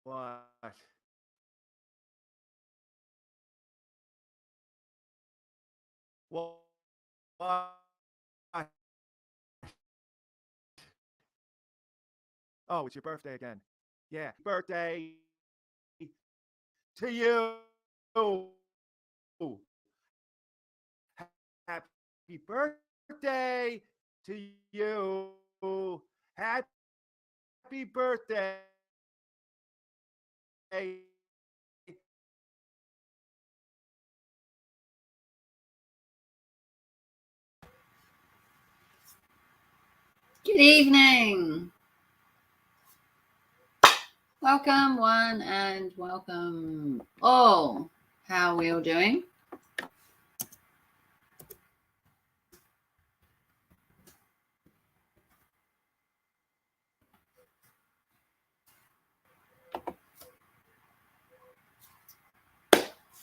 What? What? Oh, it's your birthday again. Yeah, birthday to you. Happy birthday to you. Happy birthday. Good evening. Welcome one and welcome all. How are we all doing?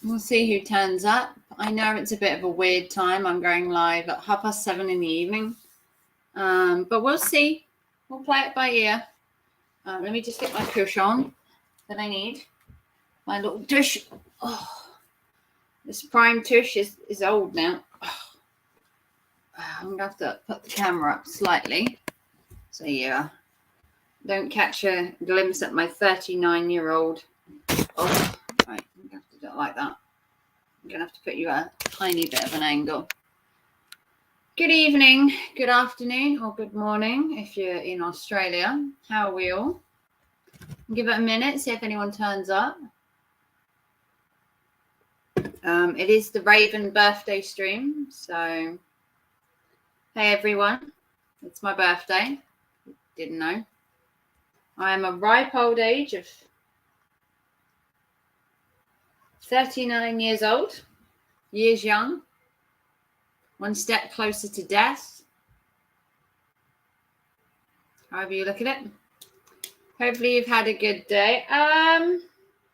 We'll see who turns up. I know it's a bit of a weird time. I'm going live at 7:30 in the evening. But we'll see. We'll play it by ear. Let me just get my tush on that I need. My little tush. Oh, this prime tush is old now. Oh. I'm going to have to put the camera up slightly so you don't catch a glimpse at my 39-year-old. Oh, right. I'm going to have to do it like that. I'm going to have to put you a tiny bit of an angle. Good evening, good afternoon, or good morning if you're in Australia. How are we all? Give it a minute, see if anyone turns up. It is the Raven birthday stream, so hey everyone, it's my birthday. Didn't know. I am a ripe old age of 39 years old, years young, one step closer to death. However you look at it. Hopefully you've had a good day.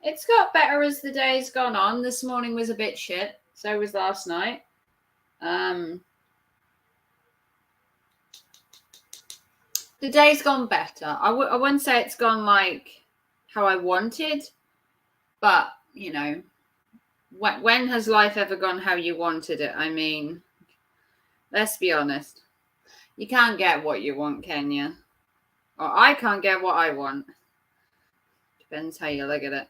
It's got better as the day's gone on. This morning was a bit shit. So was last night. The day's gone better. I wouldn't say it's gone like how I wanted. But, you know, when has life ever gone how you wanted it? I mean, let's be honest. You can't get what you want, can you? Or I can't get what I want. Depends how you look at it.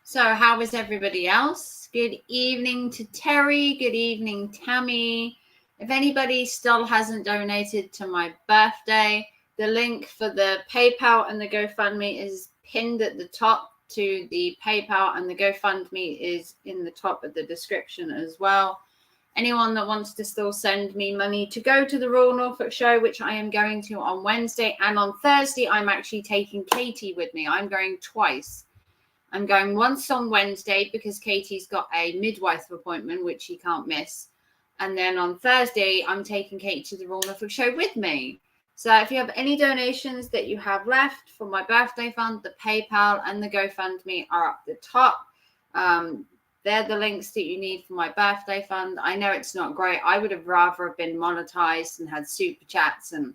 So how is everybody else? Good evening to Terry. Good evening, Tammy. If anybody still hasn't donated to my birthday, the link for the PayPal and the GoFundMe is pinned at the top to the PayPal, and the GoFundMe is in the top of the description as well. Anyone that wants to still send me money to go to the Royal Norfolk show, which I am going to on Wednesday, and on Thursday, I'm actually taking Katie with me. I'm going twice. I'm going once on Wednesday because Katie's got a midwife appointment, which she can't miss. And then on Thursday, I'm taking Kate to the Royal Norfolk show with me. So if you have any donations that you have left for my birthday fund, the PayPal and the GoFundMe are up the top. They're the links that you need for my birthday fund. I know it's not great. I would have rather have been monetized and had super chats and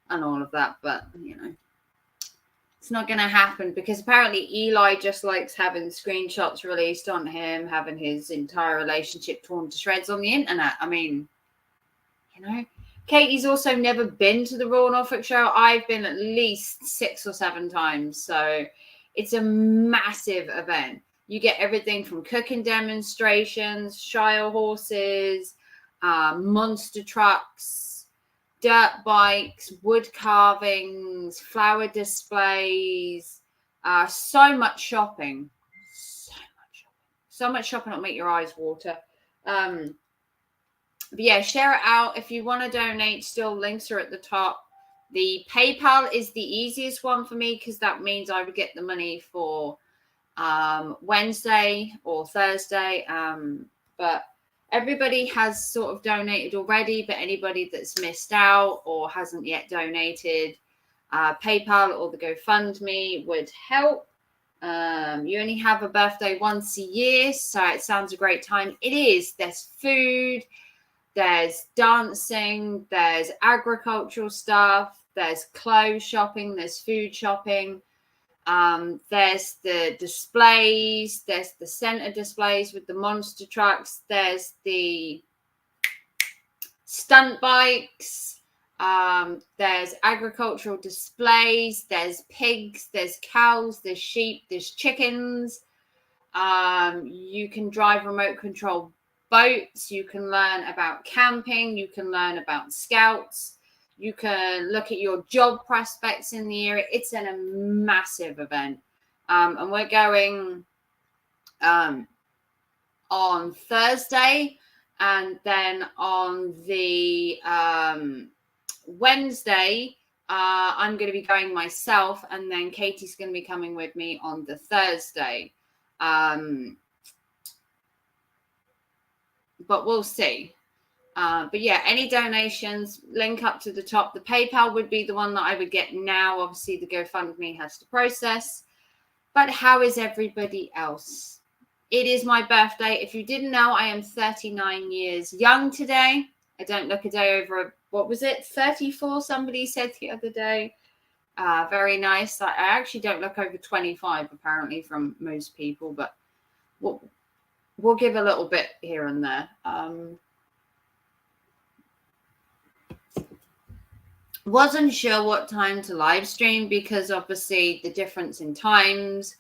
all of that. But, you know. It's not going to happen because apparently Eli just likes having screenshots released on him, having his entire relationship torn to shreds on the internet. I mean, you know, Katie's also never been to the Royal Norfolk show. I've been at least 6 or 7 times. So it's a massive event. You get everything from cooking demonstrations, Shire horses, monster trucks, dirt bikes, wood carvings, flower displays, so much shopping. So much shopping will make your eyes water. But yeah, share it out. If you want to donate, still links are at the top. The PayPal is the easiest one for me because that means I would get the money for Wednesday or Thursday. But everybody has sort of donated already, but anybody that's missed out or hasn't yet donated, PayPal or the GoFundMe would help. You only have a birthday once a year, so it sounds a great time. It is. There's food, there's dancing, there's agricultural stuff, there's clothes shopping, there's food shopping. There's the displays, there's the center displays with the monster trucks, there's the stunt bikes, there's agricultural displays, there's pigs, there's cows, there's sheep, there's chickens. You can drive remote control boats, you can learn about camping, you can learn about scouts, you can look at your job prospects in the area. It's a massive event. And we're going on Thursday, and then on the Wednesday, I'm going to be going myself, and then Katie's going to be coming with me on the Thursday. But we'll see. But yeah, any donations, link up to the top. The PayPal would be the one that I would get now. Obviously, the GoFundMe has to process. But how is everybody else? It is my birthday. If you didn't know, I am 39 years young today. I don't look a day over, what was it, 34? Somebody said the other day. Very nice. I actually don't look over 25, apparently, from most people. But we'll give a little bit here and there. Wasn't sure what time to live stream because obviously the difference in times.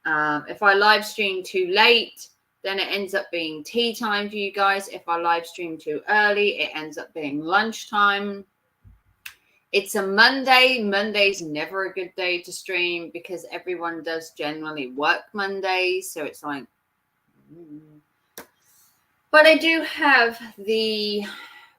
If I live stream too late, then it ends up being tea time for you guys. If I live stream too early, it ends up being lunchtime. It's a Monday. Monday's never a good day to stream because everyone does generally work Mondays. So it's like, but I do have the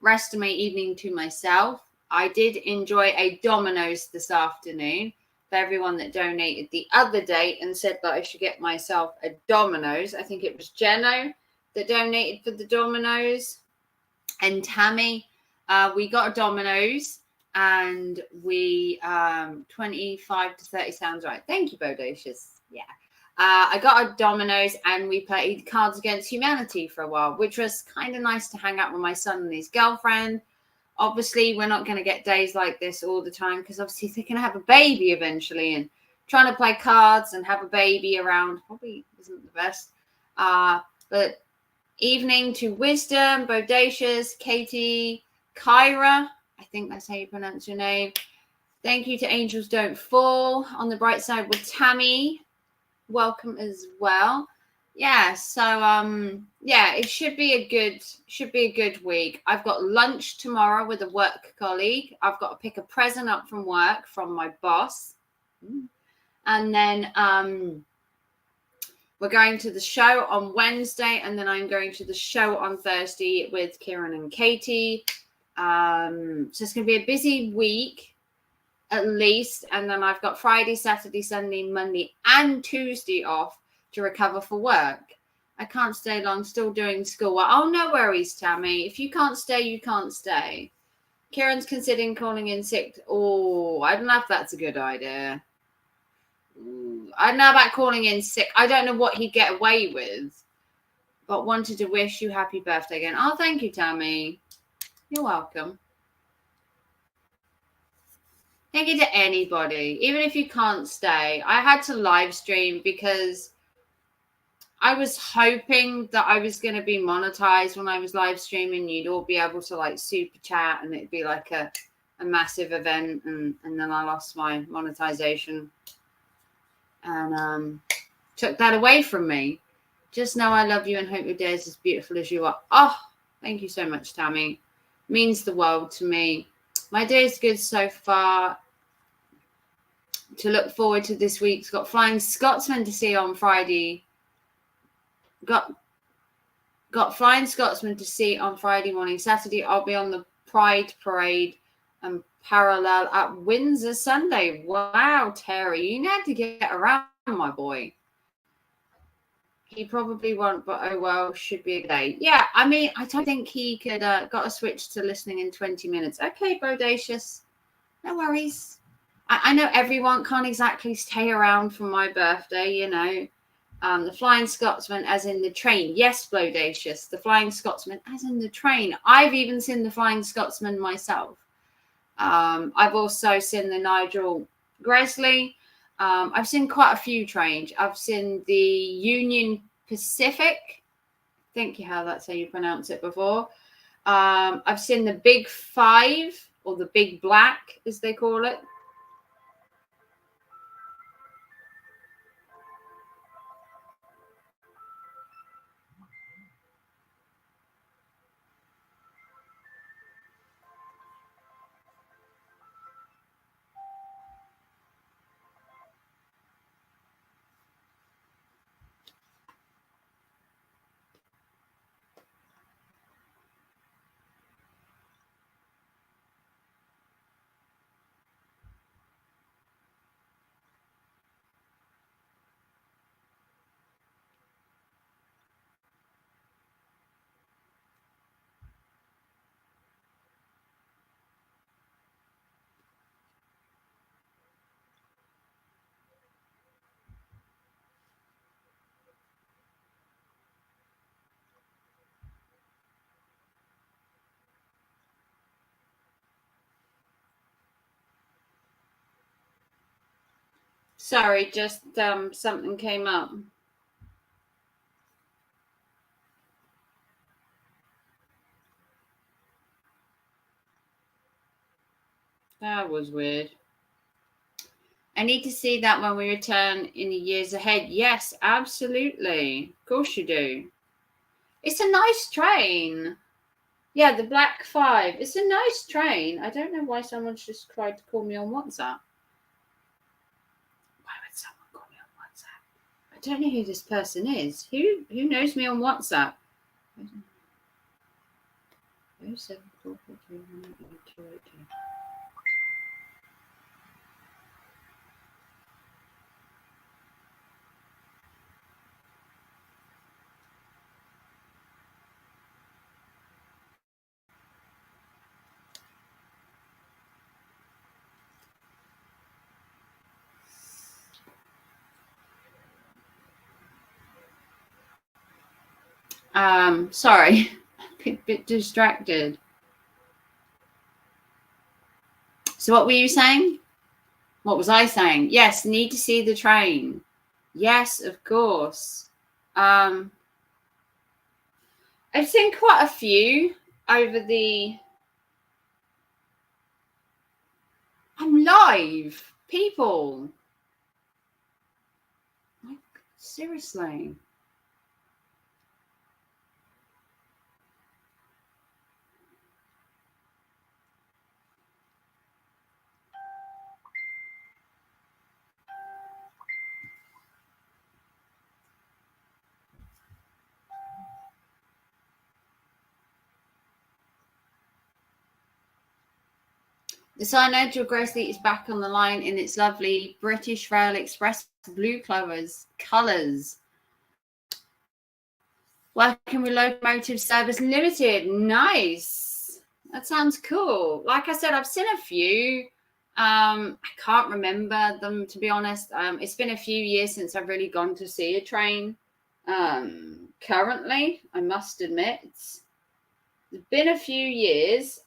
rest of my evening to myself. I did enjoy a Domino's this afternoon for everyone that donated the other day and said that I should get myself a Domino's. I think it was Jeno that donated for the Domino's, and Tammy. We got a Domino's, and we 25 to 30 sounds right. Thank you, Bodacious. Yeah. I got a Domino's, and we played Cards Against Humanity for a while, which was kind of nice to hang out with my son and his girlfriend. Obviously, we're not going to get days like this all the time because obviously they're going to have a baby eventually, and trying to play cards and have a baby around probably isn't the best. But evening to Wisdom, Bodacious, Katie, Kyra, I think that's how you pronounce your name. Thank you to Angels Don't Fall. On the bright side with Tammy. Welcome as well. Yeah, so yeah, it should be a good week. I've got lunch tomorrow with a work colleague. I've got to pick a present up from work from my boss. And then we're going to the show on Wednesday, and then I'm going to the show on Thursday with Kieran and Katie. So it's going to be a busy week at least, and then I've got Friday, Saturday, Sunday, Monday and Tuesday off to recover for work. I can't stay long, still doing schoolwork. Oh, no worries, Tammy. If you can't stay, you can't stay. Kieran's considering calling in sick. Oh, I don't know if that's a good idea. I don't know about calling in sick. I don't know what he'd get away with, but wanted to wish you happy birthday again. Oh, thank you, Tammy. You're welcome. Thank you to anybody, even if you can't stay. I had to live stream because I was hoping that I was going to be monetized when I was live streaming. You'd all be able to like super chat and it'd be like a massive event. And then I lost my monetization and took that away from me. Just know I love you and hope your day is as beautiful as you are. Oh, thank you so much, Tammy. Means the world to me. My day is good so far. To look forward to this week's got Flying Scotsman to see on Friday. Got Got Flying Scotsman to see on Friday morning. Saturday, I'll be on the Pride Parade and parallel at Windsor Sunday. Wow, Terry, you need to get around, my boy. He probably won't, but oh well, should be a good day. Yeah, I mean, I don't think he could. Got to switch to listening in 20 minutes. Okay, Bodacious. No worries. I know everyone can't exactly stay around for my birthday, you know. The Flying Scotsman, as in the train. Yes, Bodacious. The Flying Scotsman, as in the train. I've even seen the Flying Scotsman myself. I've also seen the Nigel Gresley. I've seen quite a few trains. I've seen the Union Pacific. Thank you, that's how you pronounce it before. I've seen the Big Five, or the Big Black, as they call it. Sorry, just something came up. That was weird. I need to see that when we return in the years ahead. Yes, absolutely. Of course you do. It's a nice train. Yeah, the Black 5. It's a nice train. I don't know why someone's just tried to call me on WhatsApp. Why would someone call me on WhatsApp? I don't know who this person is. Who knows me on WhatsApp? 07443. Sorry, a bit distracted. So what were you saying? What was I saying? Yes, need to see the train. Yes, of course. I've seen quite a few over the... I'm live, people. Like, seriously. The Nigel Gresley is back on the line in its lovely British Rail Express blue colours. Working with Locomotive Service Limited. Nice. That sounds cool. Like I said, I've seen a few. I can't remember them, to be honest. It's been a few years since I've really gone to see a train. Currently, I must admit, it's been a few years.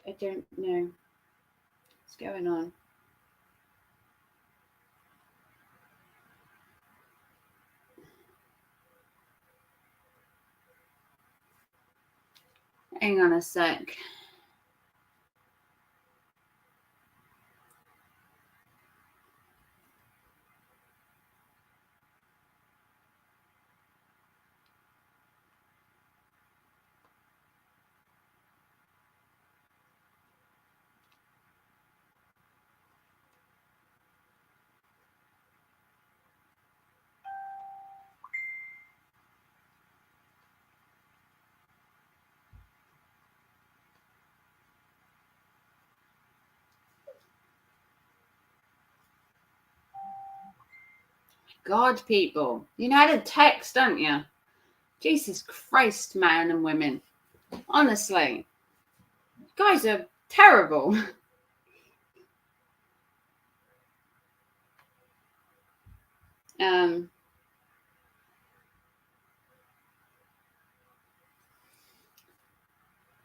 I don't know what's going on. Hang on a sec. God, people. You know how to text, don't you? Jesus Christ, man and women. Honestly. You guys are terrible.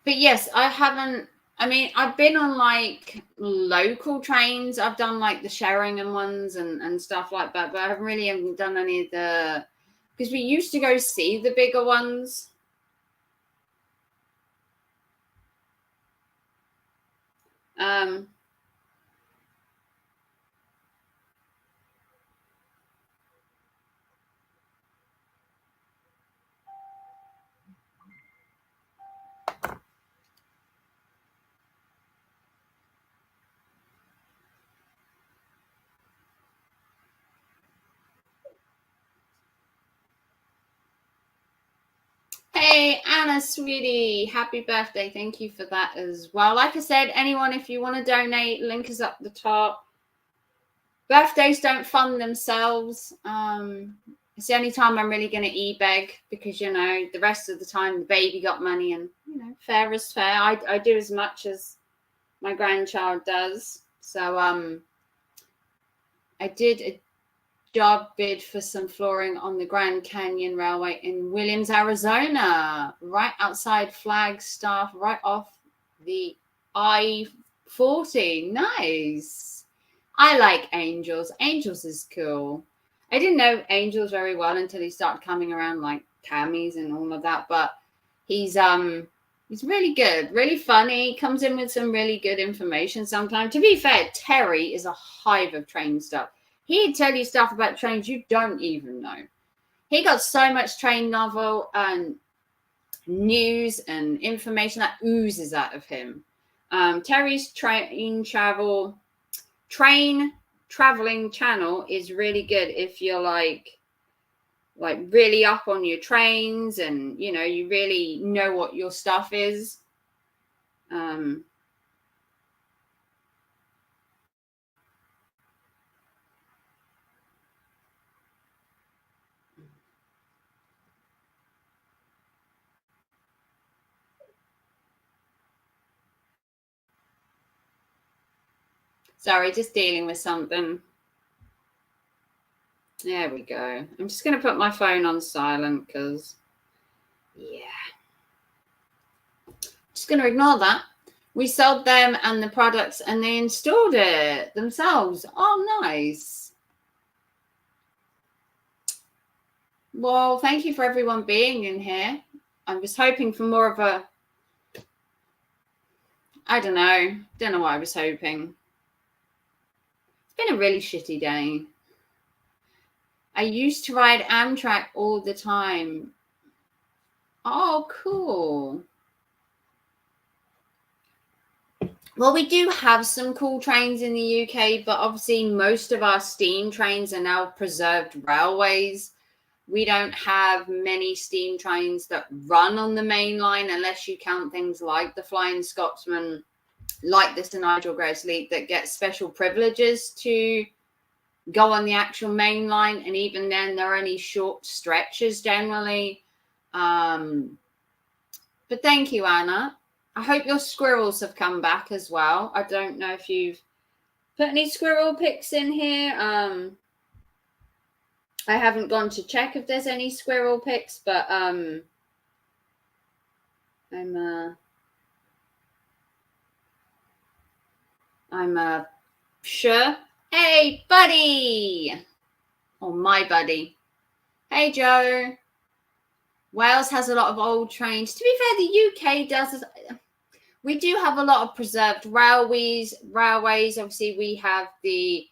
But yes, I've been on like local trains. I've done like the Sheringham ones and stuff like that, but I haven't done any of the, because we used to go see the bigger ones. Hey, Anna, sweetie, happy birthday. Thank you for that as well. Like I said, anyone, if you want to donate, link is up the top. Birthdays don't fund themselves. It's the only time I'm really going to e-beg, because, you know, the rest of the time the baby got money, and, you know, fair is fair. I do as much as my grandchild does. So I did a job bid for some flooring on the Grand Canyon Railway in Williams, Arizona, right outside Flagstaff, right off the I-40. Nice. I like Angels. Angels is cool. I didn't know Angels very well until he started coming around like Tammy's and all of that, but he's really good, really funny, comes in with some really good information sometimes. To be fair, Terry is a hive of train stuff. He'd tell you stuff about trains you don't even know. He got so much train novel and news and information that oozes out of him. Terry's train traveling channel is really good if you're like really up on your trains, and, you know, you really know what your stuff is. Sorry, just dealing with something. There we go. I'm just going to put my phone on silent because, yeah. Just going to ignore that. We sold them and the products, and they installed it themselves. Oh, nice. Well, thank you for everyone being in here. I was hoping for more of a, I don't know what I was hoping. It's been a really shitty day. I used to ride Amtrak all the time. Oh, cool. Well, we do have some cool trains in the UK, but obviously most of our steam trains are now preserved railways. We don't have many steam trains that run on the main line, unless you count things like the Flying Scotsman, like the Sir Nigel Gresley, that get special privileges to go on the actual main line. And even then, they're only short stretches generally. But thank you, Anna. I hope your squirrels have come back as well. I don't know if you've put any squirrel pics in here. I haven't gone to check if there's any squirrel pics, but I'm sure. Hey, buddy. Or my buddy. Hey, Joe. Wales has a lot of old trains. To be fair, the UK does. We do have a lot of preserved railways. Obviously, we have the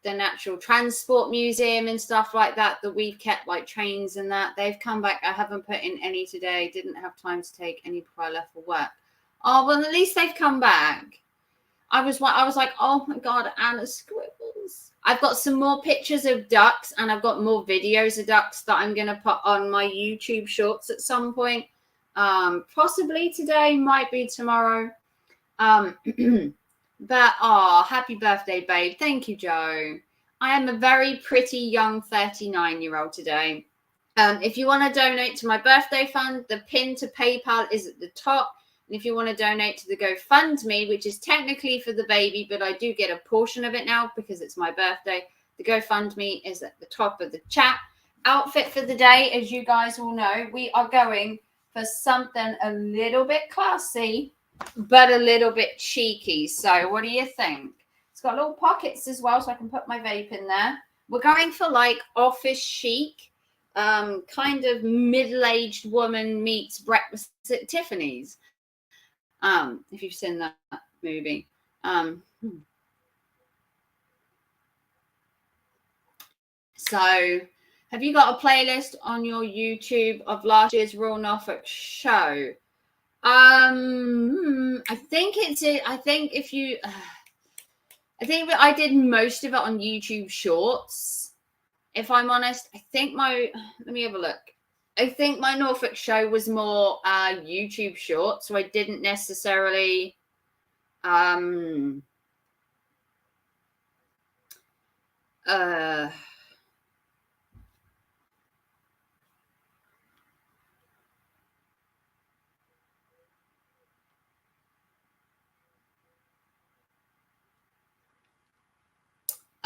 Natural Transport Museum and stuff like that we've kept, like trains and that. They've come back. I haven't put in any today. Didn't have time to take any before I left for work. Oh, well, at least they've come back. I was like, oh my God, Anna's scribbles. I've got some more pictures of ducks, and I've got more videos of ducks that I'm going to put on my YouTube shorts at some point. Possibly today, might be tomorrow. But happy birthday, babe. Thank you, Joe. I am a very pretty young 39-year-old today. If you want to donate to my birthday fund, the pin to PayPal is at the top. And if you want to donate to the GoFundMe, which is technically for the baby, but I do get a portion of it now because it's my birthday, the GoFundMe is at the top of the chat. Outfit for the day, as you guys all know, we are going for something a little bit classy, but a little bit cheeky. So what do you think? It's got little pockets as well, so I can put my vape in there. We're going for like office chic, kind of middle-aged woman meets breakfast at Tiffany's. If you've seen that movie. So have you got a playlist on your YouTube of last year's Royal Norfolk show? I think I did most of it on YouTube Shorts. If I'm honest, let me have a look. I think my Norfolk show was more YouTube Shorts, so I didn't necessarily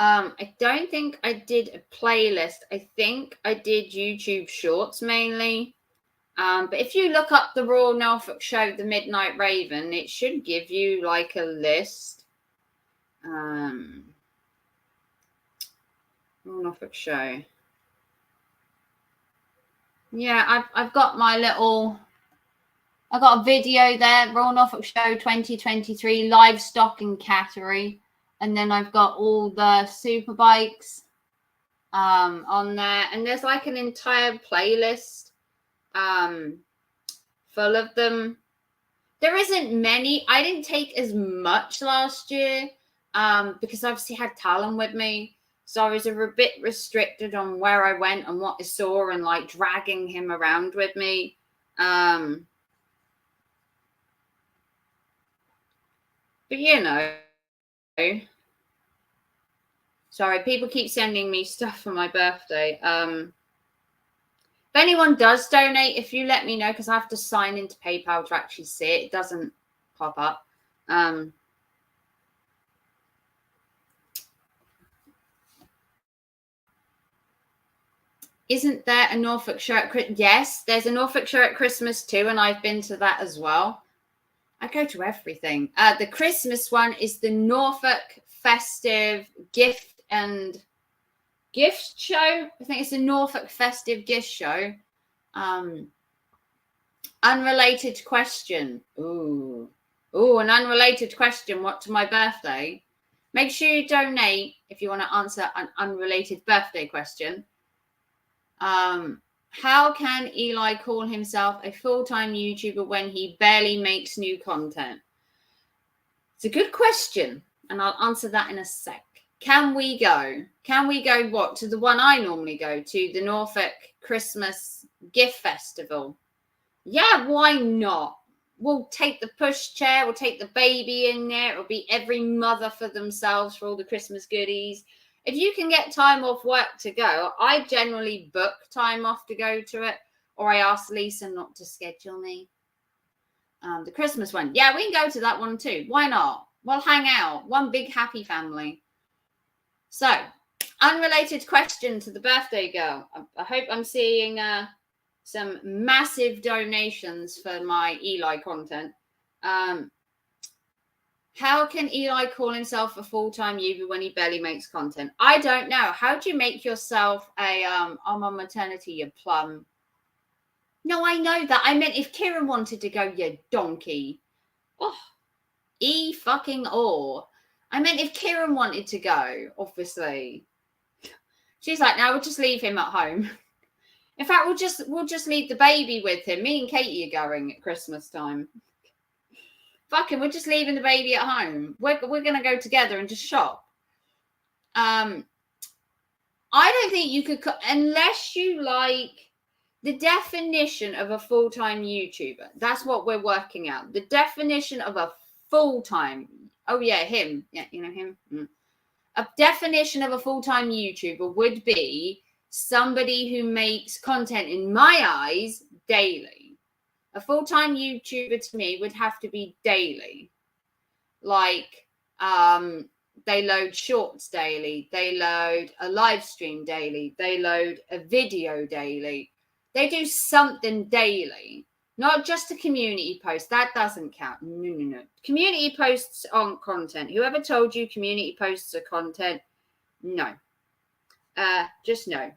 I don't think I did a playlist. I think I did YouTube Shorts mainly. But if you look up the Royal Norfolk show, The Midnight Raven, it should give you like a list. Royal Norfolk show. Yeah, I've got my little. I got a video there. Royal Norfolk show 2023 livestock and cattery. And then I've got all the super bikes on there. And there's like an entire playlist full of them. There isn't many. I didn't take as much last year because I obviously had Talon with me. So I was a bit restricted on where I went and what I saw and like dragging him around with me. But you know. Sorry, people keep sending me stuff for my birthday. If anyone does donate, if you let me know, because I have to sign into PayPal to actually see it. It doesn't pop up. Isn't there a Norfolk show at Christmas? Yes, there's a Norfolk show at Christmas too, and I've been to that as well. I go to everything. The Christmas one is the Norfolk Festive Gift and Gift Show. I think it's the Norfolk Festive Gift Show. Unrelated question. Ooh, an unrelated question. What to my birthday? Make sure you donate if you want to answer an unrelated birthday question. How can Eli call himself a full-time YouTuber when he barely makes new content? It's a good question, and I'll answer that in a sec. Can we go what? To the one I normally go to, the Norfolk Christmas Gift Festival? Yeah, why not? We'll take the pushchair, we'll take the baby in there. It'll be every mother for themselves for all the Christmas goodies. If you can get time off work to go, I generally book time off to go to it, or I ask Lisa not to schedule me. The Christmas one. Yeah, we can go to that one too. Why not? We'll hang out. One big happy family. So, unrelated question to the birthday girl. I hope I'm seeing some massive donations for my Eli content. How can Eli call himself a full-time YouTuber when he barely makes content? I don't know. How do you make yourself a I'm on maternity, you plum? No, I know that. I meant if Kieran wanted to go, you donkey. Oh, fucking-or. I meant if Kieran wanted to go, obviously. She's like, no, we'll just leave him at home. In fact, we'll just leave the baby with him. Me and Katie are going at Christmas time. Fucking, we're just leaving the baby at home. We're going to go together and just shop. I don't think you could, unless you like the definition of a full-time YouTuber. That's what we're working out. The definition of a full-time. Oh, yeah, him. Yeah, you know him. A definition of a full-time YouTuber would be somebody who makes content, in my eyes, daily. A full-time YouTuber to me would have to be daily. Like, they load shorts daily, they load a live stream daily, they load a video daily. They do something daily, not just a community post. That doesn't count. No. Community posts aren't content. Whoever told you community posts are content, no. Just no.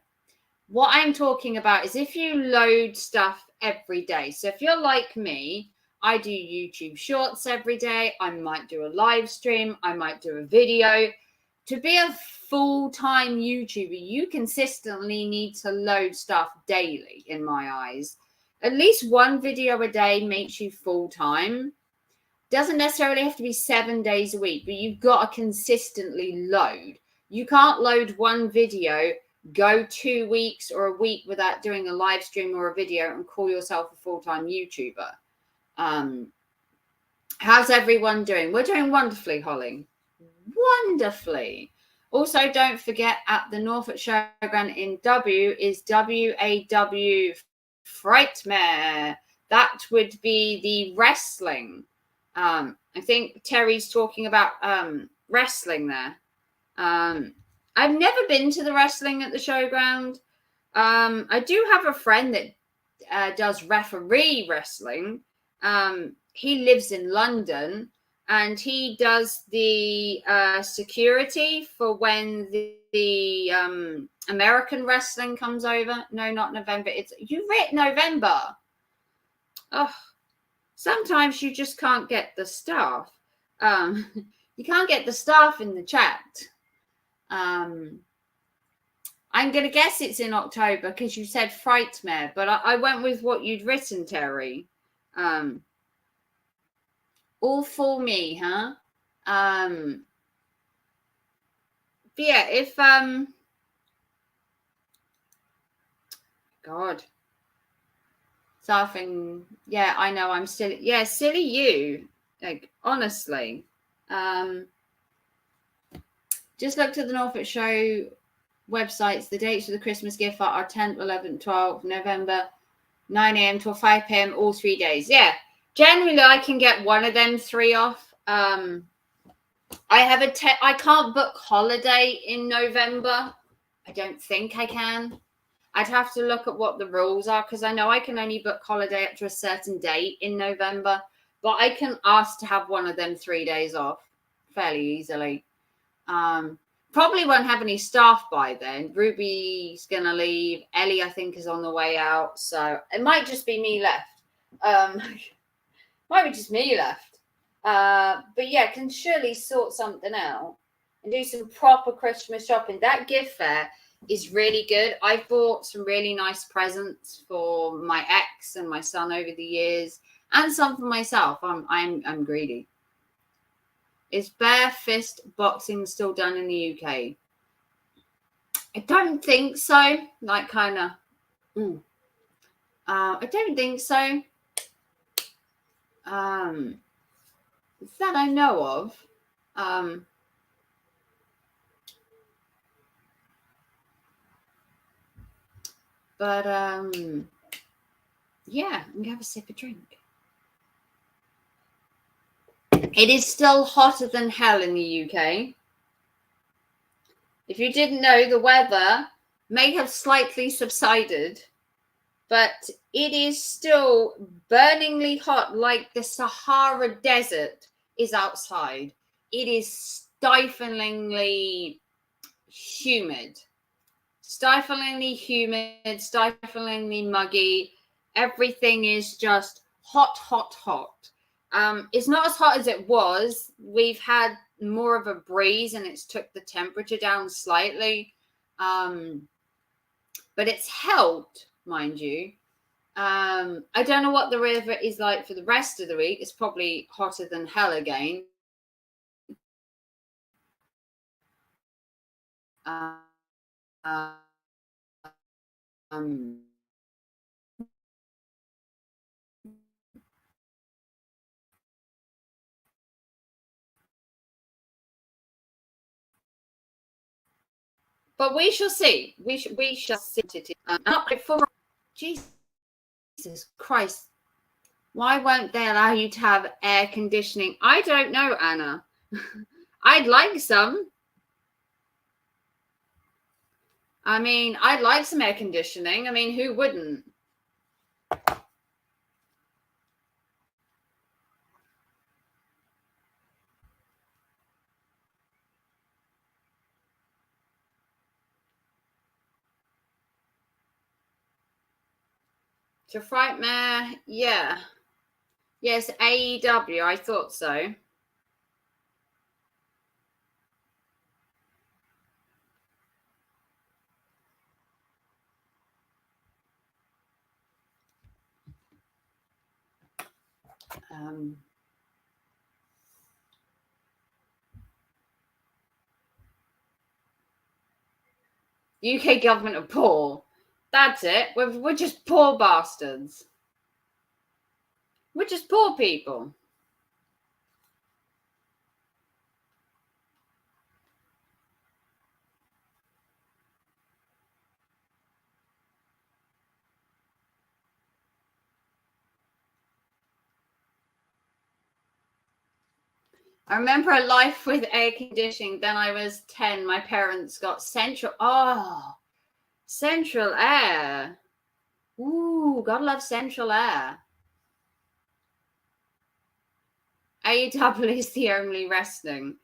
What I'm talking about is if you load stuff every day. So if you're like me, I do YouTube shorts every day. I might do a live stream. I might do a video. To be a full-time YouTuber, you consistently need to load stuff daily, in my eyes. At least one video a day makes you full-time. Doesn't necessarily have to be 7 days a week, but you've got to consistently load. You can't load one video, go 2 weeks or a week without doing a live stream or a video and call yourself a full-time YouTuber. How's everyone doing? We're doing wonderfully, Holly. Wonderfully. Also, don't forget, at the Norfolk Showground in W is WAW Frightmare. That would be the wrestling. I think Terry's talking about wrestling there. I've never been to the wrestling at the showground. I do have a friend that does referee wrestling. He lives in London, and he does the security for when the American wrestling comes over. No, not November. You read November. Oh, sometimes you just can't get the staff. You can't get the staff in the chat. I'm going to guess it's in October because you said Frightmare, but I went with what you'd written, Terry. All for me, huh? But yeah, if God, surfing. Yeah, I know. I'm silly. Yeah, silly you. Like, honestly. Just looked at the Norfolk Show websites. The dates for the Christmas gift are 10th, 11th, 12th November, 9 a.m. till 5 p.m. all 3 days. Yeah, generally I can get one of them 3 off. I have I can't book holiday in November. I don't think I can. I'd have to look at what the rules are, because I know I can only book holiday up to a certain date in November, but I can ask to have one of them 3 days off fairly easily. Probably won't have any staff by then. Ruby's gonna leave. Ellie, I think, is on the way out, so it might just be me left. Might be just me left. But yeah, can surely sort something out and do some proper Christmas shopping. That gift fair is really good. I've bought some really nice presents for my ex and my son over the years, and some for myself. I'm greedy. Is bare fist boxing still done in the UK? I don't think so. Like, kind of. I don't think so. That I know of. But yeah, I'm gonna have a sip of drink. It is still hotter than hell in the UK. If you didn't know, the weather may have slightly subsided, but it is still burningly hot, like the Sahara Desert is outside. It is stiflingly humid. Stiflingly humid, stiflingly muggy. Everything is just hot, hot, hot. It's not as hot as it was. We've had more of a breeze and it's took the temperature down slightly. But it's helped, mind you. I don't know what the river is like for the rest of the week. It's probably hotter than hell again. But we shall see. We shall see. Jesus Christ. Why won't they allow you to have air conditioning? I don't know, Anna. I'd like some. I mean, I'd like some air conditioning. I mean, who wouldn't? To Frightmare, yeah. Yes, AEW, I thought so. UK government are poor. That's it. We're just poor bastards. We're just poor people. I remember a life with air conditioning. Then I was 10. My parents got central. Oh, central air. Ooh, gotta love central air. AEW is the only wrestling.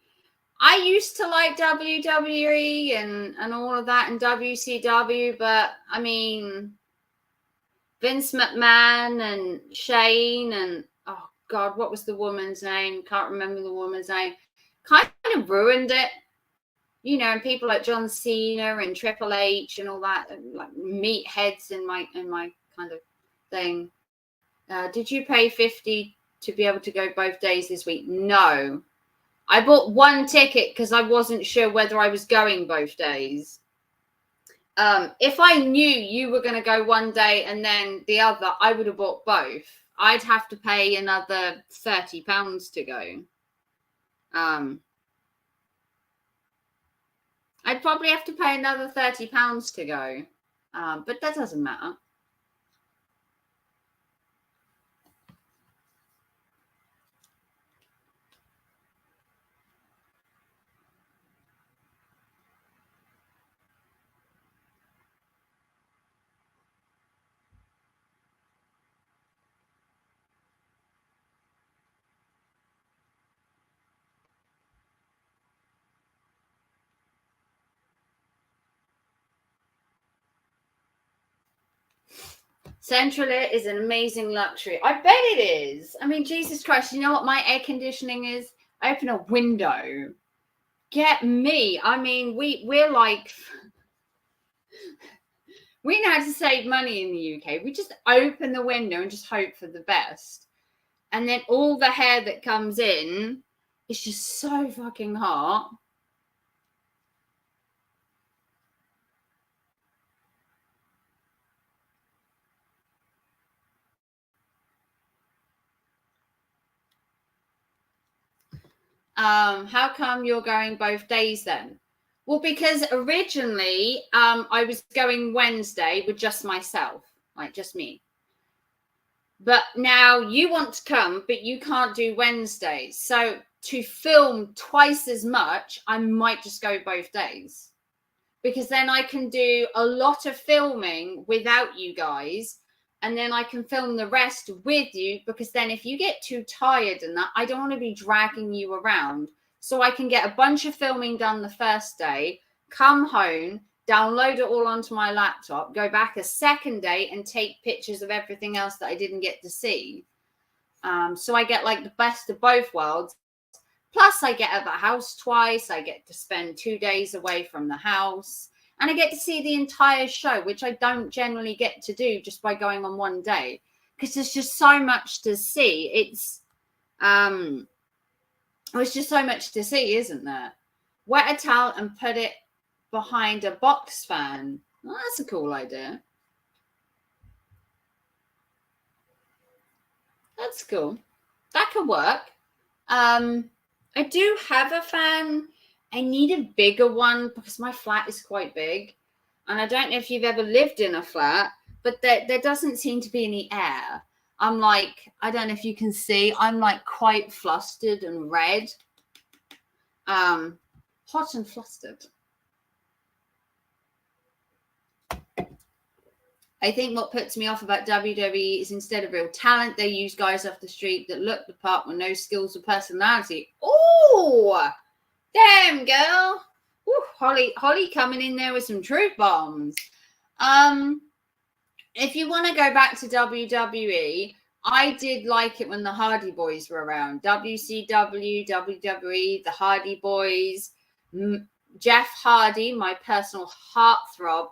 I used to like WWE and all of that and WCW, but I mean, Vince McMahon and Shane and oh God, what was the woman's name? Can't remember the woman's name. Kind of ruined it, you know. And people like John Cena and Triple H and all that, like meatheads in my kind of thing. Did you pay $50 to be able to go both days this week? No, I bought one ticket because I wasn't sure whether I was going both days. If I knew you were going to go one day and then the other, I would have bought both. I'd have to pay another £30 to go. I'd probably have to pay another £30 to go. But that doesn't matter. Central air is an amazing luxury. I bet it is. I mean, Jesus Christ, you know what my air conditioning is? I open a window. Get me. I mean, we're like, we know how to save money in the UK. We just open the window and just hope for the best. And then all the hair that comes in is just so fucking hot. How come you're going both days then? Well, because originally I was going Wednesday with just myself, like just me. But now you want to come, but you can't do Wednesdays. So to film twice as much, I might just go both days. Because then I can do a lot of filming without you guys. And then I can film the rest with you. Because then if you get too tired and that, I don't want to be dragging you around. So I can get a bunch of filming done the first day, come home, download it all onto my laptop, go back a second day and take pictures of everything else that I didn't get to see. So I get like the best of both worlds. Plus, I get at the house twice. I get to spend 2 days away from the house. And I get to see the entire show, which I don't generally get to do just by going on one day. Because there's just so much to see. It's just so much to see, isn't there? Wet a towel and put it behind a box fan. Well, that's a cool idea. That's cool. That could work. I do have a fan, I need a bigger one because my flat is quite big. And I don't know if you've ever lived in a flat, but there doesn't seem to be any air. I'm like, I don't know if you can see, I'm like quite flustered and red. Hot and flustered. I think what puts me off about WWE is instead of real talent, they use guys off the street that look the part with no skills or personality. Oh, damn, girl. Ooh, Holly coming in there with some truth bombs. If you want to go back to WWE, I did like it when the Hardy Boys were around. WCW, WWE, the Hardy Boys, Jeff Hardy, my personal heartthrob.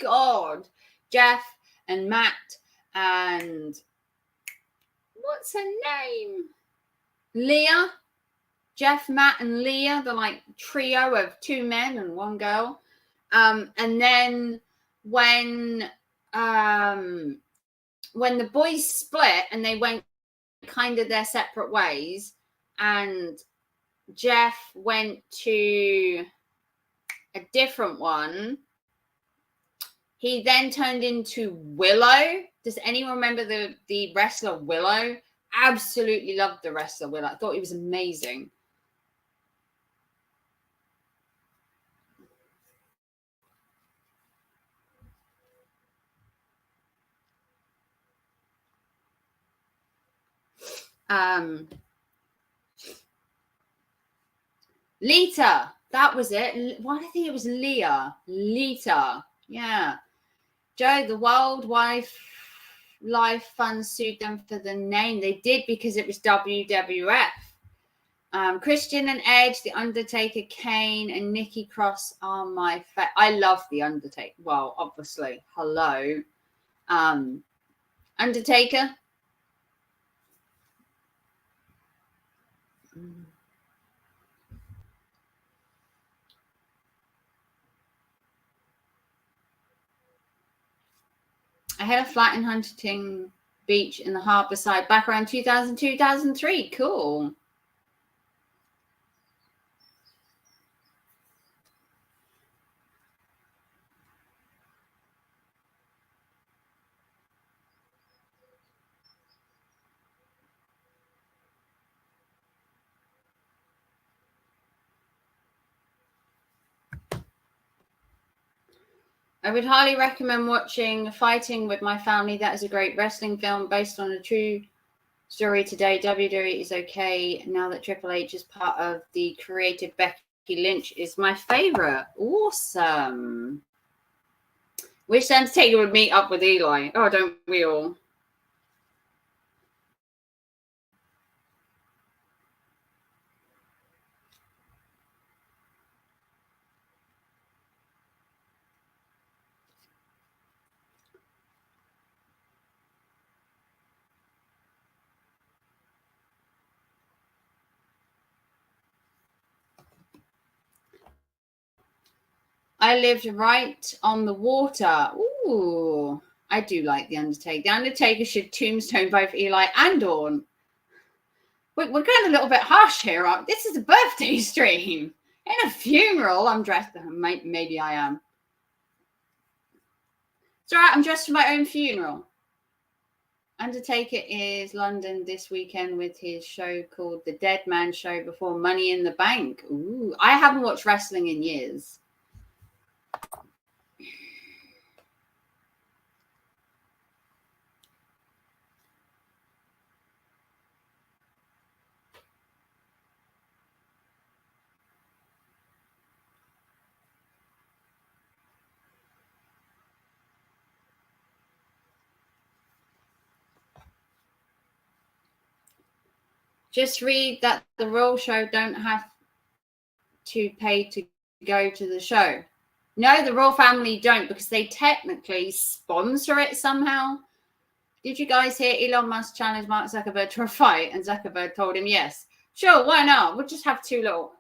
God, Jeff and Matt and what's her name? Leah. Jeff, Matt, and Leah, the like trio of two men and one girl. And then when the boys split and they went kind of their separate ways, and Jeff went to a different one, he then turned into Willow. Does anyone remember the wrestler Willow? Absolutely loved the wrestler Willow. I thought he was amazing. Lita, that was it. Why do I think it was Leah? Lita, yeah. Joe, the Wildlife Fund sued them for the name. They did because it was WWF. Christian and Edge, The Undertaker, Kane, and Nikki Cross are my favorite. I love The Undertaker. Well, obviously, hello. Undertaker. I had a flat in Huntington Beach in the harbour side back around 2000, 2003. Cool. I would highly recommend watching Fighting with My Family. That is a great wrestling film based on a true story today. WWE is okay now that Triple H is part of the creative. Becky Lynch is my favorite. Awesome. Wish Undertaker would meet up with Eli. Oh, don't we all? I lived right on the water. Ooh, I do like The Undertaker. The Undertaker should tombstone both Eli and Dawn. We're going a little bit harsh here. This is a birthday stream. In a funeral, I'm dressed. Maybe I am. It's all right. I'm dressed for my own funeral. Undertaker is London this weekend with his show called The Dead Man Show before Money in the Bank. Ooh, I haven't watched wrestling in years. Just read that the Royal Show don't have to pay to go to the show. No, the Royal Family don't because they technically sponsor it somehow. Did you guys hear Elon Musk challenged Mark Zuckerberg to a fight and Zuckerberg told him yes? Sure, why not? We'll just have two little...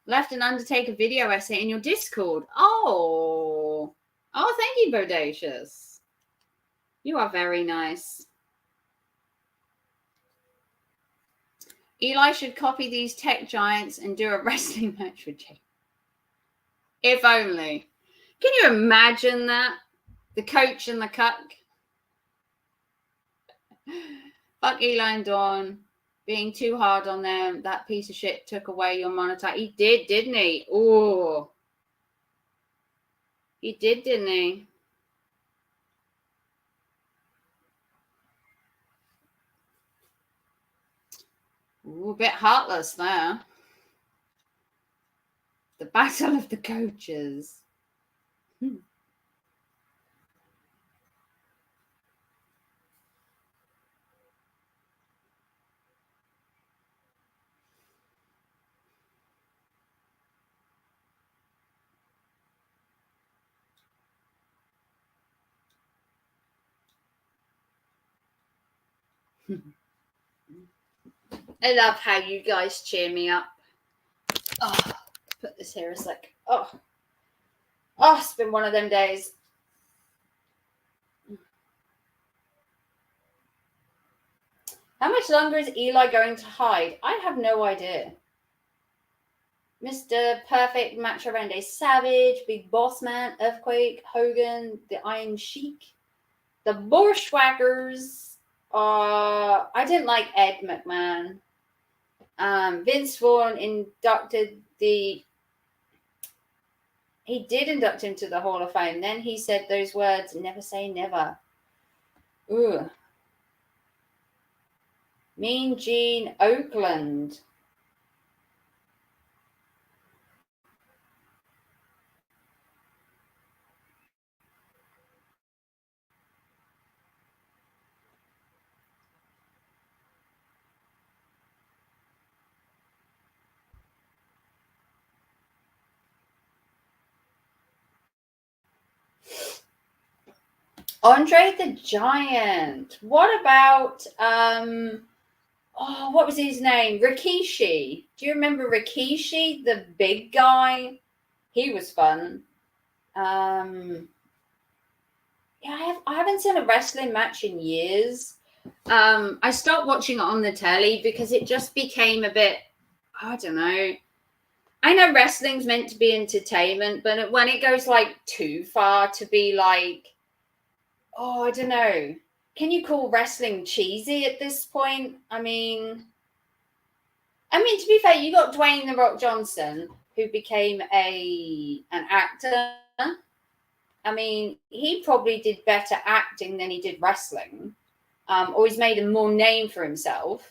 Left an Undertaker video essay in your Discord. Oh, thank you, Bodacious. You are very nice. Eli should copy these tech giants and do a wrestling match with Jake. If only. Can you imagine that? The coach and the cuck. Fuck Eli and Dawn. Being too hard on them. That piece of shit took away your monitor. He did, didn't he? Oh. He did, didn't he? Ooh, a bit heartless there. The battle of the coaches. I love how you guys cheer me up. Oh, put this here a sec. Oh, it's been one of them days. How much longer is Eli going to hide? I have no idea. Mr. Perfect, Macho Randy Savage, Big Boss Man, Earthquake, Hogan, the Iron Sheik, the Bushwhackers. I didn't like Ed McMahon. Vince Vaughn he did induct him to the Hall of Fame. Then he said those words, never say never. Ooh. Mean Gene Oakland. Andre the Giant. What about what was his name? Rikishi. Do you remember Rikishi, the big guy? He was fun. Yeah, I haven't seen a wrestling match in years. I stopped watching it on the telly because it just became a bit, I don't know. I know wrestling's meant to be entertainment, but when it goes like too far to be like, I don't know. Can you call wrestling cheesy at this point? I mean, to be fair, you got Dwayne "The Rock" Johnson, who became an actor. I mean, he probably did better acting than he did wrestling, or he's made a more name for himself.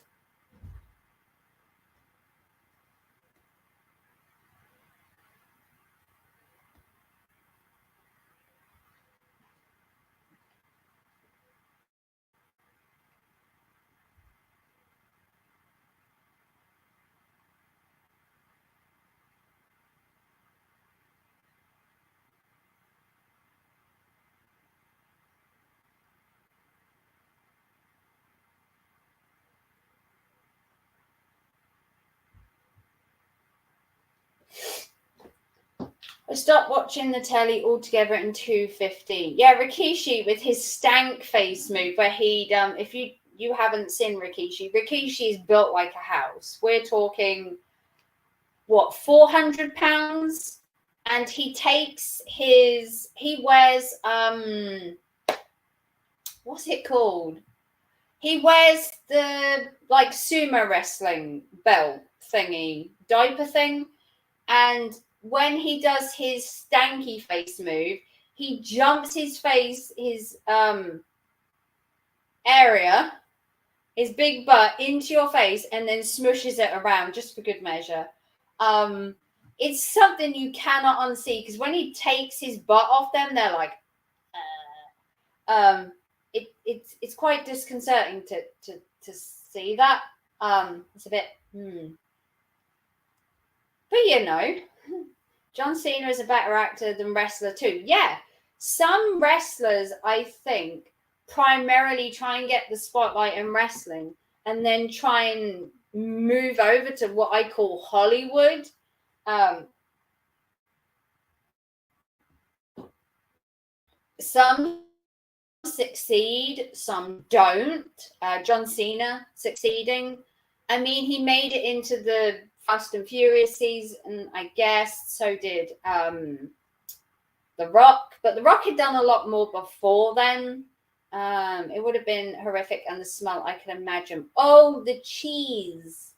I stopped watching the telly altogether in 2015. Yeah, Rikishi with his stank face move where he'd if you haven't seen Rikishi is built like a house. We're talking 400 pounds, and he wears what's it called? He wears the like sumo wrestling belt thingy, diaper thing, and when he does his stanky face move, he jumps his area, his big butt into your face and then smushes it around just for good measure. It's something you cannot unsee because when he takes his butt off them, they're like, it's quite disconcerting to see that. It's a bit, But you know, John Cena is a better actor than wrestler too. Yeah, some wrestlers, I think, primarily try and get the spotlight in wrestling and then try and move over to what I call Hollywood. Some succeed, some don't. John Cena succeeding. I mean, he made it into the Fast and Furious season, I guess. So did The Rock. But The Rock had done a lot more before then. It would have been horrific. And the smell, I can imagine. Oh, the cheese.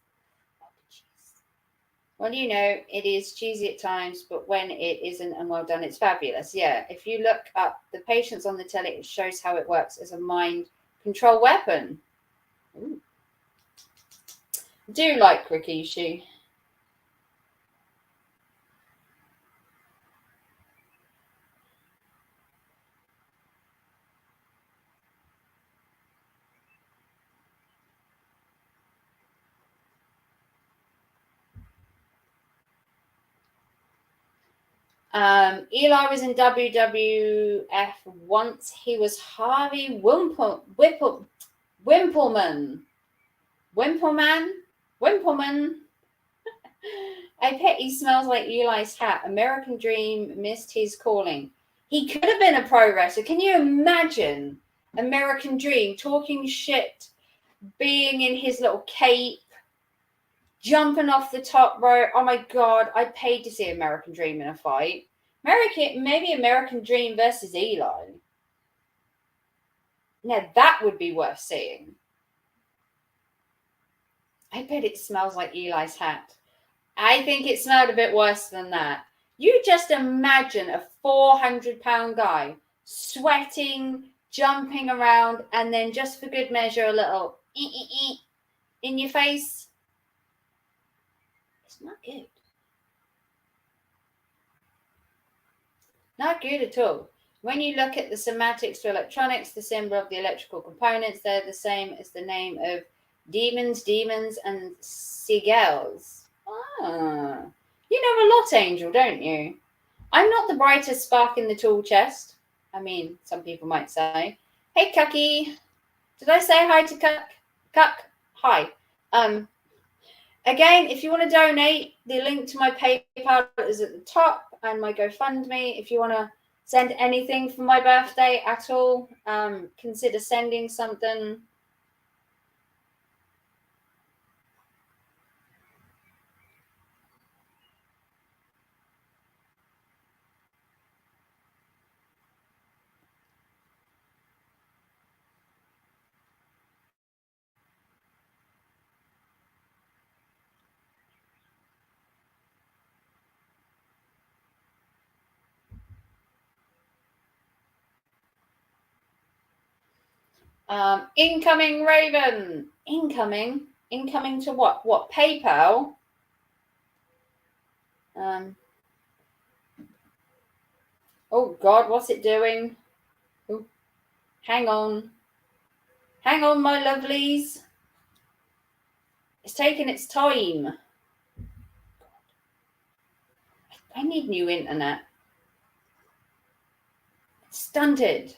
Well, you know, it is cheesy at times, but when it isn't and well done, it's fabulous. Yeah, if you look up the patients on the telly, it shows how it works as a mind control weapon. Ooh. Do like Rikishi. Eli was in WWF once. He was Harvey Wimpleman. I bet he smells like Eli's hat. American Dream missed his calling. He could have been a pro wrestler. Can you imagine American Dream talking shit, being in his little cape, jumping off the top rope? Oh my God, I paid to see American Dream in a fight. Maybe American Dream versus Eli. Now that would be worth seeing. I bet it smells like Eli's hat. I think it smelled a bit worse than that. You just imagine a 400-pound guy sweating, jumping around, and then just for good measure, a little in your face. It's not good. Not good at all. When you look at the semantics to electronics, the symbol of the electrical components, they're the same as the name of demons, and seagulls. Ah, you know a lot, Angel, don't you? I'm not the brightest spark in the tool chest. I mean, some people might say, hey, Cucky. Did I say hi to Cuck? Cuck, hi. Again, if you want to donate, the link to my PayPal is at the top and my GoFundMe. If you want to send anything for my birthday at all, consider sending something. Incoming Raven. Incoming to what? What, PayPal? Oh God, what's it doing? Ooh, hang on, my lovelies. It's taking its time. I need new internet. It's stunted.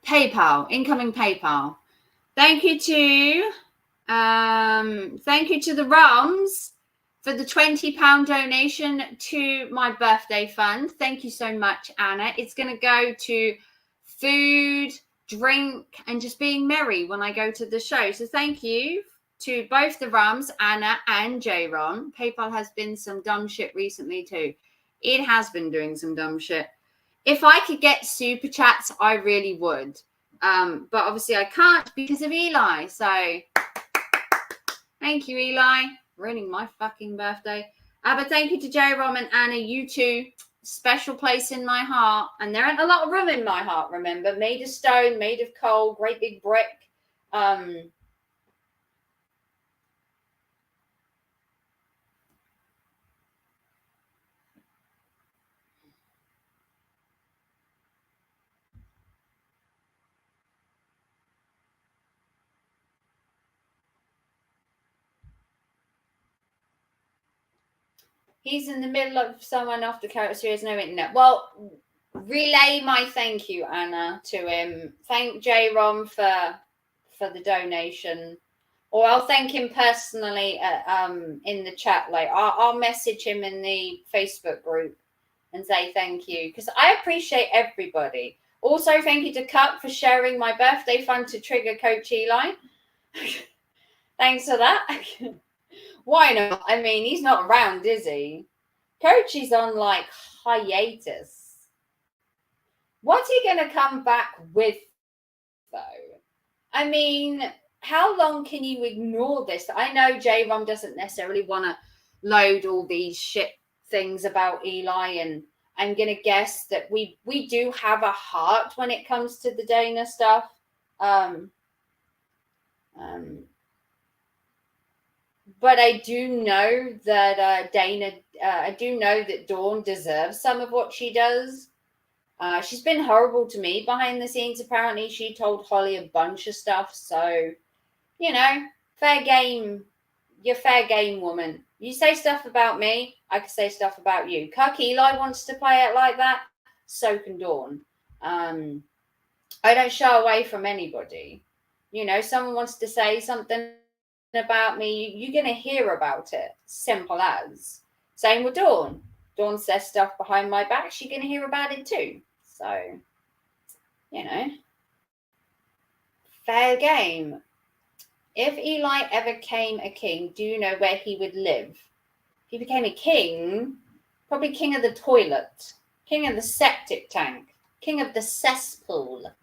PayPal, incoming PayPal. Thank you to the Rums for the £20 donation to my birthday fund. Thank you so much, Anna. It's going to go to food, drink, and just being merry when I go to the show. So thank you to both the Rums, Anna and J-Ron. PayPal has been some dumb shit recently too. It has been doing some dumb shit. If I could get super chats, I really would. But obviously I can't because of Eli. So thank you, Eli. Ruining my fucking birthday. But thank you to J-Rom and Anna. You two, special place in my heart. And there ain't a lot of room in my heart, remember. Made of stone, made of coal, great big brick. He's in the middle of someone off the character series, no internet. Well, relay my thank you, Anna, to him. Thank J-Rom for the donation. Or I'll thank him personally in the chat. Like I'll message him in the Facebook group and say thank you. Because I appreciate everybody. Also, thank you to Cup for sharing my birthday fund to trigger Coach Eli. Thanks for that. Why not? I mean, he's not around, is he? Coach is on like hiatus. What's he going to come back with, though? I mean, how long can you ignore this? I know J-Rom doesn't necessarily want to load all these shit things about Eli, and I'm going to guess that we do have a heart when it comes to the Dana stuff. But I do know that I do know that Dawn deserves some of what she does. She's been horrible to me behind the scenes. Apparently, she told Holly a bunch of stuff. So, you know, fair game. You're fair game, woman. You say stuff about me, I can say stuff about you. Cuck Eli wants to play it like that. So can Dawn. I don't shy away from anybody. You know, someone wants to say something about me, you're going to hear about it. Simple as. Same with Dawn. Dawn says stuff behind my back, she's going to hear about it too. So, you know, fair game. If Eli ever became a king, do you know where he would live? If he became a king, probably king of the toilet, king of the septic tank, king of the cesspool.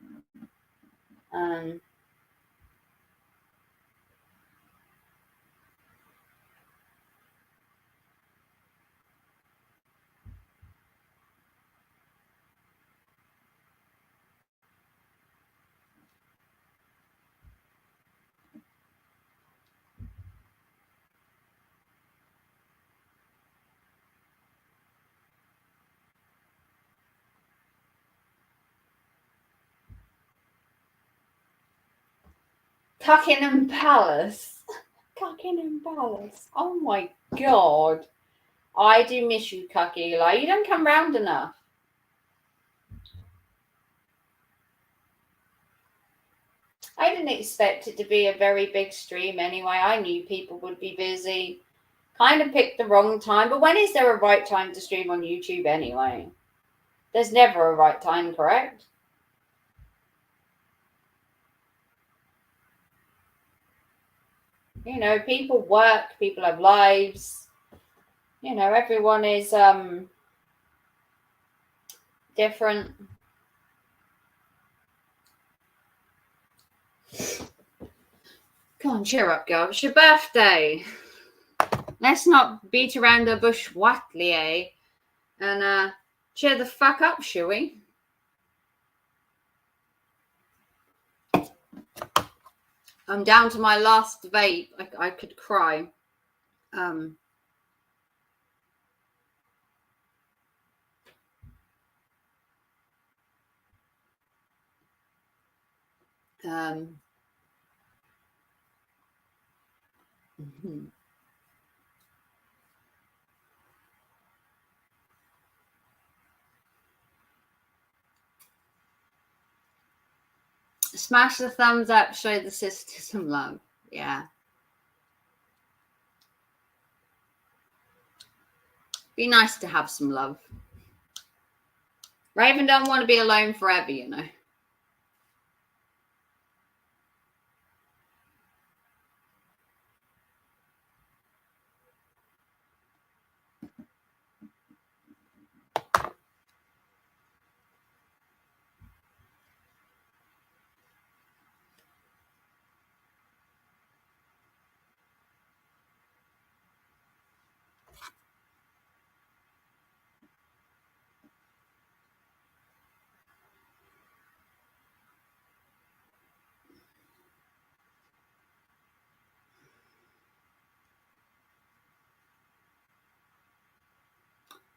Cuckingham Palace. Cuckingham Palace. Oh my God. I do miss you, Cuck Eli. You don't come round enough. I didn't expect it to be a very big stream anyway. I knew people would be busy. Kind of picked the wrong time. But when is there a right time to stream on YouTube anyway? There's never a right time, correct? You know, people work, people have lives. You know, everyone is different. Come on, cheer up, girl. It's your birthday. Let's not beat around the bush, Watley, eh? And cheer the fuck up, shall we? I'm down to my last vape. I could cry. Smash the thumbs up, show the sister some love. Yeah. Be nice to have some love. Raven don't want to be alone forever, you know.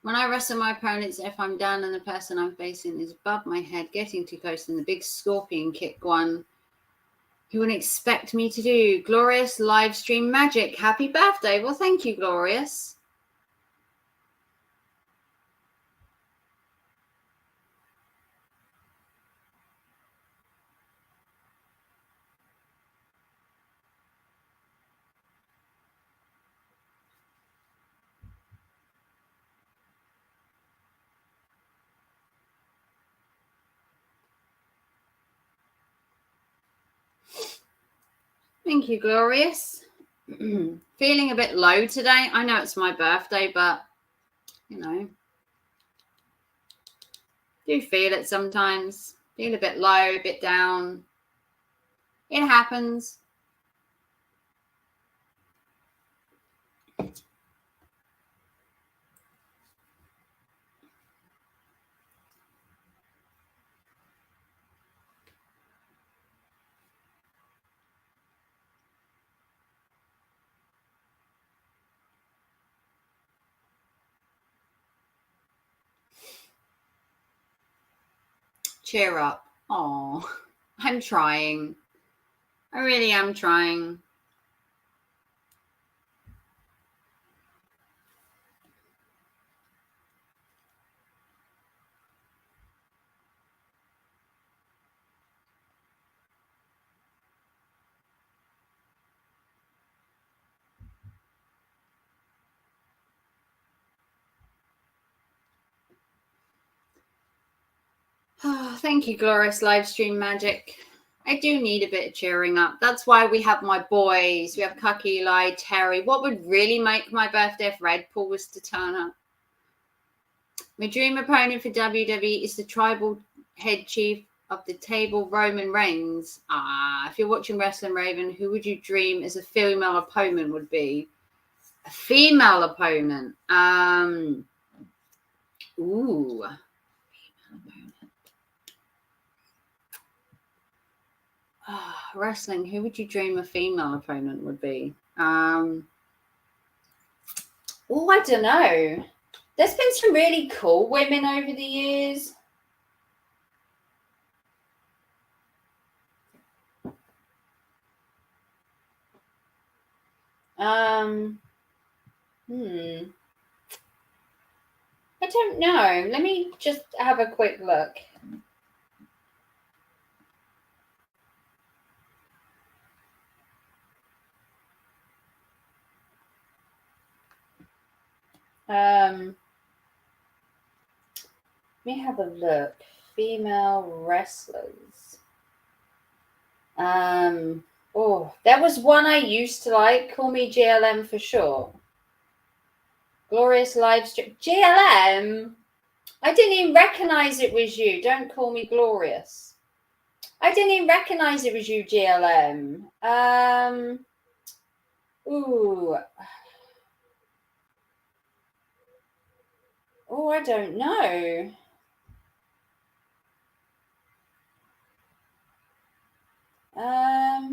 When I wrestle my opponents, if I'm down and the person I'm facing is above my head, getting too close, and the big scorpion kick one, you wouldn't expect me to do. Glorious live stream magic. Happy birthday. Well, thank you, Glorious. Thank you, Glorious. Feeling a bit low today. I know it's my birthday, but, you know, do feel it sometimes. Feel a bit low, a bit down. It happens. Cheer up. Oh, I'm trying. I really am trying. Oh, thank you, Glorious Livestream Magic. I do need a bit of cheering up. That's why we have my boys. We have Kucky, Eli, Terry. What would really make my birthday if Red Bull was to turn up? My dream opponent for WWE is the tribal head chief of the table, Roman Reigns. If you're watching Wrestling Raven, who would you dream as a female opponent would be? A female opponent. Ooh. Wrestling, who would you dream a female opponent would be? I don't know. There's been some really cool women over the years. I don't know. Let me just have a quick look. Let me have a look. Female wrestlers. There was one I used to like. Call me GLM for sure. Glorious Livestream. GLM? I didn't even recognize it was you. Don't call me Glorious. I didn't even recognize it was you, GLM. I don't know. I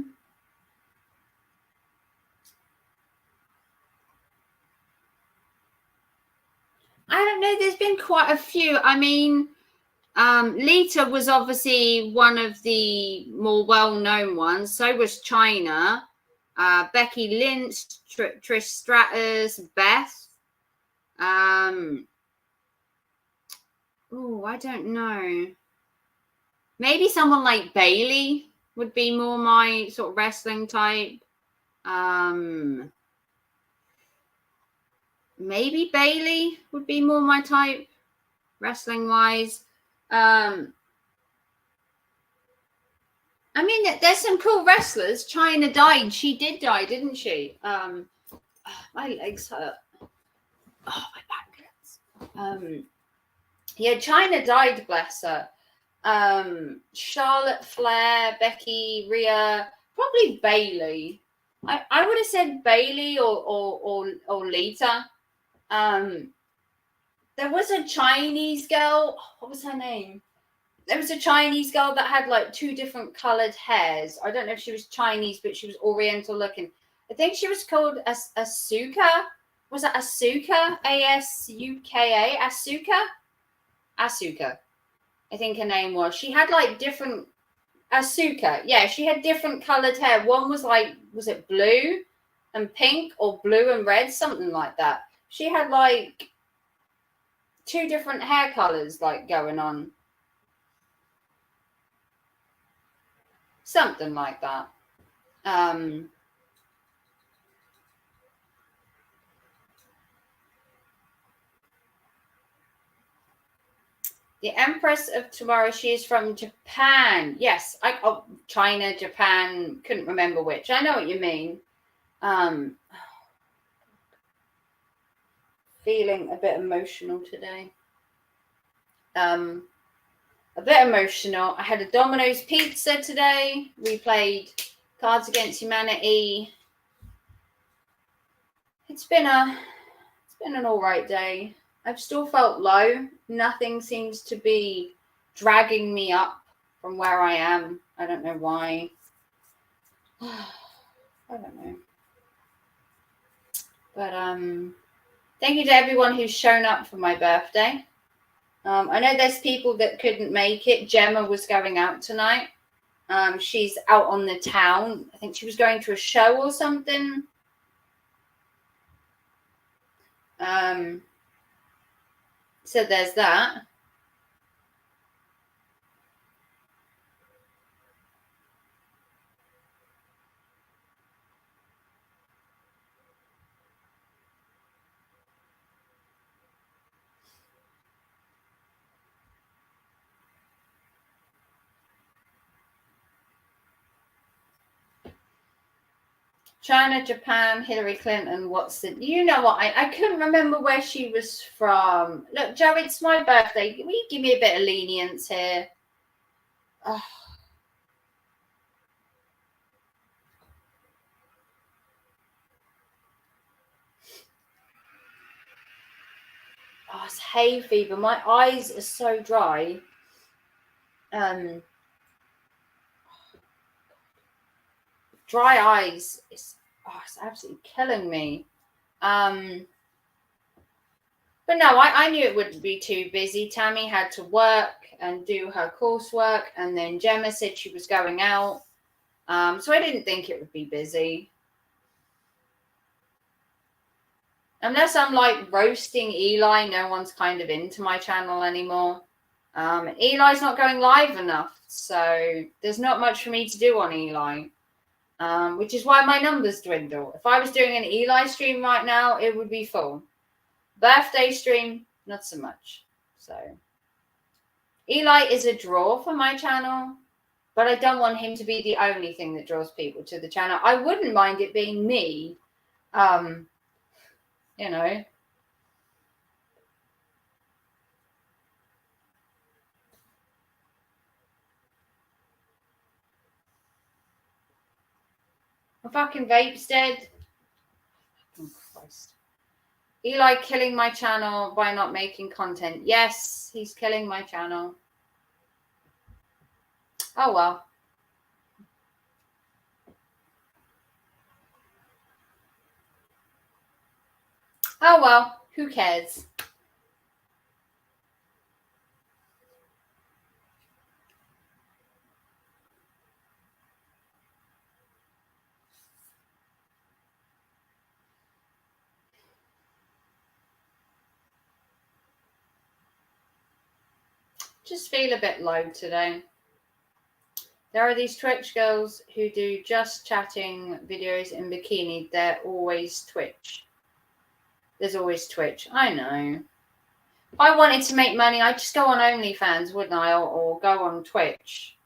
don't know. There's been quite a few. I mean, Lita was obviously one of the more well-known ones. So was China, Becky Lynch, Trish Stratus, Beth. I don't know. Maybe someone like Bailey would be more my sort of wrestling type. Maybe Bailey would be more my type, wrestling wise. I mean, there's some cool wrestlers. China died. She did die, didn't she? My legs hurt. Oh, my back hurts. Yeah, China died, bless her. Charlotte Flair, Becky, Rhea, probably Bailey. I would have said Bailey or Lita. There was a Chinese girl. What was her name? There was a Chinese girl that had like two different colored hairs. I don't know if she was Chinese, but she was Oriental looking. I think she was called Asuka. Was it Asuka? Asuka? Asuka? Asuka. I think her name was. She had like different Asuka. Yeah, she had different colored hair. One was like, was it blue and pink or blue and red? Something like that. She had like two different hair colors like going on. Something like that. The Empress of Tomorrow, she is from Japan. Yes, China, Japan, couldn't remember which. I know what you mean. Feeling a bit emotional today. A bit emotional. I had a Domino's pizza today. We played Cards Against Humanity. It's been an all right day. I've still felt low. Nothing seems to be dragging me up from where I am. I don't know why. I don't know. But thank you to everyone who's shown up for my birthday. I know there's people that couldn't make it. Gemma was going out tonight. She's out on the town. I think she was going to a show or something. So there's that. China, Japan, Hillary Clinton, Watson. You know what? I couldn't remember where she was from. Look, Joe, it's my birthday. Will you give me a bit of lenience here? Oh. Oh, it's hay fever. My eyes are so dry. Dry eyes. It's absolutely killing me. But no, I knew it wouldn't be too busy. Tammy had to work and do her coursework, and then Gemma said she was going out. So I didn't think it would be busy. Unless I'm like roasting Eli, no one's kind of into my channel anymore. Eli's not going live enough, so there's not much for me to do on Eli. Which is why my numbers dwindle. If I was doing an Eli stream right now, it would be full. Birthday stream, not so much. So Eli is a draw for my channel, but I don't want him to be the only thing that draws people to the channel. I wouldn't mind it being me. You know. My fucking vape's dead. Oh, Christ. Eli killing my channel by not making content. Yes, he's killing my channel. Oh, well. Oh, well. Who cares? Just feel a bit low today. There are these Twitch girls who do just chatting videos in bikini. They're always Twitch. There's always Twitch. I know. If I wanted to make money, I'd just go on OnlyFans, wouldn't I? Or go on Twitch.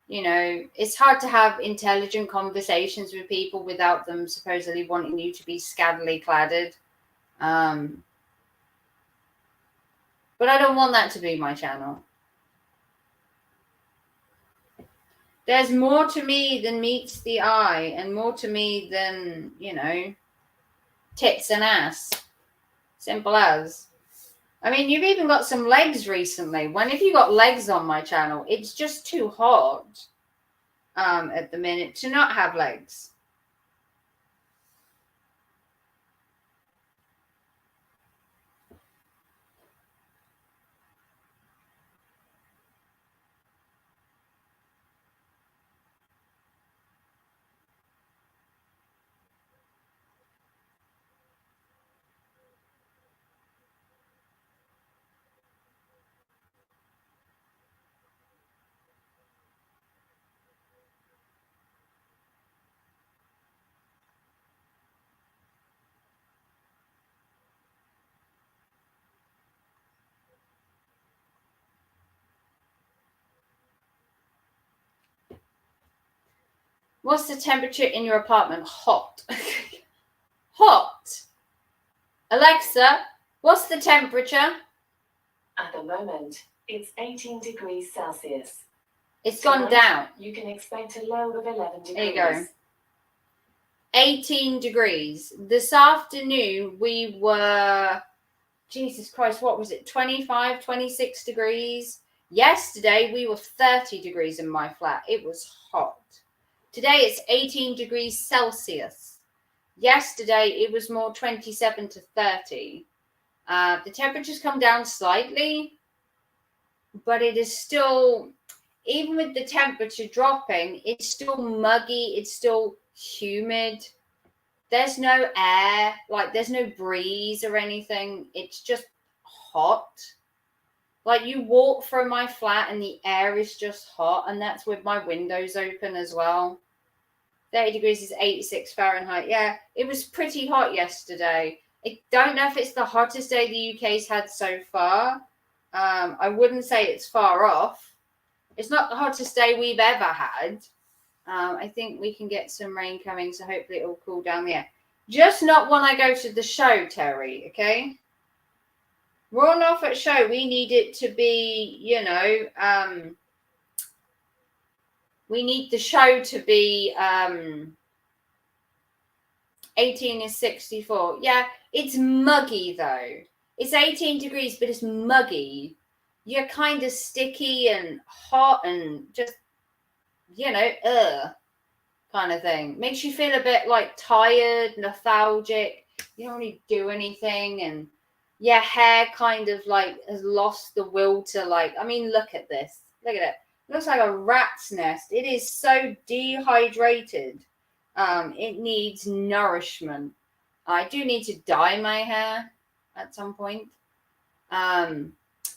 You know, it's hard to have intelligent conversations with people without them supposedly wanting you to be scaddily cladded. But I don't want that to be my channel. There's more to me than meets the eye, and more to me than, you know, tits and ass. Simple as. I mean, you've even got some legs recently. When have you got legs on my channel? It's just too hot at the minute to not have legs. What's the temperature in your apartment? Hot. hot. Alexa, what's the temperature? At the moment, it's 18 degrees Celsius. It's gone down. You can expect a low of 11 degrees. There you go. 18 degrees. This afternoon, we were, Jesus Christ, what was it? 25, 26 degrees. Yesterday, we were 30 degrees in my flat. It was hot. Today, it's 18 degrees Celsius. Yesterday, it was more 27 to 30. The temperature's come down slightly, but it is still, even with the temperature dropping, it's still muggy. It's still humid. There's no air, like there's no breeze or anything. It's just hot. Like you walk through my flat and the air is just hot, and that's with my windows open as well. 30 degrees is 86 Fahrenheit. Yeah, it was pretty hot yesterday. I don't know if it's the hottest day the UK's had so far. I wouldn't say it's far off. It's not the hottest day we've ever had. I think we can get some rain coming, so hopefully it will cool down the air. Just not when I go to the show, Terry, okay? Raw Norfolk show, we need it to be, you know, we need the show to be 18 is 64. Yeah, it's muggy though. It's 18 degrees, but it's muggy. You're kind of sticky and hot and just, you know, kind of thing. Makes you feel a bit like tired, lethargic. You don't really do anything, and your hair kind of like has lost the will to like. I mean, look at this. Look at it. It looks like a rat's nest. It is so dehydrated. It needs nourishment. I do need to dye my hair at some point. I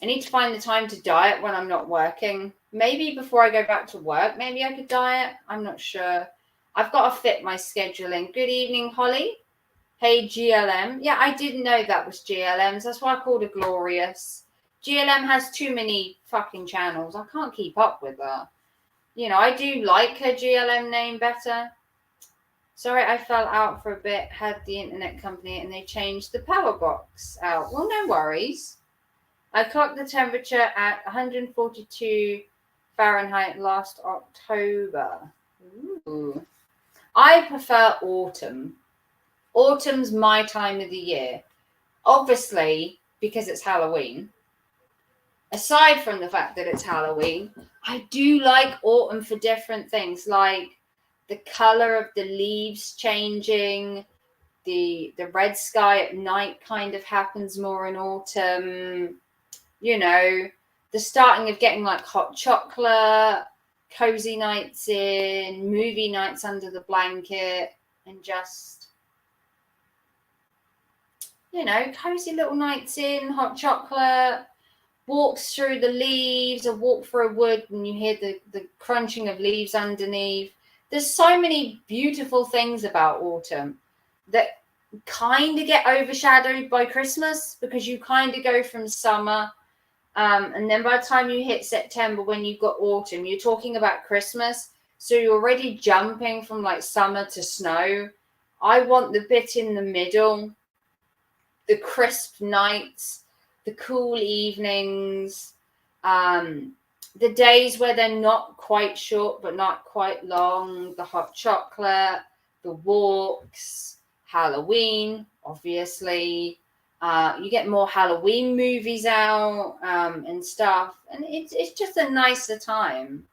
need to find the time to dye it when I'm not working. Maybe before I go back to work, maybe I could dye it. I'm not sure. I've got to fit my schedule in. Good evening, Holly. Hey, GLM. Yeah, I didn't know that was GLM's. That's why I called her Glorious. GLM has too many fucking channels. I can't keep up with her. You know, I do like her GLM name better. Sorry, I fell out for a bit. Had the internet company and they changed the power box out. Well, no worries. I clocked the temperature at 142 Fahrenheit last October. Ooh. I prefer autumn. Autumn's my time of the year. Obviously, because it's Halloween. Aside from the fact that it's Halloween, I do like autumn for different things, like the color of the leaves changing, the red sky at night kind of happens more in autumn. You know, the starting of getting like hot chocolate, cozy nights in, movie nights under the blanket, and just, you know, cozy little nights in, hot chocolate, walks through the leaves, or walk through a wood and you hear the crunching of leaves underneath. There's so many beautiful things about autumn that kind of get overshadowed by Christmas, because you kind of go from summer and then by the time you hit September, when you've got autumn, you're talking about Christmas. So you're already jumping from like summer to snow. I want the bit in the middle, the crisp nights, the cool evenings, the days where they're not quite short but not quite long, the hot chocolate, the walks, Halloween, obviously. You get more Halloween movies out and stuff, and it's just a nicer time.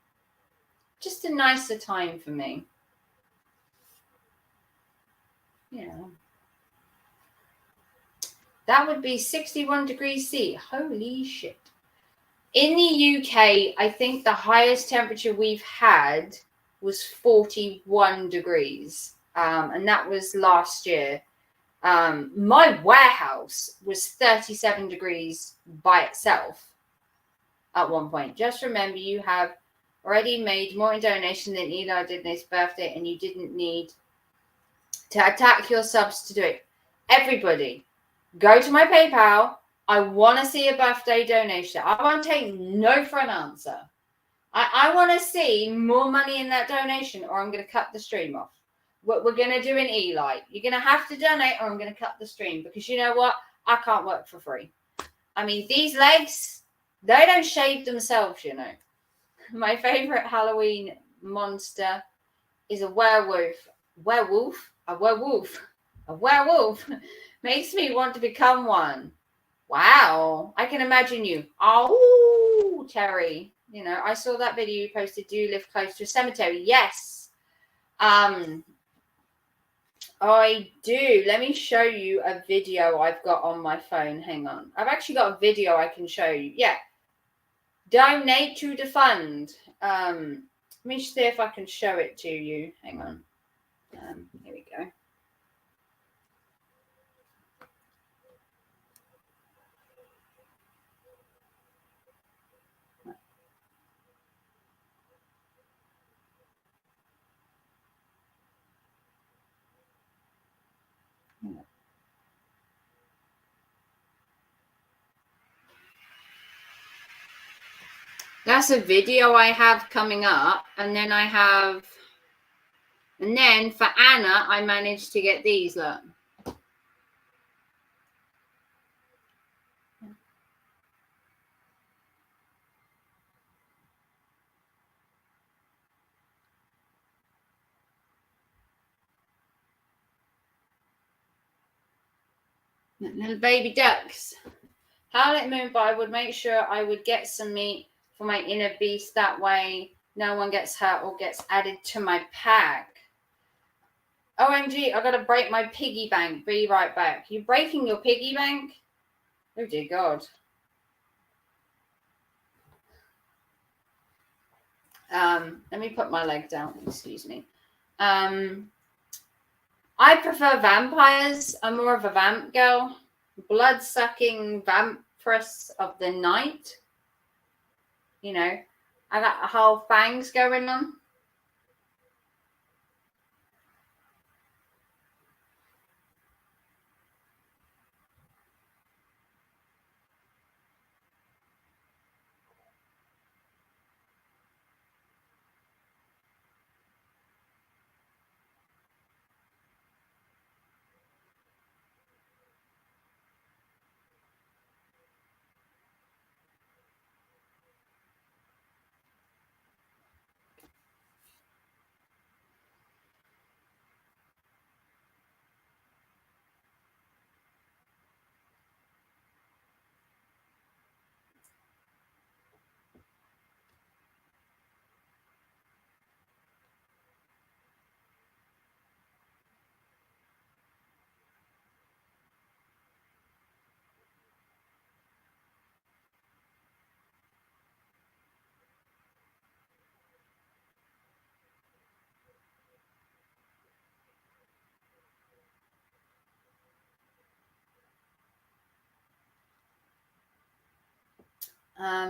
Just a nicer time for me. Yeah. That would be 61 degrees C. Holy shit. In the UK, I think the highest temperature we've had was 41 degrees. And that was last year. My warehouse was 37 degrees by itself at one point. Just remember, you have already made more in donation than Eli did on his birthday, and you didn't need to attack your subs to do it. Everybody, go to my PayPal. I want to see a birthday donation. I won't take no for an answer. I want to see more money in that donation, or I'm going to cut the stream off. what we're going to do in Eli. You're going to have to donate or I'm going to cut the stream because you know what? I can't work for free. I mean, these legs, they don't shave themselves, you know. My favorite Halloween monster is a werewolf. A werewolf makes me want to become one. Wow. I can imagine you. Oh, Terry. You know, I saw that video you posted. Do you live close to a cemetery? Yes. I do. Let me show you a video I've got on my phone. Hang on. I've actually got a video I can show you. Yeah. Donate to the fund. Let me see if I can show it to you. Hang on. Here we go. That's a video I have coming up. And then for Anna, I managed to get these, look. Little baby ducks. Howlet Moon, but I would make sure I would get some meat for my inner beast. That way no one gets hurt or gets added to my pack. OMG, I gotta break my piggy bank. Be right back. You breaking your piggy bank? Oh dear God. Let me put my leg down. Excuse me. I prefer vampires. I'm more of a vamp girl. Blood-sucking vampiress of the night. You know, I got a whole fangs going on.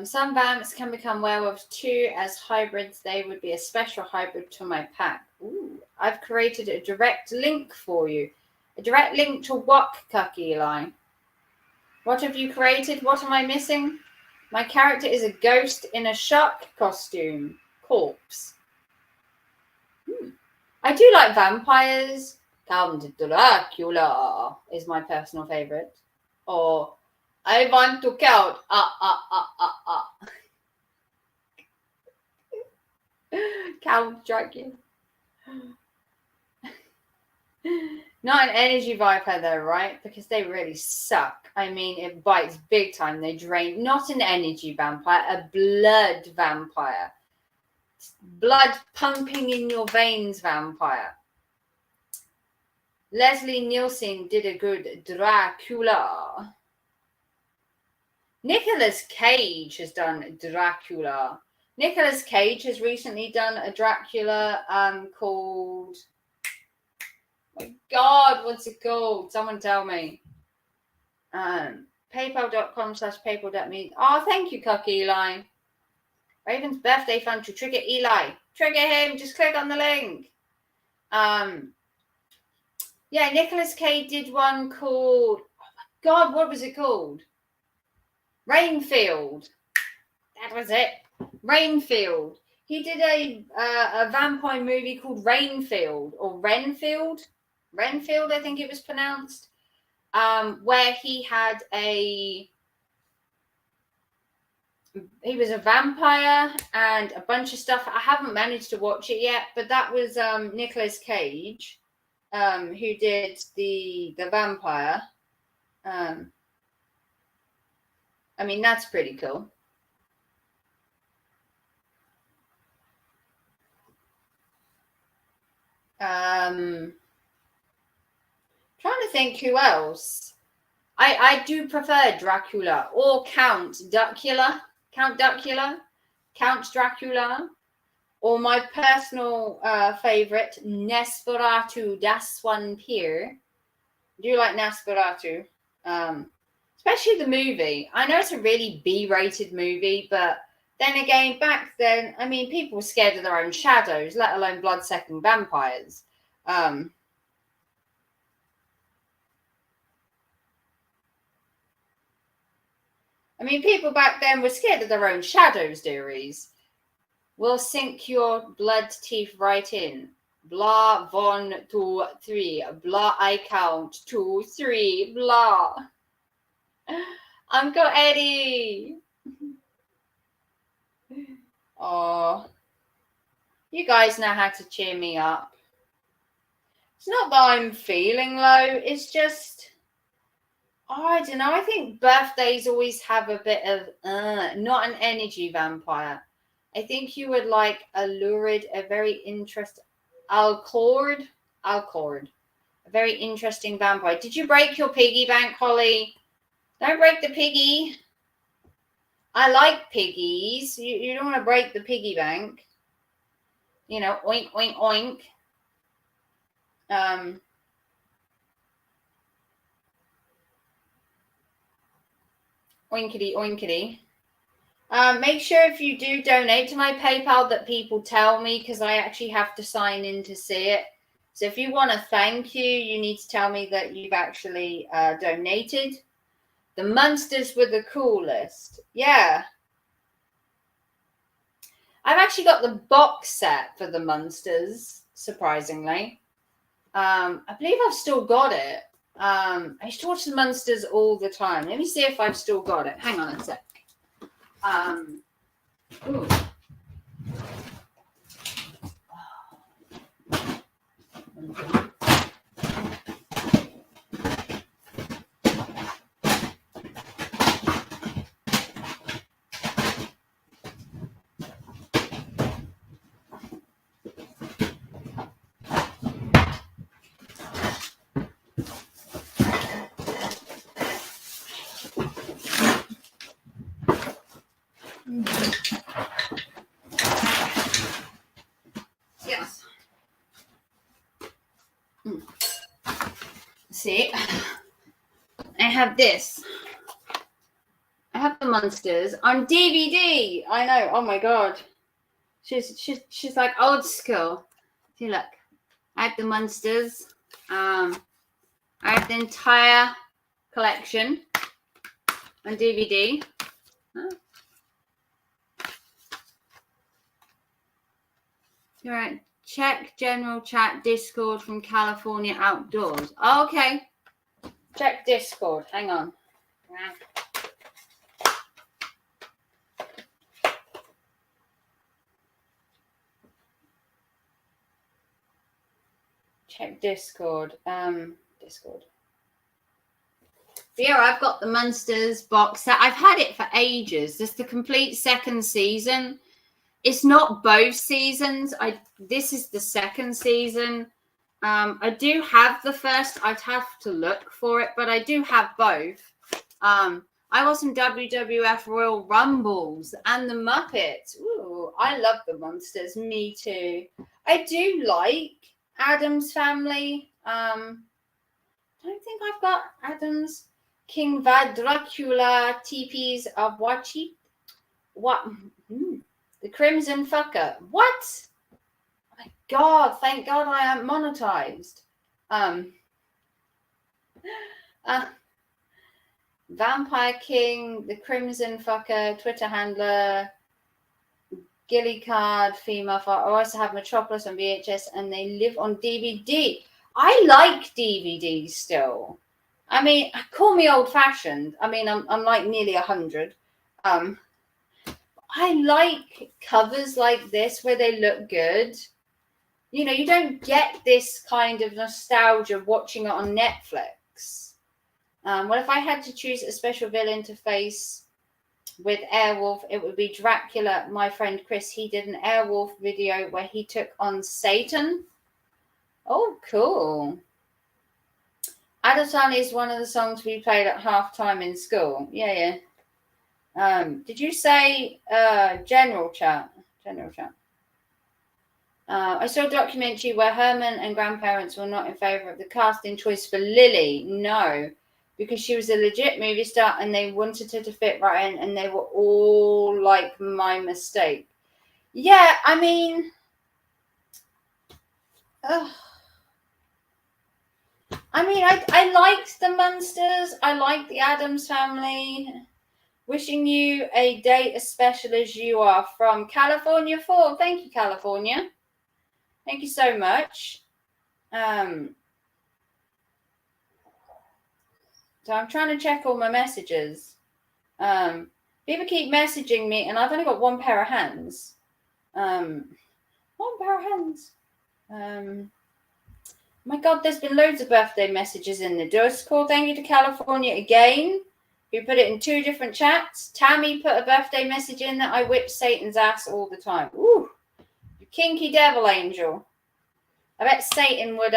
Some vamps can become werewolves too. As hybrids, they would be a special hybrid to my pack. Ooh, I've created a direct link for you. A direct link to what, Cuck Eli? What have you created? What am I missing? My character is a ghost in a shark costume. Corpse. I do like vampires. Count Dracula is my personal favorite. Or I want to count. Count Dracula. Not an energy viper though, right? Because they really suck. I mean, it bites big time. They drain. Not an energy vampire, a blood vampire. Blood pumping in your veins vampire. Leslie Nielsen did a good Dracula. Nicolas Cage has done Dracula. Nicolas Cage has recently done a Dracula called... My God, what's it called? Someone tell me. PayPal.com/PayPal.me. Oh, thank you, Cuck Eli. Raven's birthday fund to trigger Eli. Trigger him. Just click on the link. Yeah, Nicolas Cage did one called... Oh, my God, what was it called? Rainfield. That was it. Rainfield. He did a vampire movie called Renfield, I think it was pronounced, where he was a vampire and a bunch of stuff. I haven't managed to watch it yet, but that was Nicolas Cage, who did the vampire. I mean, that's pretty cool. Trying to think who else. I do prefer Dracula or Count Dracula, or my personal favorite, Nosferatu, das Vampir. I do like Nosferatu, especially the movie. I know it's a really B-rated movie, but then again, back then, I mean, people were scared of their own shadows, let alone blood-sucking vampires. I mean, people back then were scared of their own shadows, dearies. We'll sink your blood teeth right in. Blah, 1, 2, 3. Blah, I count. 2, 3. Blah. Uncle Eddie. Oh, you guys know how to cheer me up. It's not that I'm feeling low. It's just, I don't know. I think birthdays always have a bit of, not an energy vampire. I think you would like a lurid, a very interesting, Alcord, a very interesting vampire. Did you break your piggy bank, Holly? Don't break the piggy. I like piggies. You don't want to break the piggy bank. You know, oink, oink, oink. Oinkity, oinkity. Make sure if you do donate to my PayPal that people tell me, because I actually have to sign in to see it. So if you want to thank you, you need to tell me that you've actually donated. The monsters were the coolest. Yeah. I've actually got the box set for the monsters, surprisingly. I believe I've still got it. I used to watch the monsters all the time. Let me see if I've still got it. Hang on a sec. Ooh. Yes. See, I have this. I have the monsters on DVD. I know. Oh my god, she's like old school. See, look, I have the monsters. I have the entire collection on DVD. Huh? All right. Check general chat Discord from California Outdoors. Okay. Check Discord. Hang on. Check Discord. Discord. Yeah, I've got the Monsters box set. I've had it for ages. This is the complete second season. It's not both seasons. This is the second season. I do have the first. I'd have to look for it, but I do have both. I was in WWF Royal Rumbles and the Muppets. Ooh, I love the monsters. Me too. I do like Addams Family. I don't think I've got Addams. King Vad Dracula, TPs of Wachi. What? The Crimson Fucker. What? Oh my God! Thank God I am monetized. Vampire King, the Crimson Fucker, Twitter handler, Gilly Card, Female Fight. I also have Metropolis on VHS, and they live on DVD. I like DVDs still. I mean, call me old-fashioned. I mean, I'm like nearly 100. I like covers like this where they look good. You know, you don't get this kind of nostalgia watching it on Netflix. Well, if I had to choose a special villain to face with Airwolf, it would be Dracula. My friend Chris, he did an Airwolf video where he took on Satan. Oh, cool. Adultani is one of the songs we played at halftime in school. Yeah. Did you say general chat? General chat. I saw a documentary where Herman and grandparents were not in favour of the casting choice for Lily. No, because she was a legit movie star and they wanted her to fit right in, and they were all like, my mistake. Yeah, I mean, I liked the Munsters. I liked the Addams Family. Wishing you a day as special as you are, from California 4. Thank you, California. Thank you so much. So I'm trying to check all my messages. People keep messaging me, and I've only got one pair of hands. One pair of hands. My God, there's been loads of birthday messages in the Discord. Thank you to California again, who put it in 2 different chats. Tammy put a birthday message in that I whip Satan's ass all the time. Ooh, you kinky devil angel. I bet Satan would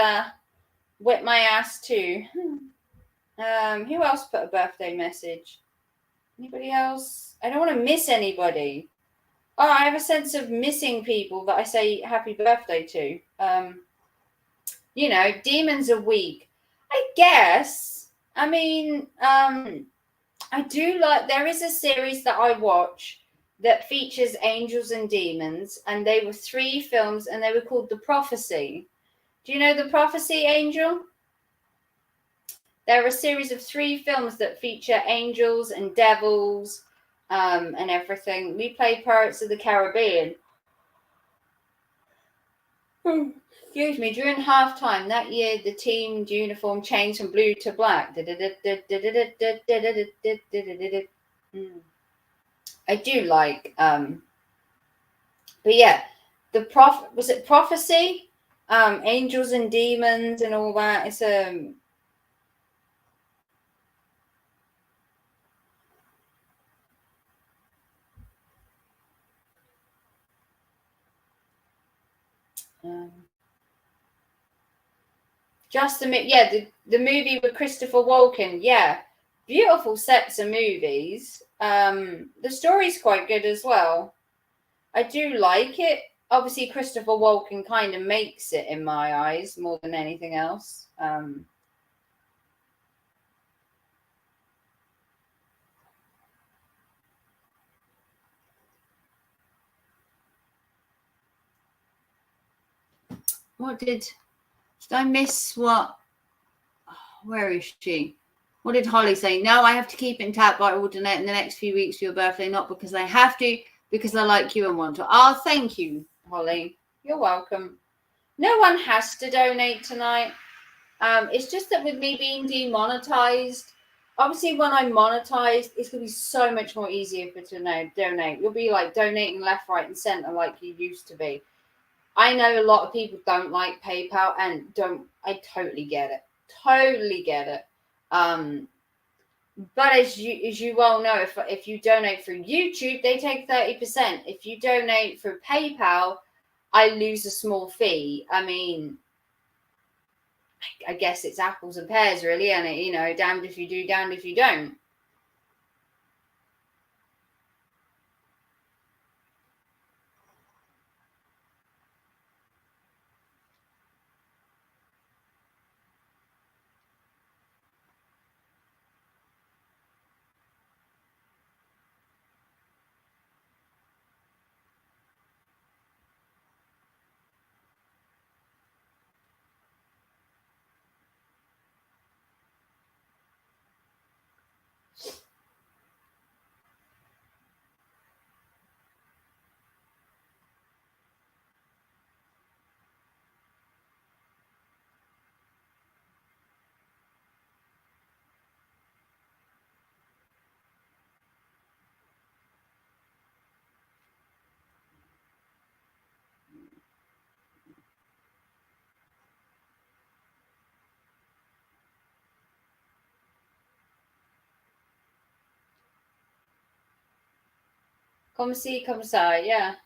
whip my ass too. Who else put a birthday message? Anybody else? I don't want to miss anybody. Oh, I have a sense of missing people that I say happy birthday to. You know, demons are weak, I guess. I mean, I do like, there is a series that I watch that features angels and demons, and they were 3 films, and they were called The Prophecy. Do you know The Prophecy, Angel? There are a series of 3 films that feature angels and devils and everything. We played Pirates of the Caribbean. Excuse me, during halftime that year, the team's uniform changed from blue to black. I do like, but yeah, was it Prophecy? Angels and demons and all that. It's just a minute. Yeah, the movie with Christopher Walken. Yeah, beautiful sets of movies. The story's quite good as well. I do like it. Obviously, Christopher Walken kind of makes it in my eyes more than anything else. What did I miss? What? Where is she? What did Holly say? No, I have to keep in tap by alternate in the next few weeks for your birthday, not because I have to, because I like you and want to. Oh, thank you, Holly. You're welcome. No one has to donate tonight. It's just that with me being demonetized, obviously when I'm monetized, it's going to be so much more easier for to donate. You'll be like donating left, right, and center like you used to be. I know a lot of people don't like PayPal, and I totally get it. Totally get it. But as you well know, if you donate through YouTube, they take 30%. If you donate through PayPal, I lose a small fee. I mean, I guess it's apples and pears, really, and you know, damned if you do, damned if you don't. Comme ci, comme ça, yeah.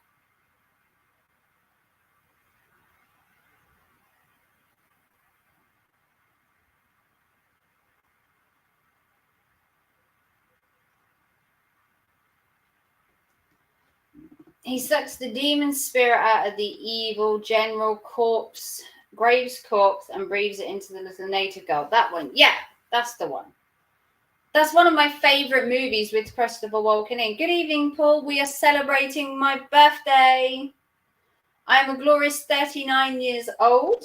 He sucks the demon spirit out of the evil general Graves corpse and breathes it into the little native girl. That one. Yeah, that's the one. That's one of my favorite movies with Christopher Walken in. Good evening, Paul. We are celebrating my birthday. I'm a glorious 39 years old.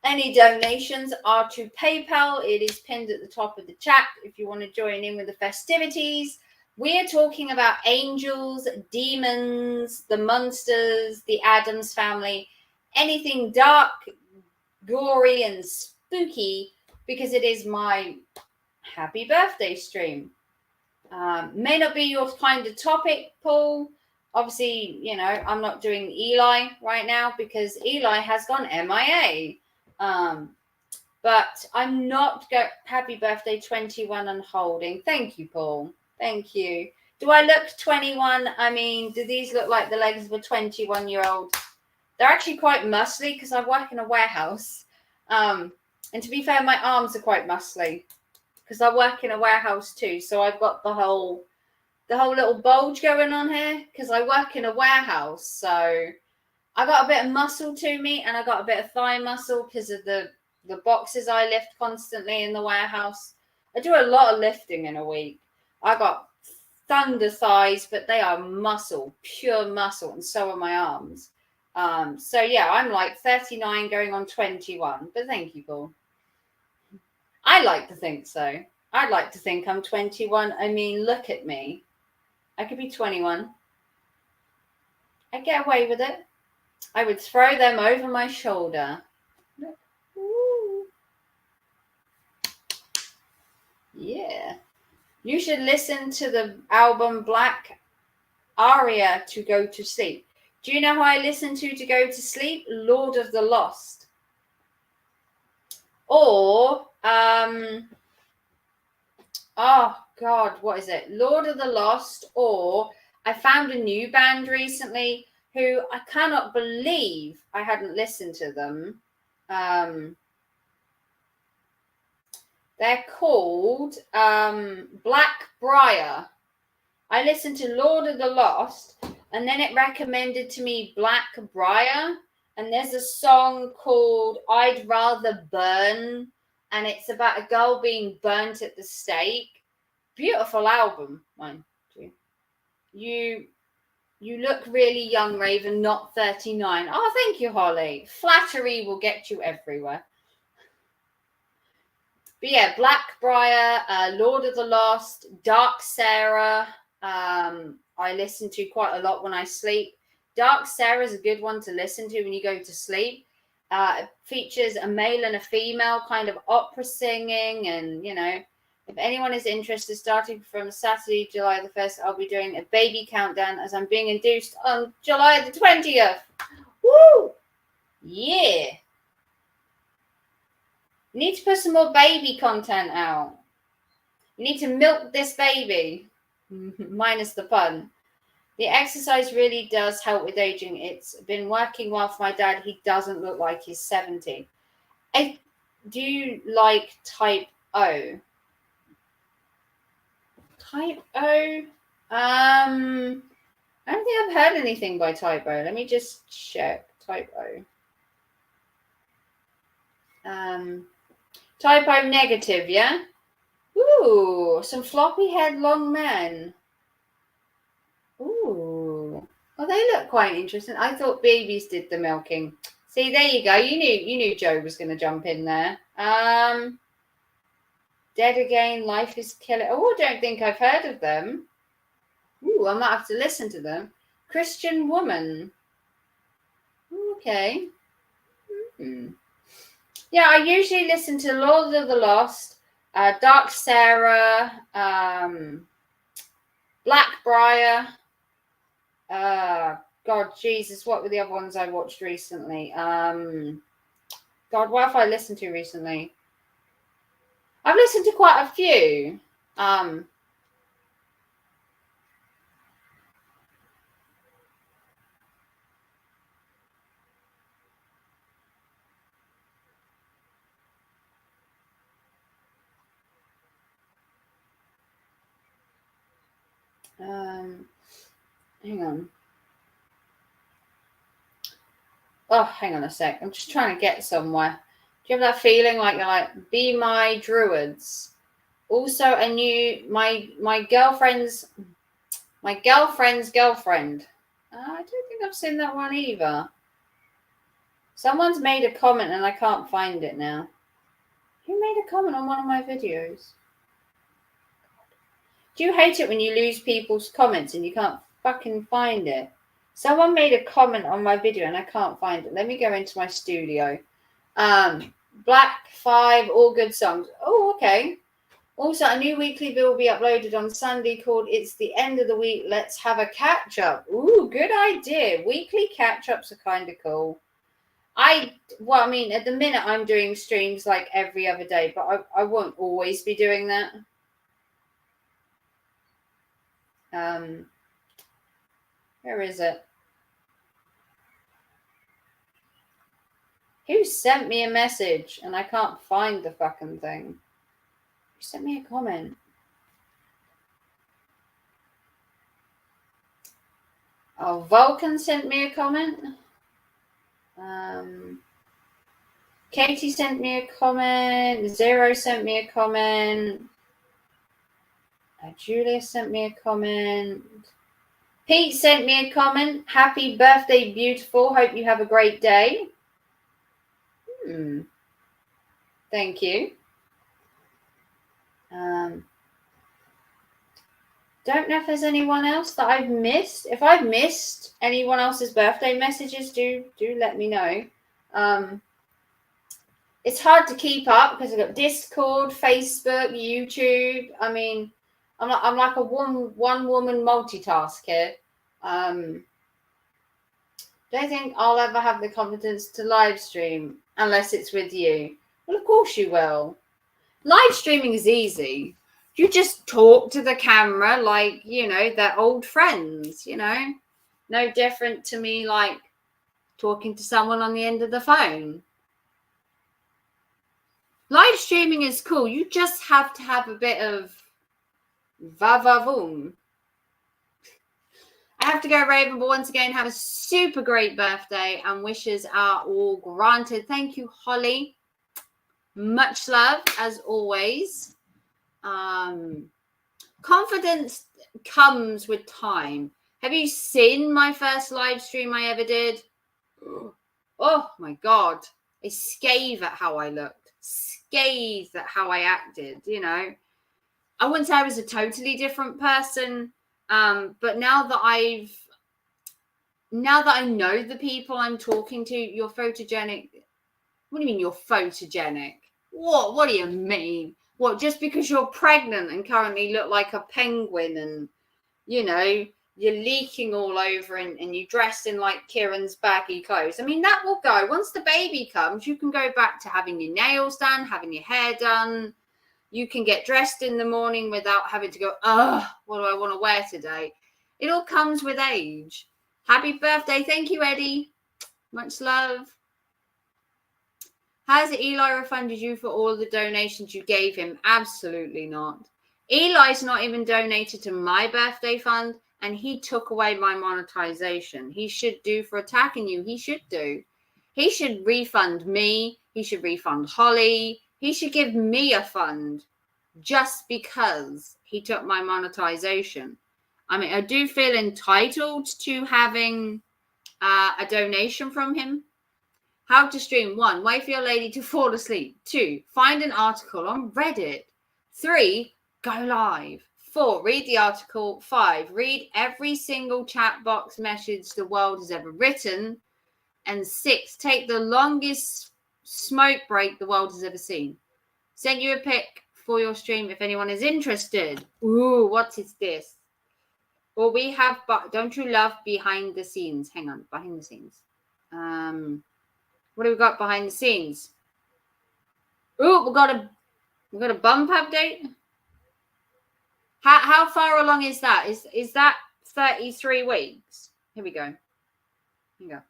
Any donations are to PayPal. It is pinned at the top of the chat if you want to join in with the festivities. We're talking about angels, demons, the monsters, the Addams family, anything dark, gory, and spooky, because it is my happy birthday stream. May not be your kind of topic, Paul. Obviously, you know, I'm not doing Eli right now because Eli has gone MIA. But I'm not happy birthday 21 and holding. Thank you, Paul. Thank you. Do I look 21? I mean, do these look like the legs of a 21-year-old? They're actually quite muscly because I work in a warehouse. And to be fair, my arms are quite muscly because I work in a warehouse too. So I've got the whole little bulge going on here because I work in a warehouse. So I got a bit of muscle to me and I got a bit of thigh muscle because of the boxes I lift constantly in the warehouse. I do a lot of lifting in a week. I got thunder thighs, but they are muscle, pure muscle, and so are my arms. So yeah, I'm like 39 going on 21, but thank you, Paul. I like to think so. I'd like to think I'm 21. I mean, look at me. I could be 21. I'd get away with it. I would throw them over my shoulder. Ooh. Yeah. You should listen to the album Black Aria to go to sleep. Do you know who I listen to go to sleep? Lord of the Lost. Or, oh God, what is it? Lord of the Lost. Or I found a new band recently who I cannot believe I hadn't listened to them. They're called Black Briar. I listened to Lord of the Lost, and then it recommended to me Black Briar, and there's a song called I'd Rather Burn, and it's about a girl being burnt at the stake. Beautiful album, mind you. You look really young, Raven, not 39. Oh, thank you, Holly. Flattery will get you everywhere. But yeah, Blackbriar, Lord of the Lost, Dark Sarah. I listen to quite a lot when I sleep. Dark Sarah is a good one to listen to when you go to sleep. It features a male and a female kind of opera singing. And, you know, if anyone is interested, starting from Saturday, July the 1st, I'll be doing a baby countdown as I'm being induced on July the 20th. Woo! Yeah. You need to put some more baby content out. You need to milk this baby. Minus the pun. The exercise really does help with aging. It's been working well for my dad. He doesn't look like he's 70. Do you like Type O? Type O? I don't think I've heard anything by Type O. Let me just check. Type O. Type O negative, yeah? Ooh, some floppy head long men. Ooh. Well, they look quite interesting. I thought babies did the milking. See, there you go. You knew Joe was going to jump in there. Dead Again, Life is Killer. Oh, I don't think I've heard of them. Ooh, I might have to listen to them. Christian Woman. Okay. Mm-hmm. Yeah, I usually listen to Lord of the Lost, Dark Sarah, Blackbriar. God, Jesus, what were the other ones I watched recently? God, what have I listened to recently? I've listened to quite a few. Hang on. Oh, hang on a sec. I'm just trying to get somewhere. Do you have that feeling like you're like, be my druids? Also, I knew my girlfriend's girlfriend. I don't think I've seen that one either. Someone's made a comment and I can't find it now. Who made a comment on one of my videos? Do you hate it when you lose people's comments and you can't fucking find it? Someone made a comment on my video and I can't find it. Let me go into my studio. Black 5, all good songs. Oh, okay. Also, a new weekly video will be uploaded on Sunday called It's the End of the Week. Let's have a catch-up. Ooh, good idea. Weekly catch-ups are kind of cool. I mean, at the minute, I'm doing streams like every other day, but I won't always be doing that. Where is it? Who sent me a message and I can't find the fucking thing? Who sent me a comment? Oh, Vulcan sent me a comment. Katie sent me a comment. Zero sent me a comment. Julia sent me a comment. Pete sent me a comment. Happy birthday, beautiful. Hope you have a great day. Thank you. Don't know if there's anyone else that I've missed. If I've missed anyone else's birthday messages, do let me know. It's hard to keep up because I've got Discord, Facebook, YouTube. I mean, I'm like a one woman multitask here. Don't think I'll ever have the confidence to live stream unless it's with you. Well, of course you will. Live streaming is easy. You just talk to the camera like, you know, they're old friends, you know. No different to me like talking to someone on the end of the phone. Live streaming is cool. You just have to have a bit of va-va-voom. I have to go, Raven, but once again, have a super great birthday and wishes are all granted. Thank you, Holly. Much love, as always. Confidence comes with time. Have you seen my first live stream I ever did? Oh, my God. I scathe at how I looked. Scathed at how I acted, you know. I wouldn't say I was a totally different person. But now that I know the people I'm talking to, you're photogenic. What do you mean you're photogenic? What do you mean? What, just because you're pregnant and currently look like a penguin and, you know, you're leaking all over and you dress in like Kieran's baggy clothes? I mean, that will go. Once the baby comes, you can go back to having your nails done, having your hair done. You can get dressed in the morning without having to go, what do I want to wear today? It all comes with age. Happy birthday. Thank you, Eddie. Much love. Has Eli refunded you for all the donations you gave him? Absolutely not. Eli's not even donated to my birthday fund, and he took away my monetization. He should do for attacking you. He should do. He should refund me. He should refund Holly. He should give me a fund just because he took my monetization. I mean, I do feel entitled to having a donation from him. How to stream. 1, wait for your lady to fall asleep. 2, find an article on Reddit. 3, go live. 4, read the article. 5, read every single chat box message the world has ever written. And 6, take the longest smoke break the world has ever seen. Send you a pic for your stream if anyone is interested. Ooh, what is this? Well, we have, but don't you love behind the scenes? Hang on, behind the scenes. What do we got behind the scenes? Ooh, we got a bump update. How far along is that? Is that 33 weeks? Here we go. Here we go.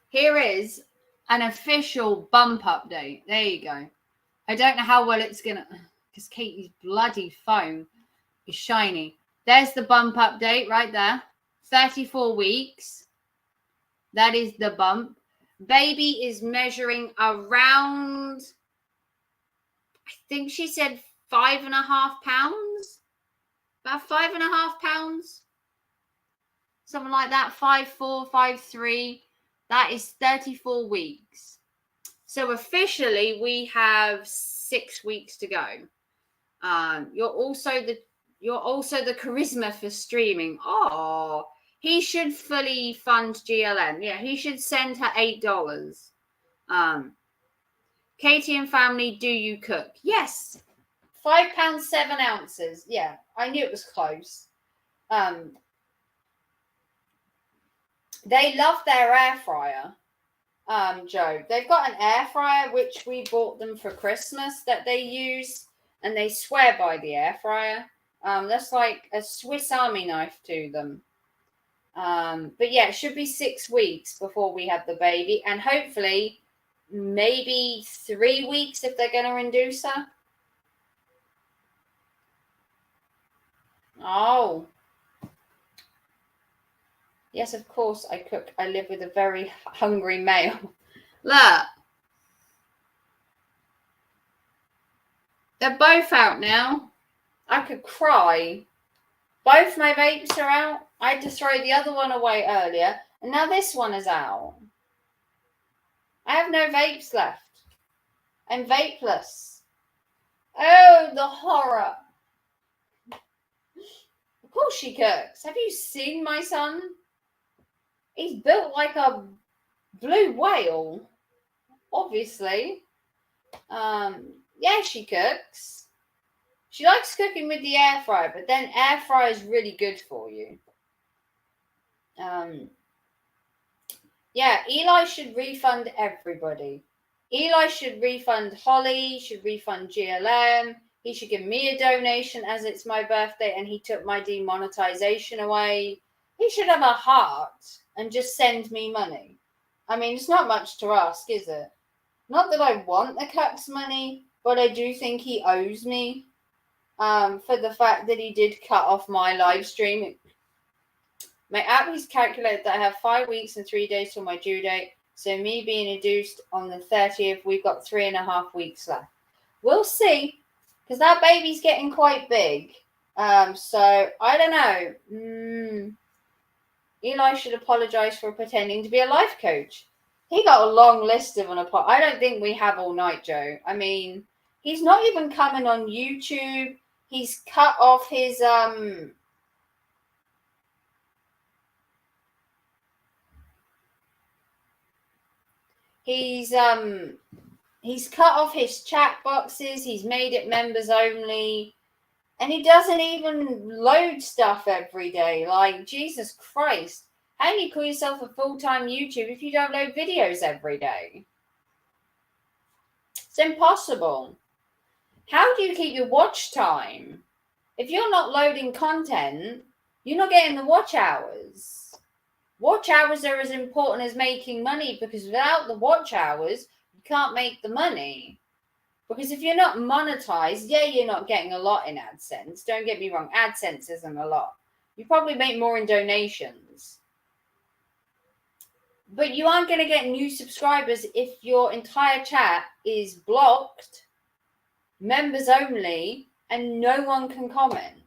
Here is an official bump update. There you go. I don't know how well it's gonna, because Katie's bloody phone is shiny. There's the bump update right there. 34 weeks. That is the bump. Baby is measuring around, I think she said 5.5 pounds. About 5.5 pounds. Something like that. 5'4", 5'3". That is 34 weeks. So officially we have 6 weeks to go. You're also the charisma for streaming. Oh, he should fully fund GLM. Yeah, he should send her $8. Katie and family, do you cook? Yes. £5 7 ounces. Yeah, I knew it was close. They love their air fryer. Joe, they've got an air fryer which we bought them for Christmas that they use, and they swear by the air fryer. That's like a Swiss Army knife to them. But yeah, it should be 6 weeks before we have the baby, and hopefully maybe 3 weeks if they're going to induce her. Oh. Yes, of course I cook. I live with a very hungry male. Look. They're both out now. I could cry. Both my vapes are out. I had to throw the other one away earlier. And now this one is out. I have no vapes left. I'm vapeless. Oh, the horror. Of course she cooks. Have you seen my son? He's built like a blue whale. Obviously. Yeah, she cooks. She likes cooking with the air fryer, but then air fryer is really good for you. Yeah, Eli should refund everybody. Eli should refund Holly, should refund GLM. He should give me a donation as it's my birthday and he took my demonetization away. He should have a heart and just send me money. I mean, it's not much to ask, is it? Not that I want the cuck's money, but I do think he owes me for the fact that he did cut off my live stream. My app has calculated that I have 5 weeks and 3 days till my due date. So me being induced on the 30th, we've got 3.5 weeks left. We'll see, because that baby's getting quite big. So I don't know. Eli should apologize for pretending to be a life coach. He got a long list of an apology. I don't think we have all night, Joe. I mean, he's not even coming on YouTube. He's cut off his He's cut off his chat boxes. He's made it members only. And he doesn't even load stuff every day. Like, Jesus Christ. How do you call yourself a full-time YouTuber if you don't load videos every day? It's impossible. How do you keep your watch time? If you're not loading content, you're not getting the watch hours. Watch hours are as important as making money, because without the watch hours, you can't make the money. Because if you're not monetized, yeah, you're not getting a lot in AdSense. Don't get me wrong, AdSense isn't a lot. You probably make more in donations. But you aren't going to get new subscribers if your entire chat is blocked, members only, and no one can comment.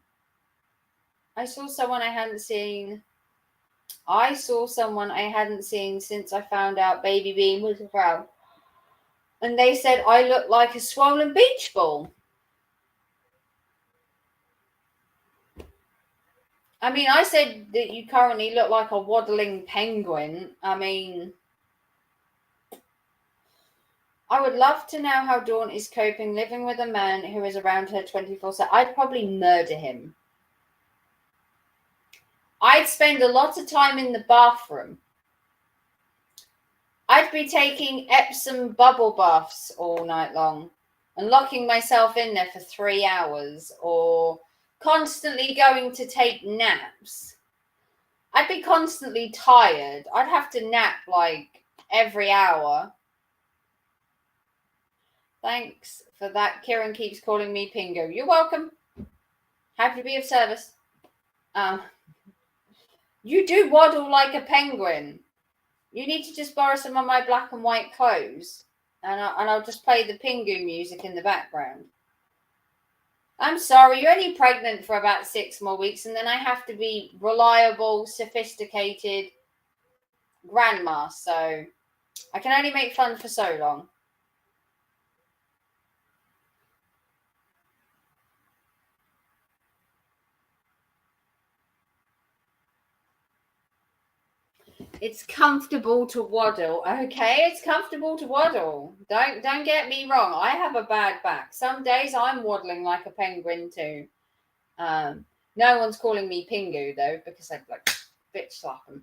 I saw someone I hadn't seen since I found out Baby Bean was around. And they said I look like a swollen beach ball. I mean, I said that you currently look like a waddling penguin. I mean, I would love to know how Dawn is coping living with a man who is around her 24/7. I'd probably murder him. I'd spend a lot of time in the bathroom. I'd be taking Epsom bubble baths all night long and locking myself in there for 3 hours, or constantly going to take naps. I'd be constantly tired. I'd have to nap like every hour. Thanks for that. Kieran keeps calling me Pingo. You're welcome. Happy to be of service. You do waddle like a penguin. You need to just borrow some of my black and white clothes, and I'll just play the Pingu music in the background. I'm sorry, you're only pregnant for about 6 more weeks, and then I have to be reliable, sophisticated grandma, so I can only make fun for so long. It's comfortable to waddle. Okay, it's comfortable to waddle. Don't get me wrong. I have a bad back. Some days I'm waddling like a penguin too. No one's calling me Pingu though, because I'd like bitch slap them.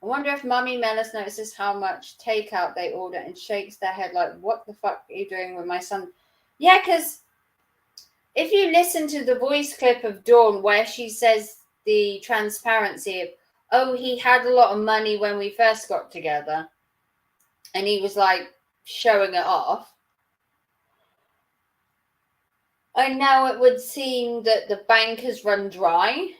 I wonder if Mummy Melis notices how much takeout they order and shakes their head like, what the fuck are you doing with my son? Yeah, because if you listen to the voice clip of Dawn where she says the transparency of, oh, he had a lot of money when we first got together, and he was like showing it off. And now it would seem that the bank has run dry.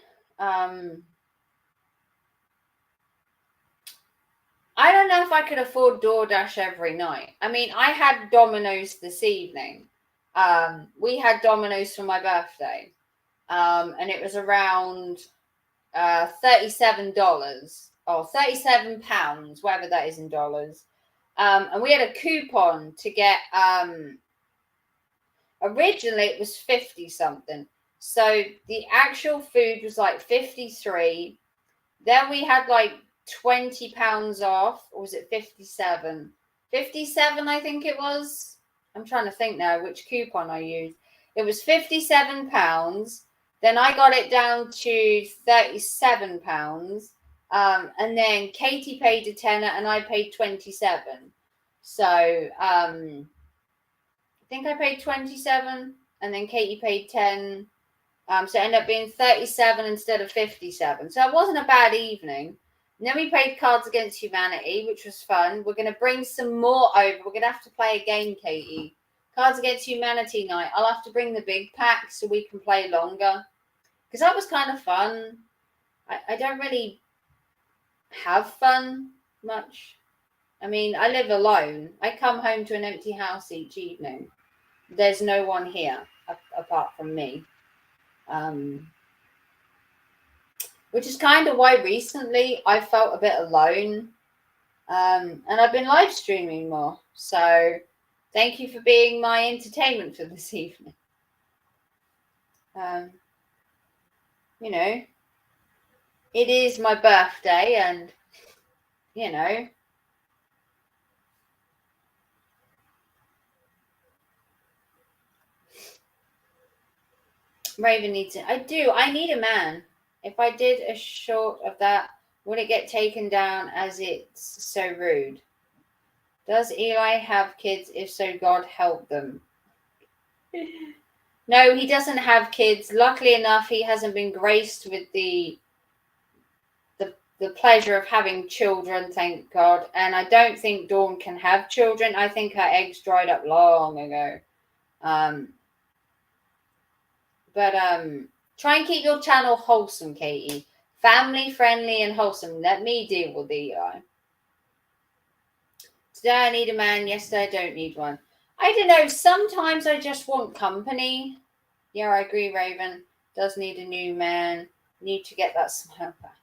I don't know if I could afford DoorDash every night. I mean, I had Domino's this evening. We had Domino's for my birthday. And it was around $37 or £37, whatever that is in dollars. And we had a coupon to get, originally it was 50 something. So the actual food was like 53. Then we had like £20 off, or was it 57? 57, I think it was. I'm trying to think now which coupon I used. It was £57. Then I got it down to £37. And then Katie paid a tenner and I paid 27. So I think I paid 27 and then Katie paid 10. So it ended up being 37 instead of 57. So it wasn't a bad evening. And then we played Cards Against Humanity, which was fun. We're going to bring some more over. We're going to have to play a game, Katie. Cards Against Humanity night. I'll have to bring the big pack so we can play longer. Because that was kind of fun. I don't really have fun much. I mean, I live alone. I come home to an empty house each evening. There's no one here apart from me. Which is kind of why recently I felt a bit alone. And I've been live streaming more. So thank you for being my entertainment for this evening. You know, it is my birthday and, you know, Raven needs it. I do. I need a man. If I did a short of that, would it get taken down as it's so rude? Does Eli have kids? If so, God help them. No, he doesn't have kids. Luckily enough, he hasn't been graced with the pleasure of having children, thank God. And I don't think Dawn can have children. I think her eggs dried up long ago. But try and keep your channel wholesome, Katie. Family friendly and wholesome. Let me deal with Eli. Today I need a man. Yesterday I don't need one. I don't know. Sometimes I just want company. Yeah, I agree, Raven. Does need a new man. Need to get that smile back.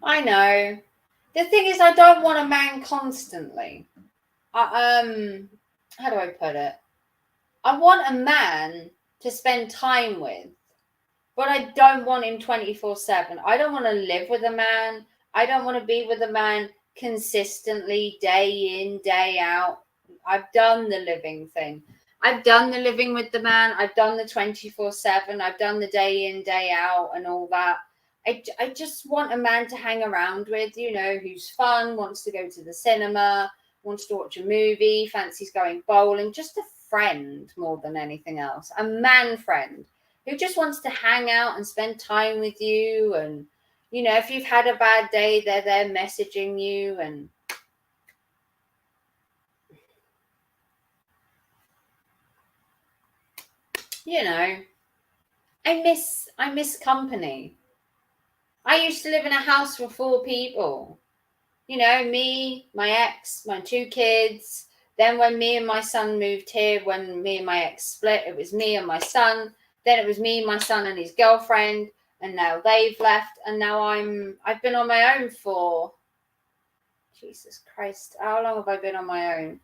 I know. The thing is, I don't want a man constantly. How do I put it? I want a man to spend time with, but I don't want him 24/7. I don't want to live with a man. I don't want to be with a man consistently, day in, day out. I've done the living thing. I've done the living with the man. I've done the 24/7. I've done the day in, day out and all that. I just want a man to hang around with, you know, who's fun, wants to go to the cinema, wants to watch a movie, fancies going bowling, just a friend more than anything else. A man friend who just wants to hang out and spend time with you. And, you know, if you've had a bad day, they're there messaging you and you know, I miss company. I used to live in a house with 4 people. You know, me, my ex, my 2 kids. Then when me and my son moved here, when me and my ex split, it was me and my son. Then it was me, my son, and his girlfriend. And now they've left. And now I've been on my own for, Jesus Christ, how long have I been on my own?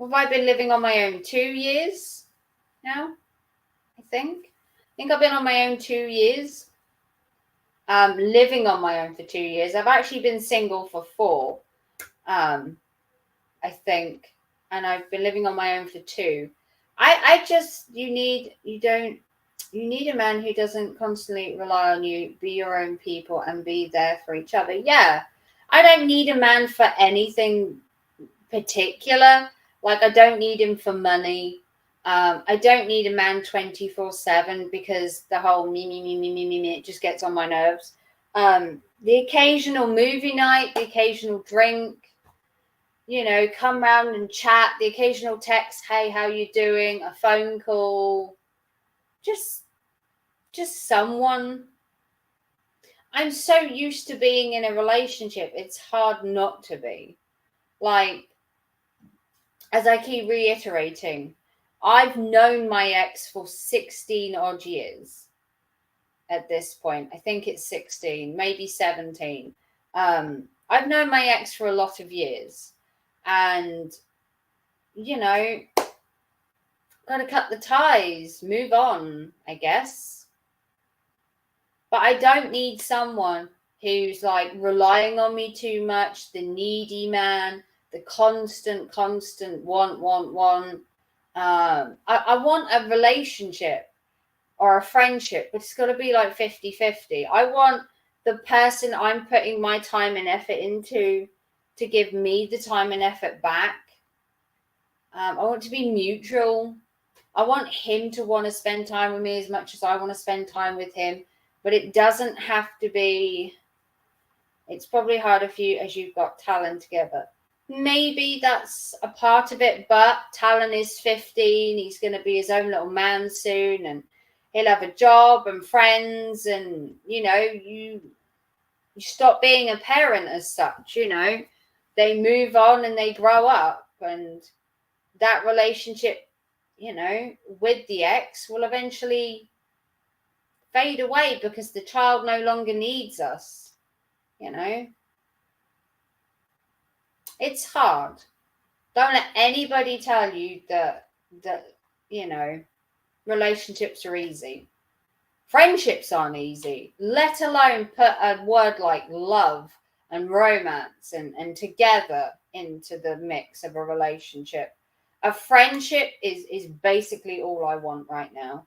Have I been living on my own? 2 years now, I think. I think I've been on my own 2 years. Living on my own for 2 years. I've actually been single for 4, I think, and I've been living on my own for 2. You need a man who doesn't constantly rely on you. Be your own people and be there for each other. Yeah, I don't need a man for anything particular. Like, I don't need him for money. I don't need a man 24/7 because the whole me, it just gets on my nerves. The occasional movie night, the occasional drink, you know, come round and chat, the occasional text, hey, how you doing? A phone call, just someone. I'm so used to being in a relationship, it's hard not to be. Like, as I keep reiterating, I've known my ex for 16 odd years at this point. I think it's 16, maybe 17. I've known my ex for a lot of years. And, you know, got to cut the ties, move on, I guess. But I don't need someone who's like relying on me too much, the needy man, the constant want. I want a relationship or a friendship, but it's got to be like 50-50. I want the person I'm putting my time and effort into to give me the time and effort back. I want to be mutual. I want him to want to spend time with me as much as I want to spend time with him, but it doesn't have to be. It's probably harder for you as you've got Talon together. Maybe that's a part of it, but Talon is 15. He's going to be his own little man soon, and he'll have a job and friends, and, you know, you stop being a parent as such, you know. They move on and they grow up, and that relationship, you know, with the ex will eventually fade away because the child no longer needs us, you know. It's hard. Don't let anybody tell you that you know, relationships are easy. Friendships aren't easy, let alone put a word like love and romance and together into the mix of a relationship. A friendship is basically all I want right now.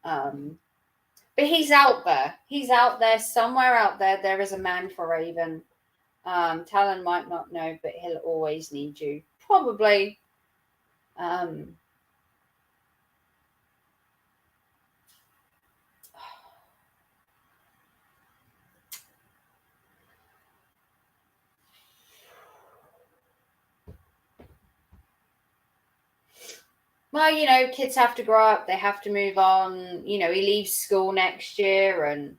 But he's out there. He's out there. Somewhere out there, there is a man for Raven. Talon might not know, but he'll always need you. Probably. Well, you know, kids have to grow up. They have to move on. You know, he leaves school next year, and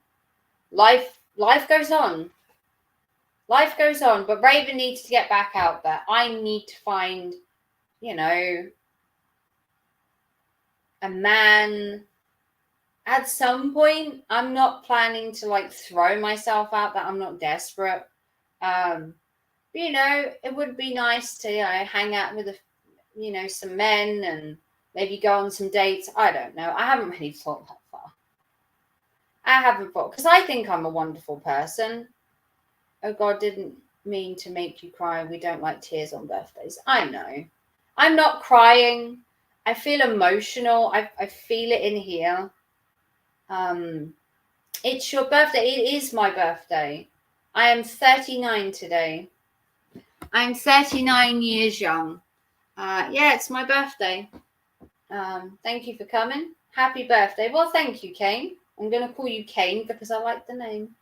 life goes on. Life goes on, but Raven needs to get back out there. I need to find, you know, a man at some point. I'm not planning to like throw myself out there. I'm not desperate. But, you know, it would be nice to, you know, hang out with some men and maybe go on some dates. I don't know. I haven't really thought that far. I haven't thought, because I think I'm a wonderful person. Oh God, didn't mean to make you cry. We don't like tears on birthdays. I know. I'm not crying. I feel emotional. I feel it in here. It's your birthday. It is my birthday. I am 39 today. I'm 39 years young. Yeah, it's my birthday. Thank you for coming. Happy birthday. Well, thank you, Kane. I'm going to call you Kane because I like the name.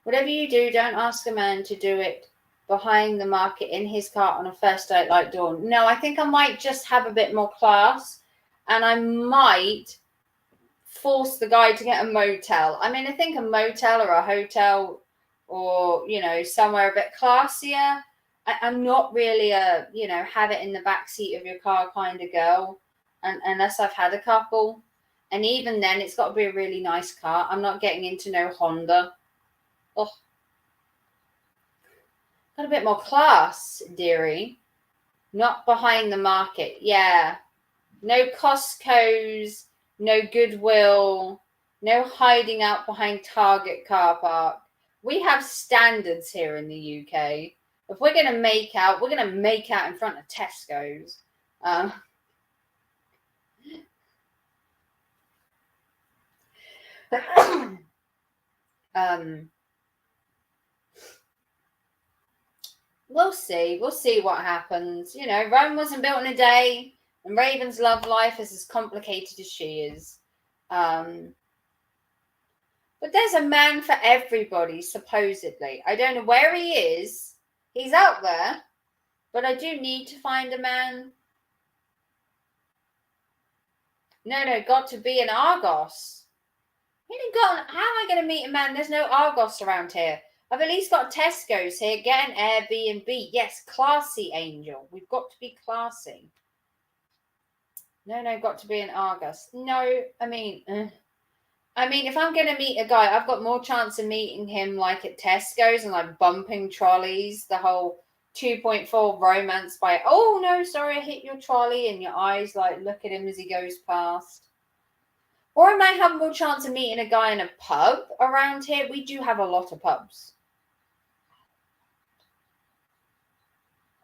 Whatever you do, don't ask a man to do it behind the market in his car on a first date like Dawn. No, I think I might just have a bit more class, and I might force the guy to get a motel. I mean, I think a motel or a hotel or, you know, somewhere a bit classier. I'm not really a, you know, have it in the back seat of your car kind of girl, unless I've had a couple. And even then, it's got to be a really nice car. I'm not getting into no Honda. Oh, got a bit more class, dearie. Not behind the market. Yeah. No Costco's, no Goodwill, no hiding out behind Target car park. We have standards here in the UK. If we're going to make out, we're going to make out in front of Tesco's. We'll see. We'll see what happens. You know, Rome wasn't built in a day, and Raven's love life is as complicated as she is. But there's a man for everybody, supposedly. I don't know where he is. He's out there. But I do need to find a man. No, got to be an Argos. How am I going to meet a man? There's no Argos around here. I've at least got Tesco's here. Get an Airbnb. Yes, classy, Angel. We've got to be classy. No, got to be an Argos. No, I mean, if I'm going to meet a guy, I've got more chance of meeting him like at Tesco's and like bumping trolleys, the whole 2.4 romance by, oh no, sorry, I hit your trolley, and your eyes like look at him as he goes past. Or I might have more chance of meeting a guy in a pub around here. We do have a lot of pubs.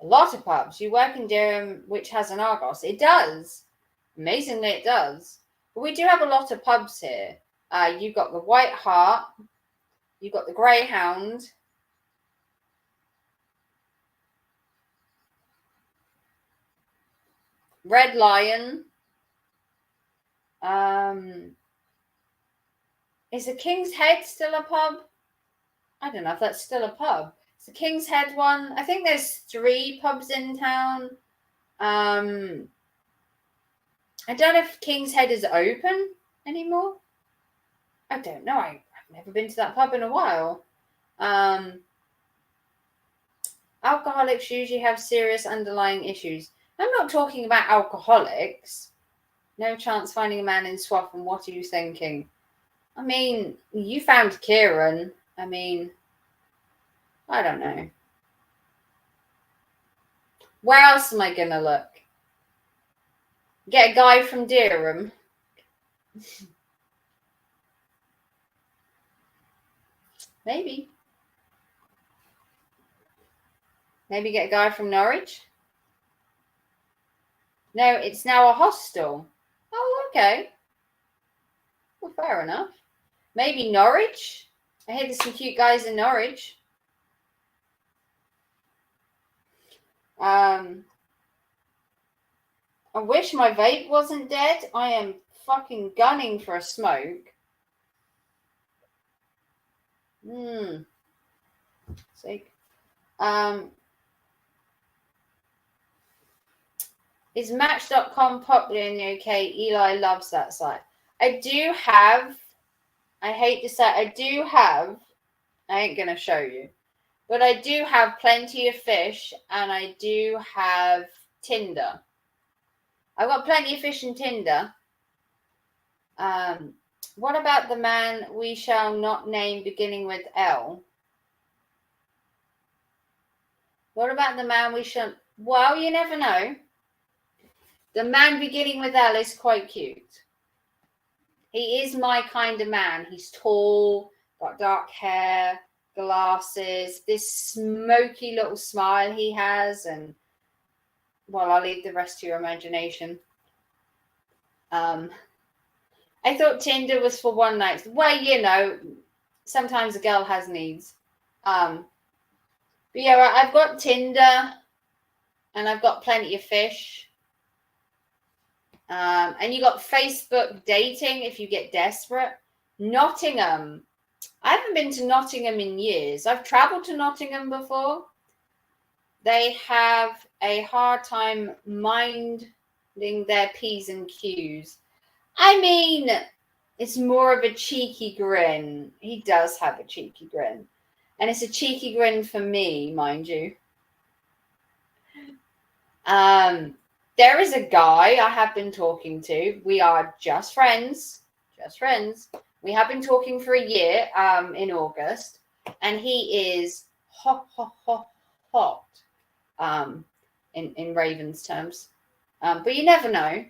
A lot of pubs. You work in Durham, which has an Argos. It does. Amazingly, it does. But we do have a lot of pubs here. You've got the White Hart. You've got the Greyhound. Red Lion. Is the King's Head still a pub? I don't know if that's still a pub. It's the King's Head one. I think there's 3 pubs in town. I don't know if King's Head is open anymore. I don't know. I've never been to that pub in a while. Alcoholics usually have serious underlying issues. I'm not talking about alcoholics. No chance finding a man in Swaff, and what are you thinking? I mean, you found Kieran. I mean, I don't know. Where else am I going to look? Get a guy from Durham. Maybe. Maybe get a guy from Norwich. No, it's now a hostel. Oh, okay. Well, fair enough. Maybe Norwich. I hear there's some cute guys in Norwich. I wish my vape wasn't dead. I am fucking gunning for a smoke. Sake. Is Match.com popular in the UK? Eli loves that site. I hate to say, I ain't going to show you, but I do have Plenty of Fish, and I do have Tinder. I've got Plenty of Fish and Tinder. What about the man we shall not name beginning with L? What about the man we shall... Well, you never know. The man beginning with L is quite cute. He is my kind of man. He's tall, got dark hair, glasses, this smoky little smile he has, and, well, I'll leave the rest to your imagination. I thought Tinder was for one night. Well, you know, sometimes a girl has needs. But yeah, I've got Tinder, and I've got Plenty of Fish. And you got Facebook dating if you get desperate. Nottingham. I haven't been to Nottingham in years. I've traveled to Nottingham before. They have a hard time minding their P's and Q's. I mean, It's more of a cheeky grin. He does have a cheeky grin. And it's a cheeky grin for me, mind you. There is a guy I have been talking to. We are just friends. Just friends. We have been talking for a year in August. And he is hot. In Raven's terms. But you never know.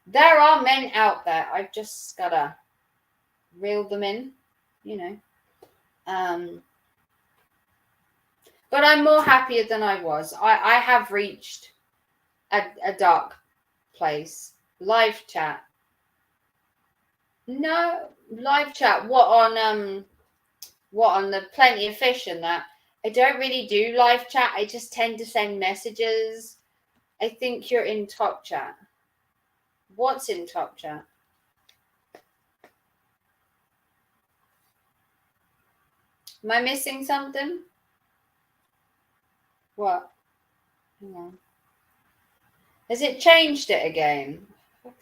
There are men out there. I've just got to reel them in, you know. But I'm more happier than I was. I have reached a dark place. Live chat. No, live chat. What on the Plenty of Fish and that? I don't really do live chat. I just tend to send messages. I think you're in top chat. What's in top chat? Am I missing something? What? Hang on. Has it changed it again? Oh,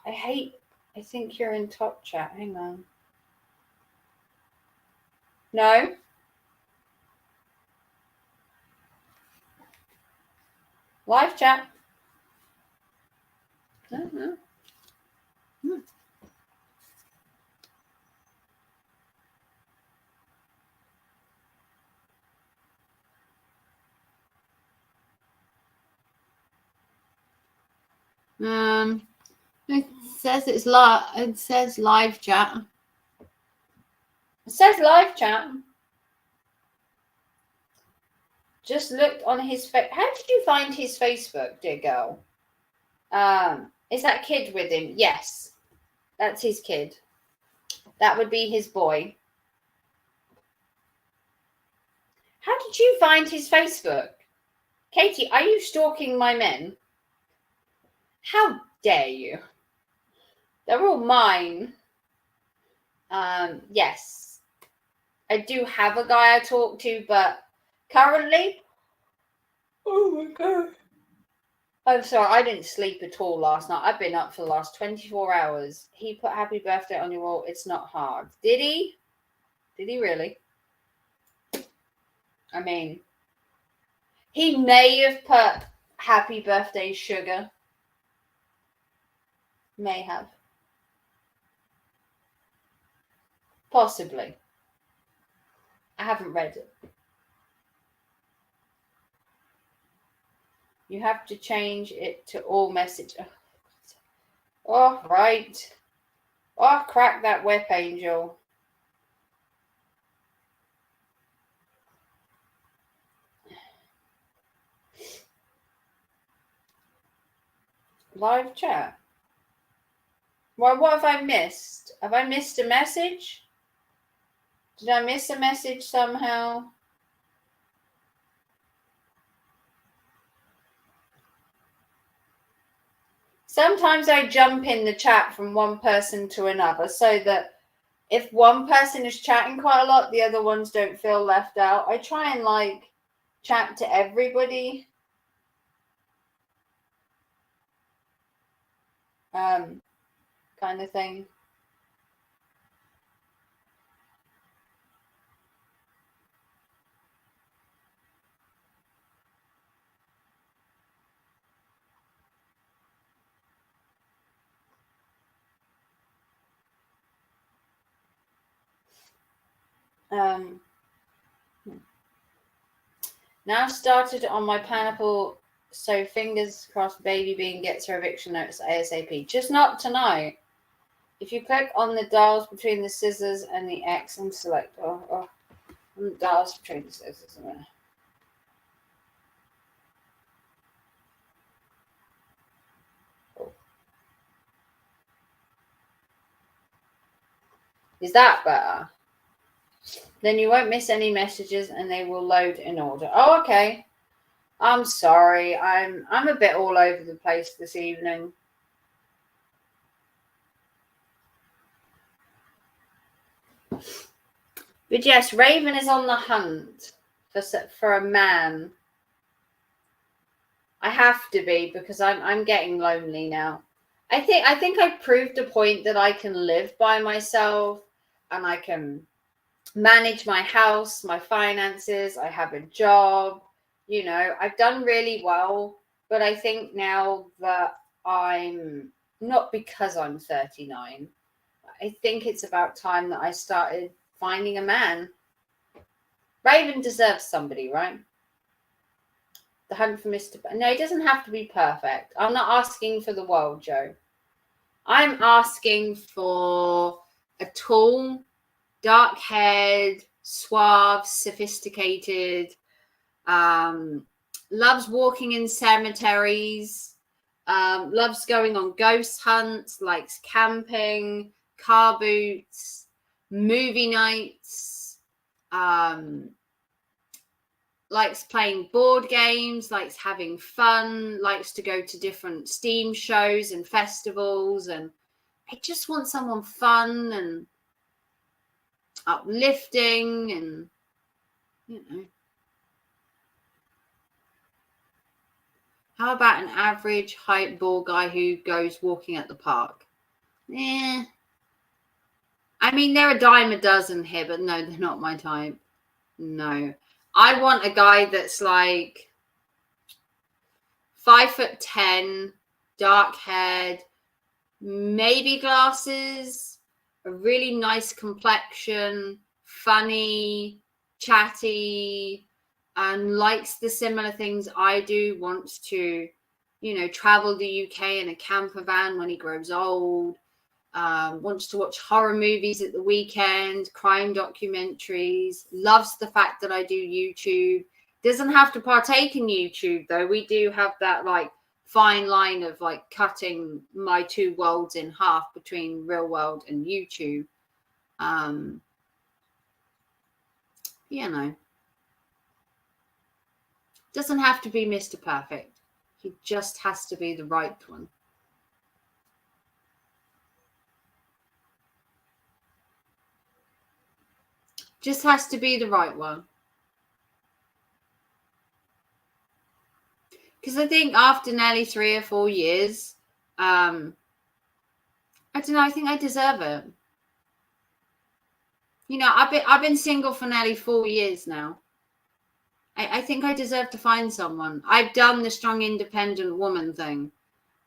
I think you're in top chat. Hang on. No? Live chat. Uh-huh. It says it's live. It says live chat. It says live chat. Just looked on his face. How did you find his Facebook, dear girl? Is that kid with him? Yes, that's his kid. That would be his boy. How did you find his Facebook? Katie, are you stalking my men? How dare you? They're all mine. Yes. I do have a guy I talk to, but currently, oh my God. I'm sorry, I didn't sleep at all last night. I've been up for the last 24 hours. He put happy birthday on your wall. It's not hard. Did he? Did he really? I mean, he may have put happy birthday sugar. May have. Possibly. I haven't read it. You have to change it to all message. Oh, right. Oh, crack that whip, Angel. Live chat. Well, what have I missed? Have I missed a message? Did I miss a message somehow? Sometimes I jump in the chat from one person to another so that if one person is chatting quite a lot, the other ones don't feel left out. I try and chat to everybody. Kind of thing. Now started on my pineapple, so fingers crossed baby bean gets her eviction notice ASAP. Just not tonight. If you click on the dials between the scissors and the X and select dials between the scissors. Is that better? Then you won't miss any messages and they will load in order. Oh, okay. I'm sorry. I'm a bit all over the place this evening. But yes, Raven is on the hunt for a man. I have to be because I'm getting lonely now. I think I proved a point that I can live by myself and I can manage my house, my finances. I have a job, you know, I've done really well. But I think now that I'm not, because I'm 39, I think it's about time that I started finding a man. Raven deserves somebody, right? The hunt for Mr. No, it doesn't have to be perfect. I'm not asking for the world, Joe. I'm asking for a tall, dark-haired, suave, sophisticated, loves walking in cemeteries, loves going on ghost hunts, likes camping, car boots, movie nights, likes playing board games, likes having fun, likes to go to different Steam shows and festivals. And I just want someone fun and uplifting and, you know. How about an average height ball guy who goes walking at the park? I mean, they're a dime a dozen here, but no, they're not my type. No. I want a guy that's like 5'10", dark haired, maybe glasses, a really nice complexion, funny, chatty, and likes the similar things I do, wants to, you know, travel the UK in a camper van when he grows old, wants to watch horror movies at the weekend, crime documentaries, loves the fact that I do YouTube. Doesn't have to partake in YouTube, though. We do have that like fine line of like cutting my two worlds in half between real world and YouTube. You know, doesn't have to be Mr. Perfect. He just has to be the right one. Just has to be the right one. Because I think after nearly 3 or 4 years, I don't know, I think I deserve it. You know, I've been single for nearly 4 years now. I think I deserve to find someone. I've done the strong, independent woman thing.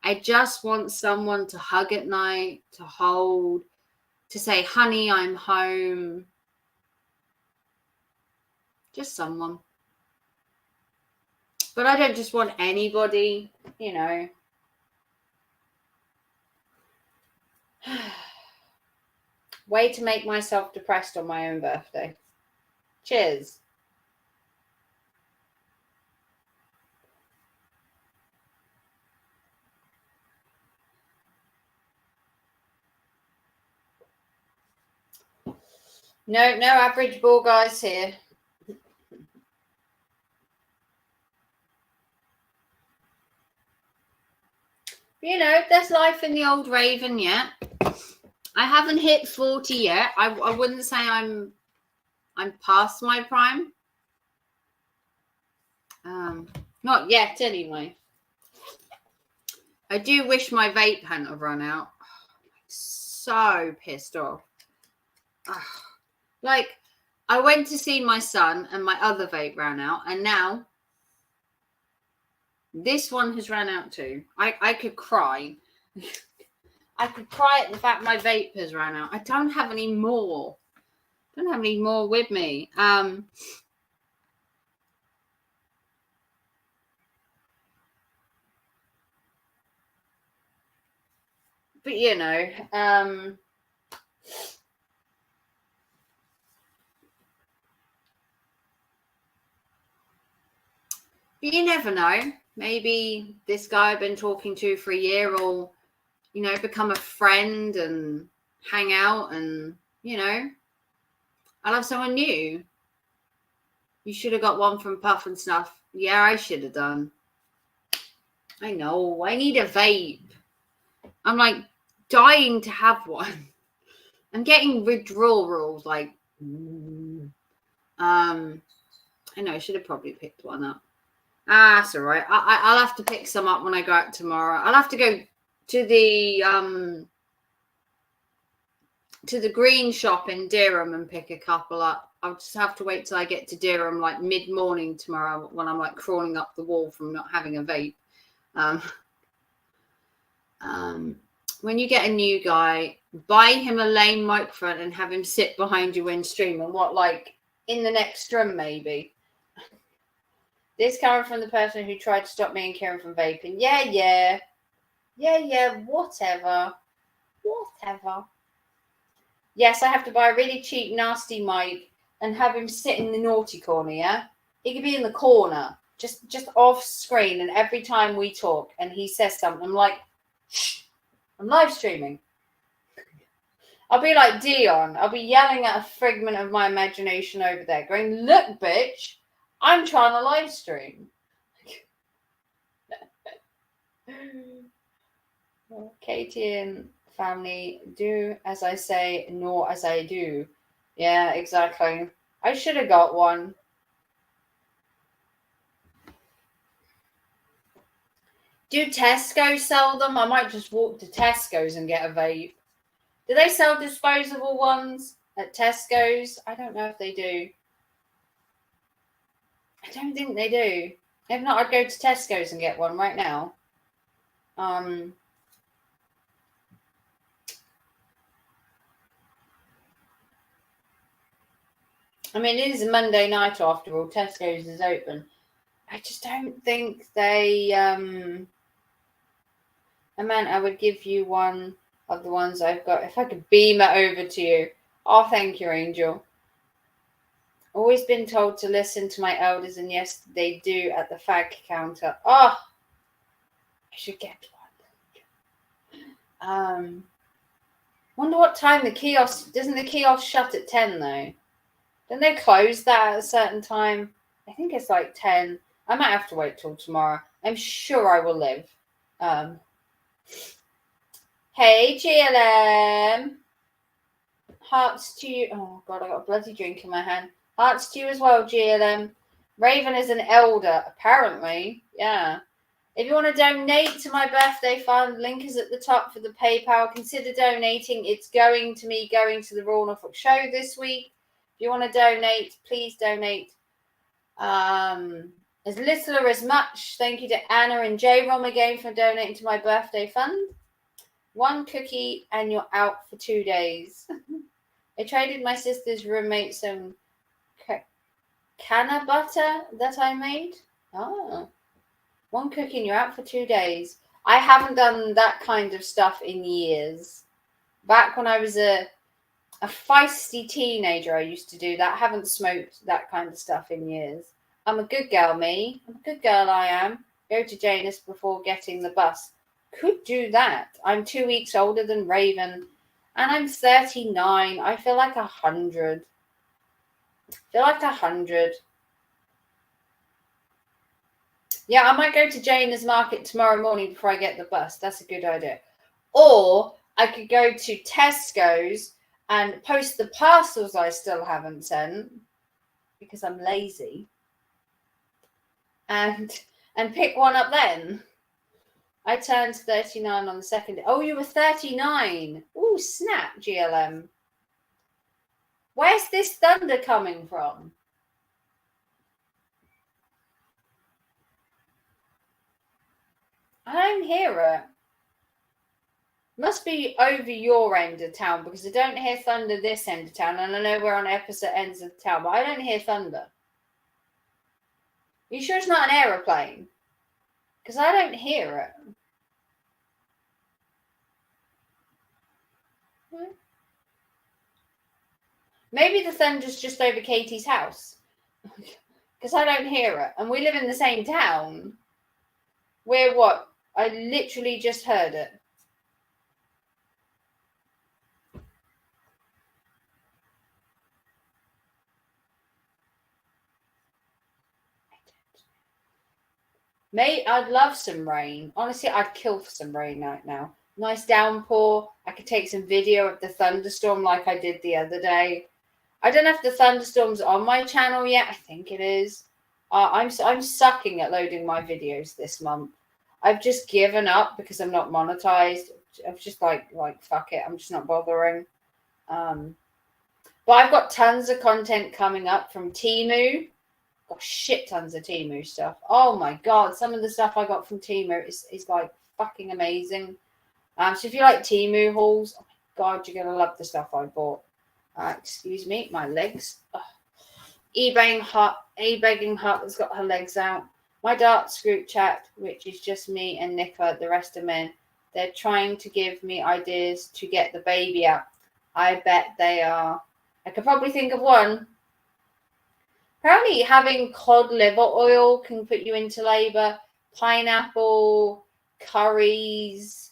I just want someone to hug at night, to hold, to say, honey, I'm home. Just someone. But I don't just want anybody, you know. Way to make myself depressed on my own birthday. Cheers. No average ball guys here. You know, there's life in the old Raven yet. I haven't hit 40 yet. I wouldn't say I'm past my prime. Not yet, anyway. I do wish my vape hadn't run out. I'm so pissed off. Like, I went to see my son and my other vape ran out, and now this one has ran out too. I could cry. I could cry at the fact my vape has ran out. I don't have any more. I don't have any more with me. But you know, you never know. Maybe this guy I've been talking to for a year will, you know, become a friend and hang out, and, you know, I'll have someone new. You should have got one from Puff and Snuff. Yeah, I should have done. I know. I need a vape. I'm like dying to have one. I'm getting withdrawals. Like, I know I should have probably picked one up. That's all right. I'll have to pick some up when I go out tomorrow. I'll have to go to the green shop in Durham and pick a couple up. I'll just have to wait till I get to Durham like mid-morning tomorrow when I'm like crawling up the wall from not having a vape. When you get a new guy, buy him a lame microphone and have him sit behind you when streaming. What, like in the next room maybe? This coming from the person who tried to stop me and Kieran from vaping. Yeah, whatever. Yes, I have to buy a really cheap, nasty mic and have him sit in the naughty corner, yeah? He could be in the corner, just off screen, and every time we talk and he says something, I'm like, shh, I'm live streaming. I'll be like Dion. I'll be yelling at a figment of my imagination over there, going, look, bitch, I'm trying to live stream. Katie and family, do as I say, nor as I do. Yeah, exactly. I should have got one. Do Tesco sell them? I might just walk to Tesco's and get a vape. Do they sell disposable ones at Tesco's? I don't know if they do. I don't think they do. If not, I'd go to Tesco's and get one right now. I mean, it is a Monday night after all. Tesco's is open. I just don't think they... Amanda, I would give you one of the ones I've got. If I could beam it over to you. Oh, thank you, Angel. Always been told to listen to my elders, and yes, they do at the fag counter. Oh, I should get one. Wonder what time the kiosk... Doesn't the kiosk shut at 10, though? Don't they close that at a certain time? I think it's like 10. I might have to wait till tomorrow. I'm sure I will live. Hey, GLM. Hearts to you. Oh, God, I got a bloody drink in my hand. Hearts to you as well, GLM. Raven is an elder, apparently. Yeah. If you want to donate to my birthday fund, link is at the top for the PayPal. Consider donating. It's going to me going to the Royal Norfolk show this week. If you want to donate, please donate. As little or as much. Thank you to Anna and J-Rom again for donating to my birthday fund. 1 cookie and you're out for 2 days. I traded my sister's roommate some canna butter that I made. Oh. 1 cookie and you're out for 2 days. I haven't done that kind of stuff in years. Back when I was a feisty teenager, I used to do that. I haven't smoked that kind of stuff in years. I'm a good girl, me. I'm a good girl, I am. Go to Janus before getting the bus. Could do that. I'm 2 weeks older than Raven. And I'm 39. I feel like 100. Yeah, I might go to Janus Market tomorrow morning before I get the bus. That's a good idea. Or I could go to Tesco's and post the parcels I still haven't sent because I'm lazy. And pick one up then. I turned 39 on the 2nd. Oh, you were 39. Ooh, snap, GLM. Where's this thunder coming from? I don't hear it. Must be over your end of town because I don't hear thunder this end of town. And I know we're on opposite ends of town, but I don't hear thunder. Are you sure it's not an aeroplane? Because I don't hear it. Maybe the thunder's just over Katie's house. Because I don't hear it. And we live in the same town. We're what? I literally just heard it. I'd love some rain. Honestly, I'd kill for some rain right now. Nice downpour. I could take some video of the thunderstorm like I did the other day. I don't know if the thunderstorm's on my channel yet. I think it is. I'm sucking at loading my videos this month. I've just given up because I'm not monetized. I'm just like fuck it. I'm just not bothering. But I've got tons of content coming up from Temu. Got shit tons of Temu stuff. Oh my god, some of the stuff I got from Temu is like fucking amazing. So if you like Temu hauls, oh my god, you're gonna love the stuff I bought. Excuse me, my legs. eBaying hut has got her legs out. My darts group chat, which is just me and Nicola, the rest are men. They're trying to give me ideas to get the baby out. I bet they are. I could probably think of one. Apparently having cod liver oil can put you into labour. Pineapple, curries,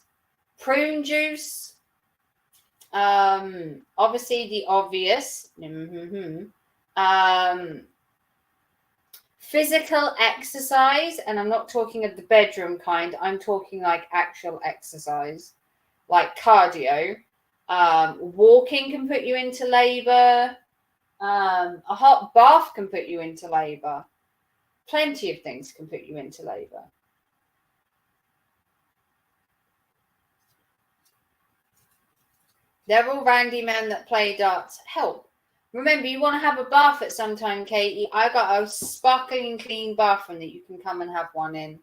prune juice. Obviously the obvious. Physical exercise, and I'm not talking of the bedroom kind. I'm talking like actual exercise, like cardio. Walking can put you into labour. A hot bath can put you into labour. Plenty of things can put you into labour. They're all randy men that play darts. Help. Remember, you want to have a bath at some time, Katie. I got a sparkling clean bathroom that you can come and have one in.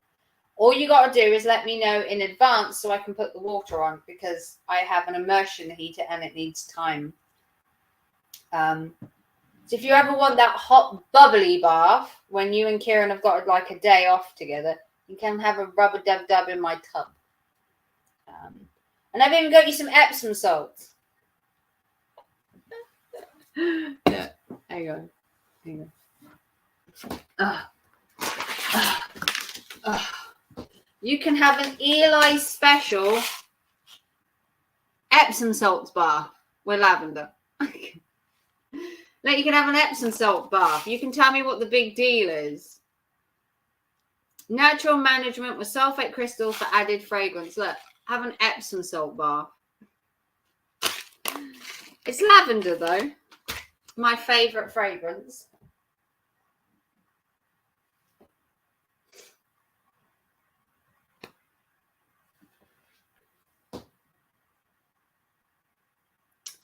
All you got to do is let me know in advance so I can put the water on, because I have an immersion heater and it needs time. So if you ever want that hot, bubbly bath, when you and Kieran have got like a day off together, you can have a rubber dub in my tub. And I've even got you some Epsom salts. Yeah, hang on. You can have an Eli special Epsom salts bath with lavender. Like, you can have an Epsom salt bath. You can tell me what the big deal is. Natural management with sulfate crystals for added fragrance. Look, have an Epsom salt bath. It's lavender though. My favourite fragrance.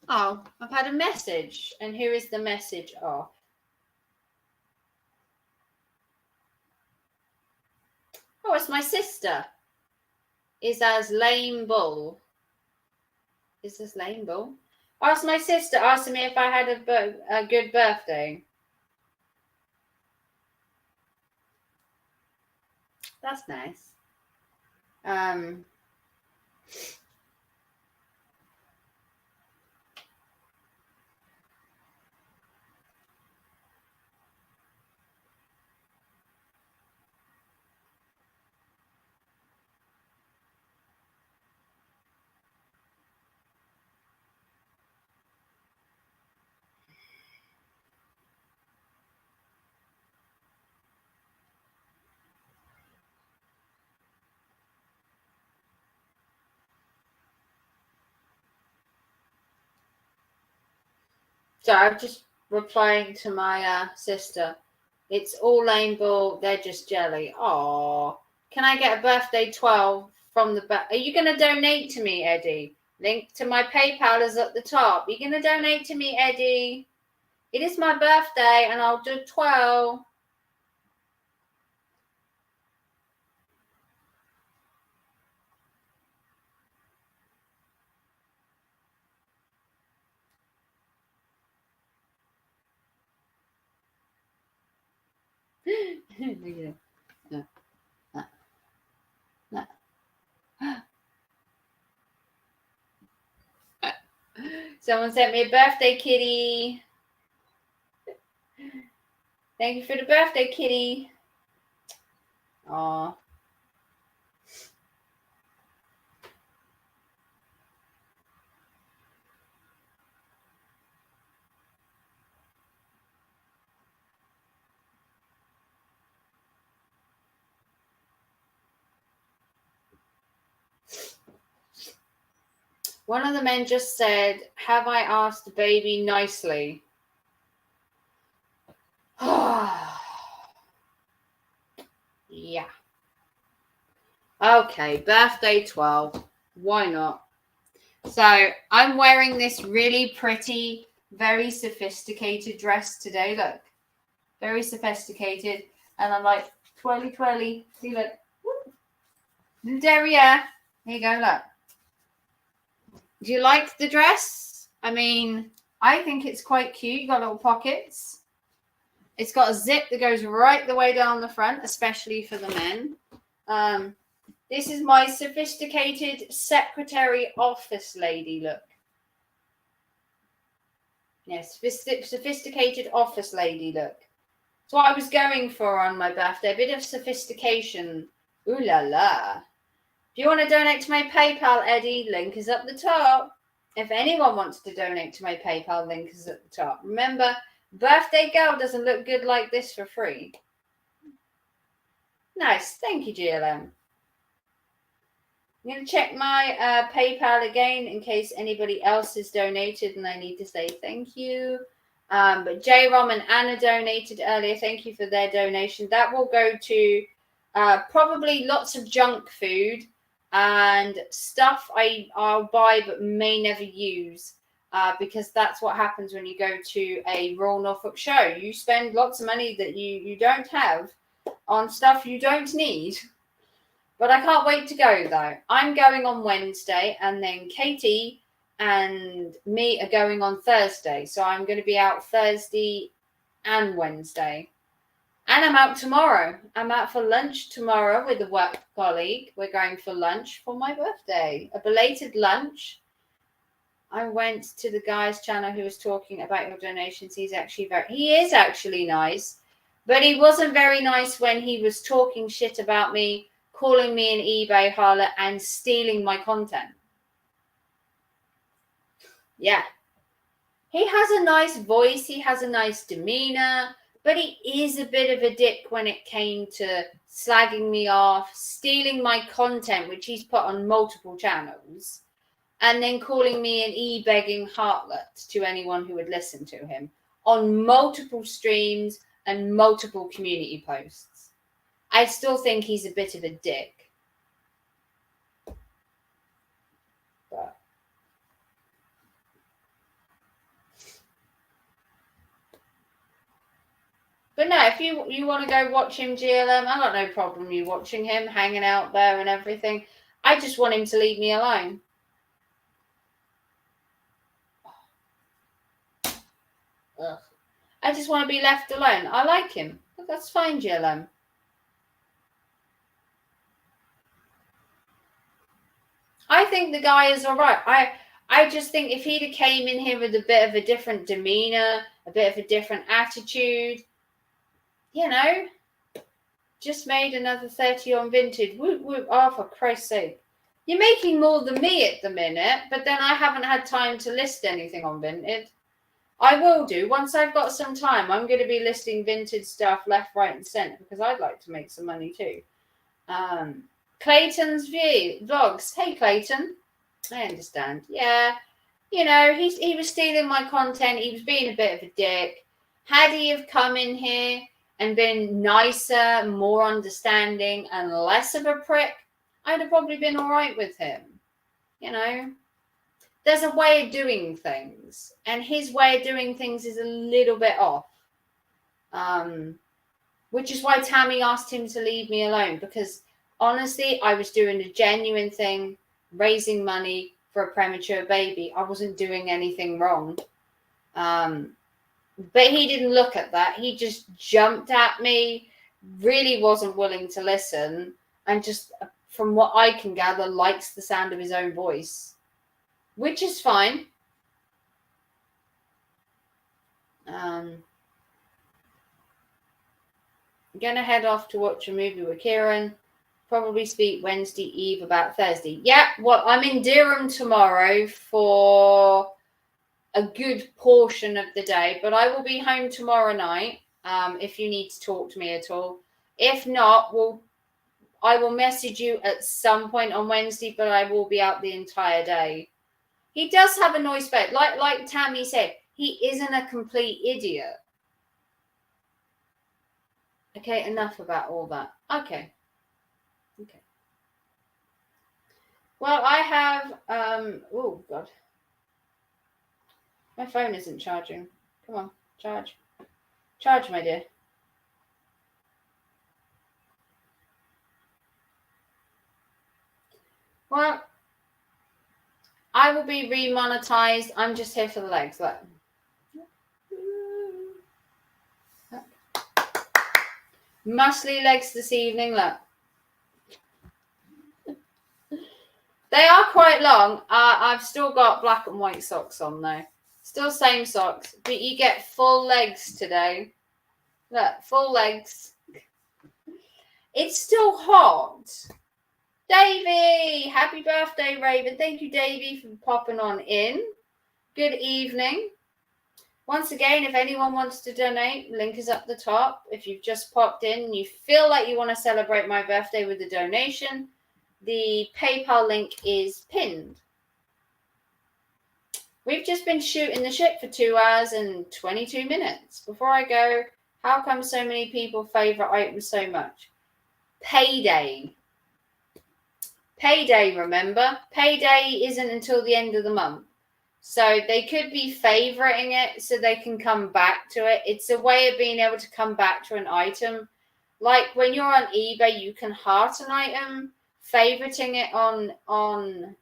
Oh, I've had a message. And who is the message of? Oh, it's my sister. Is as lame bull. Is this lame bull? Oh, it's my sister asking me if I had a good birthday. That's nice. So I'm just replying to my sister. It's all lame bull. They're just jelly. Oh, can I get a birthday 12 from the back? Are you going to donate to me, Eddie? Link to my PayPal is at the top. Are you going to donate to me, Eddie? It is my birthday and I'll do 12. No. No. Someone sent me a birthday kitty. Thank you for the birthday kitty. Aw. One of the men just said, have I asked the baby nicely? Yeah. Okay, birthday 12. Why not? So I'm wearing this really pretty, very sophisticated dress today. Look, very sophisticated. And I'm like, twirly, twirly. See, look. Derriere. Here you go, look. Do you like the dress? I mean, I think it's quite cute. You got little pockets. It's got a zip that goes right the way down the front, especially for the men. This is my sophisticated secretary office lady look. Yes, sophisticated office lady look. It's what I was going for on my birthday. A bit of sophistication. Ooh la la. If you want to donate to my PayPal, Eddie, link is up the top. If anyone wants to donate to my PayPal, link is at the top. Remember, birthday girl doesn't look good like this for free. Nice. Thank you, GLM. I'm going to check my PayPal again in case anybody else has donated and I need to say thank you. But J-Rom and Anna donated earlier. Thank you for their donation. That will go to probably lots of junk food and stuff I'll buy but may never use because that's what happens when you go to a Royal Norfolk show. You spend lots of money that you don't have on stuff you don't need. But I can't wait to go, though. I'm going on Wednesday, and then Katie and me are going on Thursday. So I'm going to be out Thursday and Wednesday. And I'm out tomorrow. I'm out for lunch tomorrow with a work colleague. We're going for lunch for my birthday. A belated lunch. I went to the guy's channel who was talking about your donations. He is actually nice. But he wasn't very nice when he was talking shit about me, calling me an eBay harlot and stealing my content. Yeah. He has a nice voice. He has a nice demeanor, but he is a bit of a dick when it came to slagging me off, stealing my content, which he's put on multiple channels, and then calling me an e-begging harlot to anyone who would listen to him on multiple streams and multiple community posts. I still think he's a bit of a dick. But no, if you want to go watch him, GLM, I got no problem you watching him, hanging out there and everything. I just want him to leave me alone. Ugh. I just want to be left alone. I like him. But that's fine, GLM. I think the guy is all right. I just think if he'd have came in here with a bit of a different demeanor, a bit of a different attitude, you know, just made another 30 on Vinted. Whoop, whoop. Oh, for Christ's sake. You're making more than me at the minute, but then I haven't had time to list anything on Vinted. I will do. Once I've got some time, I'm going to be listing Vinted stuff left, right, and centre because I'd like to make some money too. Clayton's vlogs. Hey, Clayton. I understand. Yeah. You know, he was stealing my content. He was being a bit of a dick. Had he have come in here and been nicer, more understanding, and less of a prick, I'd have probably been all right with him. You know, there's a way of doing things, and his way of doing things is a little bit off. Which is why Tammy asked him to leave me alone, because honestly, I was doing a genuine thing, raising money for a premature baby. I wasn't doing anything wrong. But he didn't look at that. He just jumped at me, really wasn't willing to listen, and just, from what I can gather, likes the sound of his own voice, which is fine. I'm going to head off to watch a movie with Kieran. Probably speak Wednesday Eve about Thursday. Yeah, well, I'm in Durham tomorrow for a good portion of the day, but I will be home tomorrow night if you need to talk to me at all. If not, I will message you at some point on Wednesday, but I will be out the entire day. He does have a noise bed. Like Tammy said, he isn't a complete idiot. Okay, enough about all that. Okay. Well, I have, oh, God. My phone isn't charging. Come on, charge. Charge, my dear. Well, I will be remonetized. I'm just here for the legs. Look. Muscly legs this evening. Look. They are quite long. I've still got black and white socks on though. Still same socks, but you get full legs today. Look, full legs. It's still hot. Davey, happy birthday, Raven. Thank you, Davey, for popping on in. Good evening. Once again, if anyone wants to donate, link is up the top. If you've just popped in and you feel like you want to celebrate my birthday with a donation, the PayPal link is pinned. We've just been shooting the shit for 2 hours and 22 minutes. Before I go, how come so many people favorite items so much? Payday. Payday, remember? Payday isn't until the end of the month. So they could be favoriting it so they can come back to it. It's a way of being able to come back to an item. Like when you're on eBay, you can heart an item. Favoriting it on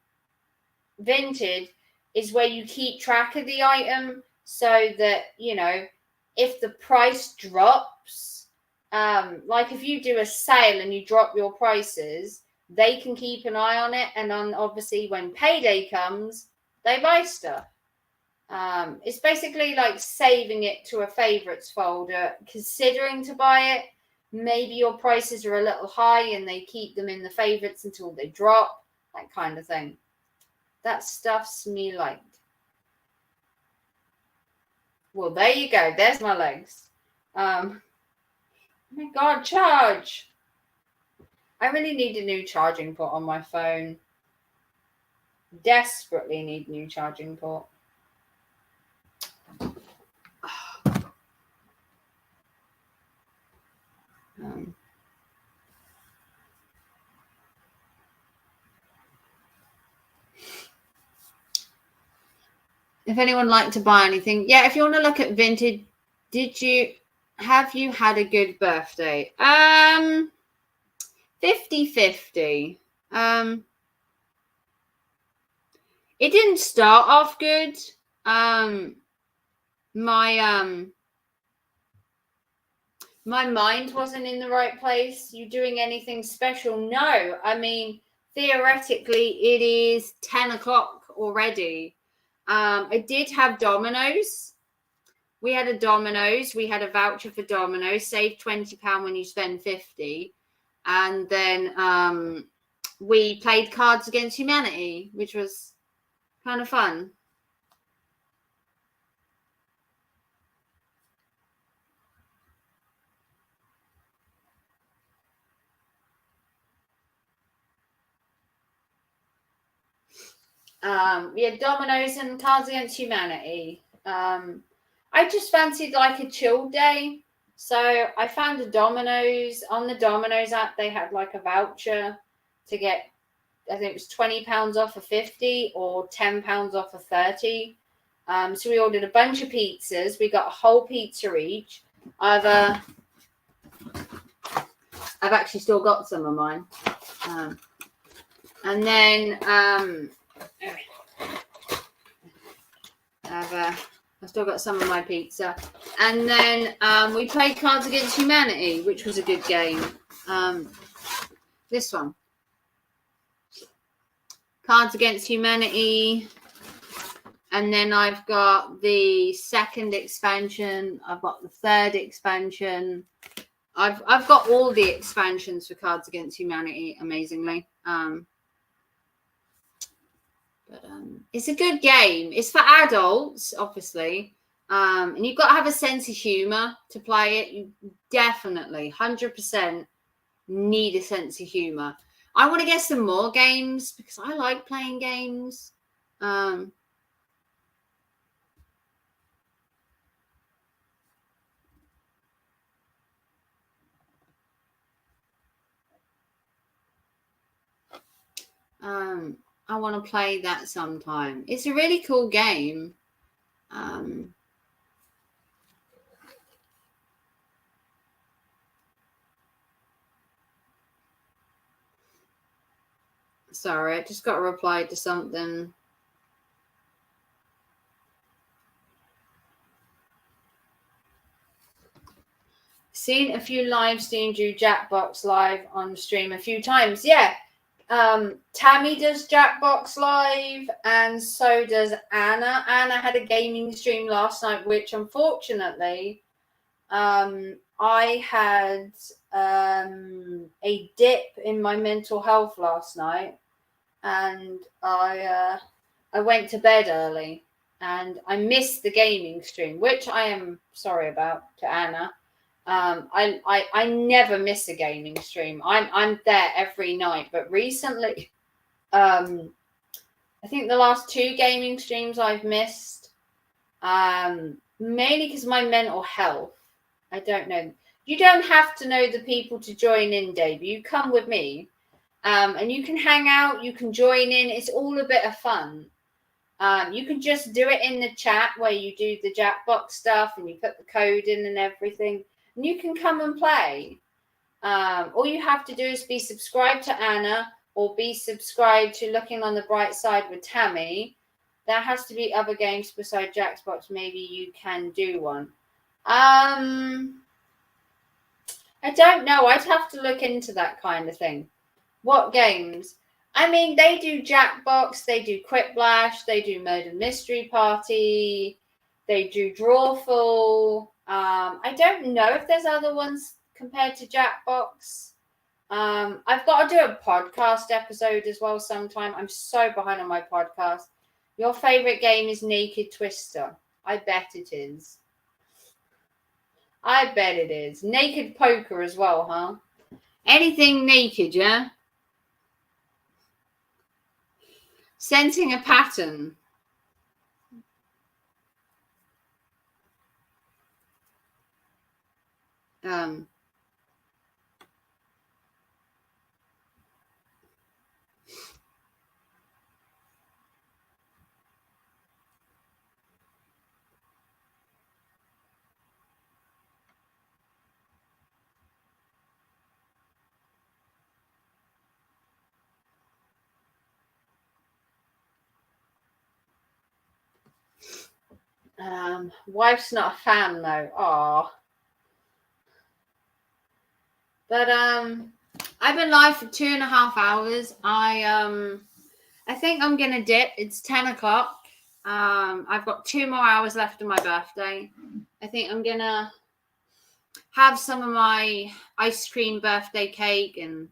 Vinted is where you keep track of the item so that, you know, if the price drops, like if you do a sale and you drop your prices, they can keep an eye on it. And on obviously when payday comes, they buy stuff. It's basically like saving it to a favorites folder, considering to buy it. Maybe your prices are a little high and they keep them in the favorites until they drop, that kind of thing. That stuff's me light. Well, there you go. There's my legs. Oh my God, charge. I really need a new charging port on my phone. Desperately need a new charging port. If anyone like to buy anything, yeah, if you want to look at Vinted, have you had a good birthday? 50-50. It didn't start off good. My mind wasn't in the right place. You doing anything special? No. I mean, theoretically, it is 10 o'clock already. I did have Domino's. We had a Domino's. We had a voucher for Domino's. Save £20 when you spend 50. And then we played Cards Against Humanity, which was kind of fun. We had Domino's and Cards Against Humanity. I just fancied like a chill day. So I found a Domino's. On the Domino's app, they had like a voucher to get, I think it was £20 off of 50 or £10 off of 30. So we ordered a bunch of pizzas. We got a whole pizza each. I've actually still got some of mine. And then I've still got some of my pizza. And then we played Cards Against Humanity, which was a good game. This one. Cards Against Humanity. And then I've got the second expansion. I've got the third expansion. I've got all the expansions for Cards Against Humanity, amazingly. But it's a good game. It's for adults, obviously. And you've got to have a sense of humor to play it. You definitely, 100% need a sense of humor. I want to get some more games because I like playing games. I want to play that sometime. It's a really cool game. Sorry, I just got a reply to something. Seen a few live streams, do Jackbox live on stream a few times. Yeah. Tammy does Jackbox live, and so does Anna. Anna had a gaming stream last night, which unfortunately, I had a dip in my mental health last night, and I went to bed early, and I missed the gaming stream, which I am sorry about to Anna. I never miss a gaming stream. I'm there every night, but recently, I think the last 2 gaming streams I've missed, mainly because of my mental health. I don't know. You don't have to know the people to join in, Dave. You come with me, and you can hang out. You can join in. It's all a bit of fun. You can just do it in the chat where you do the Jackbox stuff and you put the code in and everything. And you can come and play. All you have to do is be subscribed to Anna or be subscribed to Looking on the Bright Side with Tammy. There has to be other games besides Jackbox. Maybe you can do one. I don't know. I'd have to look into that kind of thing. What games? I mean, they do Jackbox, they do Quiplash, they do Murder Mystery Party, they do Drawful. I don't know if there's other ones compared to Jackbox. I've got to do a podcast episode as well sometime. I'm so behind on my podcast. Your favorite game is Naked Twister. I bet it is. I bet it is. Naked Poker as well, huh? Anything naked, yeah? Sensing a pattern. Wife's not a fan though. Aw. But I've been live for 2.5 hours. I think I'm gonna dip. It's 10 o'clock. I've got 2 more hours left of my birthday. I think I'm gonna have some of my ice cream birthday cake and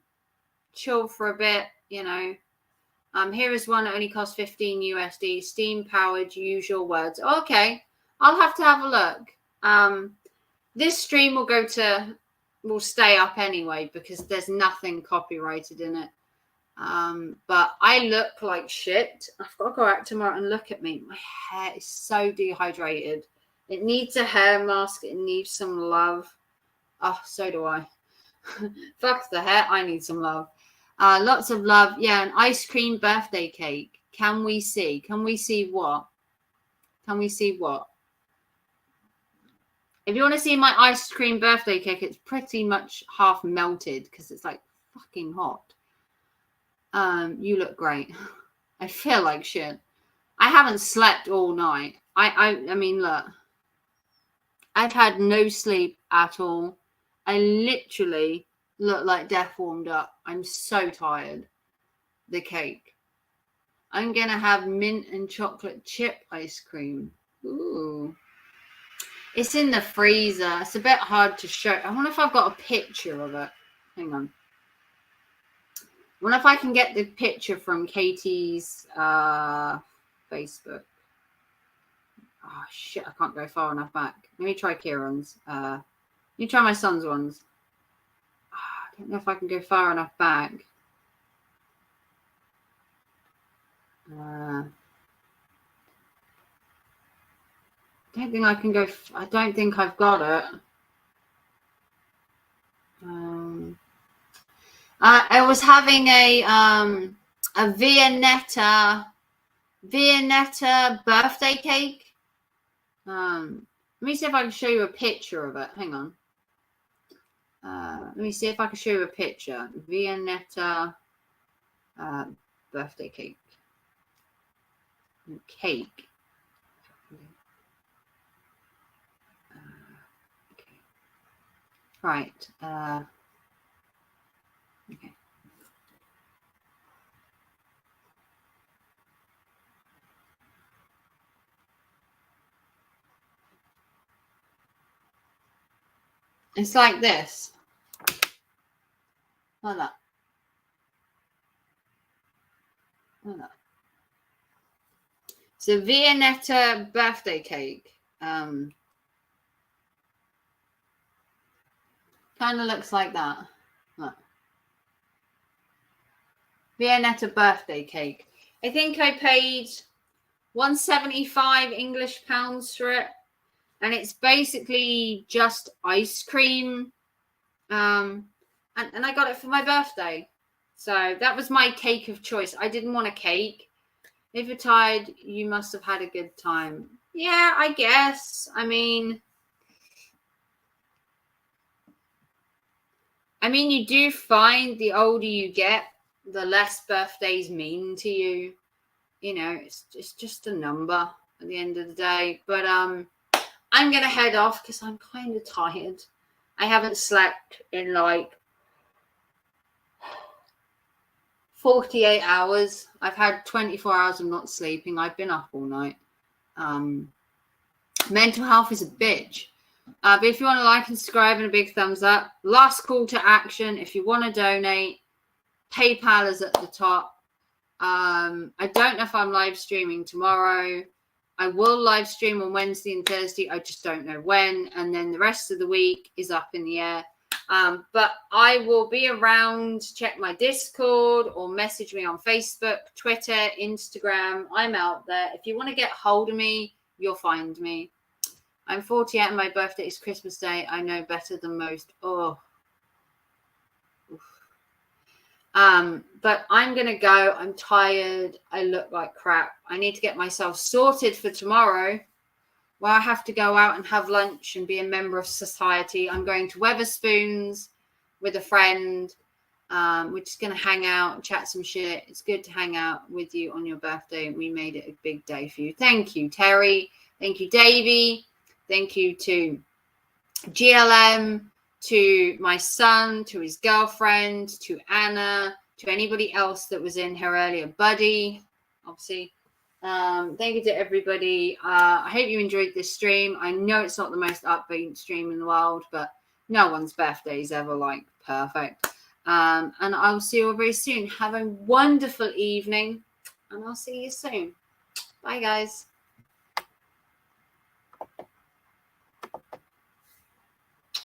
chill for a bit, you know. Here is one that only costs 15 USD. Steam powered, usual words. Okay, I'll have to have a look. This stream will stay up anyway because there's nothing copyrighted in it. But I look like shit. I've got to go out tomorrow and look at me. My hair is so dehydrated. It needs a hair mask. It needs some love. Oh, so do I. Fuck the hair. I need some love. Lots of love. Yeah, an ice cream birthday cake. Can we see? Can we see what? Can we see what? If you want to see my ice cream birthday cake, it's pretty much half melted because it's like fucking hot. You look great. I feel like shit. I haven't slept all night. I mean, look. I've had no sleep at all. I literally look like death warmed up. I'm so tired. The cake. I'm going to have mint and chocolate chip ice cream. Ooh. It's in the freezer. It's a bit hard to show. I wonder if I've got a picture of it. Hang on. I wonder if I can get the picture from Katie's Facebook. Oh, shit. I can't go far enough back. Let me try Kieran's. Let me try my son's ones. I don't know if I can go far enough back. I don't think I can go. I don't think I've got it. I was having a a Viennetta birthday cake. Let me see if I can show you a picture of it. Hang on. Let me see if I can show you a picture. Viennetta birthday cake. Cake. Okay. Right. Okay. It's like this. Like that. Like that. It's a Viennetta birthday cake. Kind of looks like that. Look. Viennetta birthday cake. I think I paid 175 English pounds for it. And it's basically just ice cream. And I got it for my birthday. So that was my cake of choice. I didn't want a cake. If you're tired, you must have had a good time. Yeah, I guess. I mean, you do find the older you get, the less birthdays mean to you. You know, it's just a number at the end of the day. But I'm going to head off because I'm kind of tired. I haven't slept in like 48 hours. I've had 24 hours of not sleeping. I've been up all night. Mental health is a bitch. But if you want to like and subscribe and a big thumbs up, last call to action. If you want to donate, PayPal is at the top. I don't know if I'm live streaming tomorrow. I will live stream on Wednesday and Thursday. I just don't know when. And then the rest of the week is up in the air. But I will be around. Check my Discord or message me on Facebook, Twitter, Instagram. I'm out there. If you want to get hold of me, you'll find me. I'm 48 and my birthday is Christmas Day. I know better than most. Oh. But I'm going to go. I'm tired. I look like crap. I need to get myself sorted for tomorrow, where I have to go out and have lunch and be a member of society. I'm going to Weatherspoons with a friend. We're just going to hang out and chat some shit. It's good to hang out with you on your birthday. We made it a big day for you. Thank you, Terry. Thank you, Davey. Thank you to GLM, to my son, to his girlfriend, to Anna, to anybody else that was in here earlier. Buddy, obviously. Thank you to everybody. I hope you enjoyed this stream. I know it's not the most upbeat stream in the world, but no one's birthday is ever like perfect. And I'll see you all very soon. Have a wonderful evening, and I'll see you soon. Bye, guys.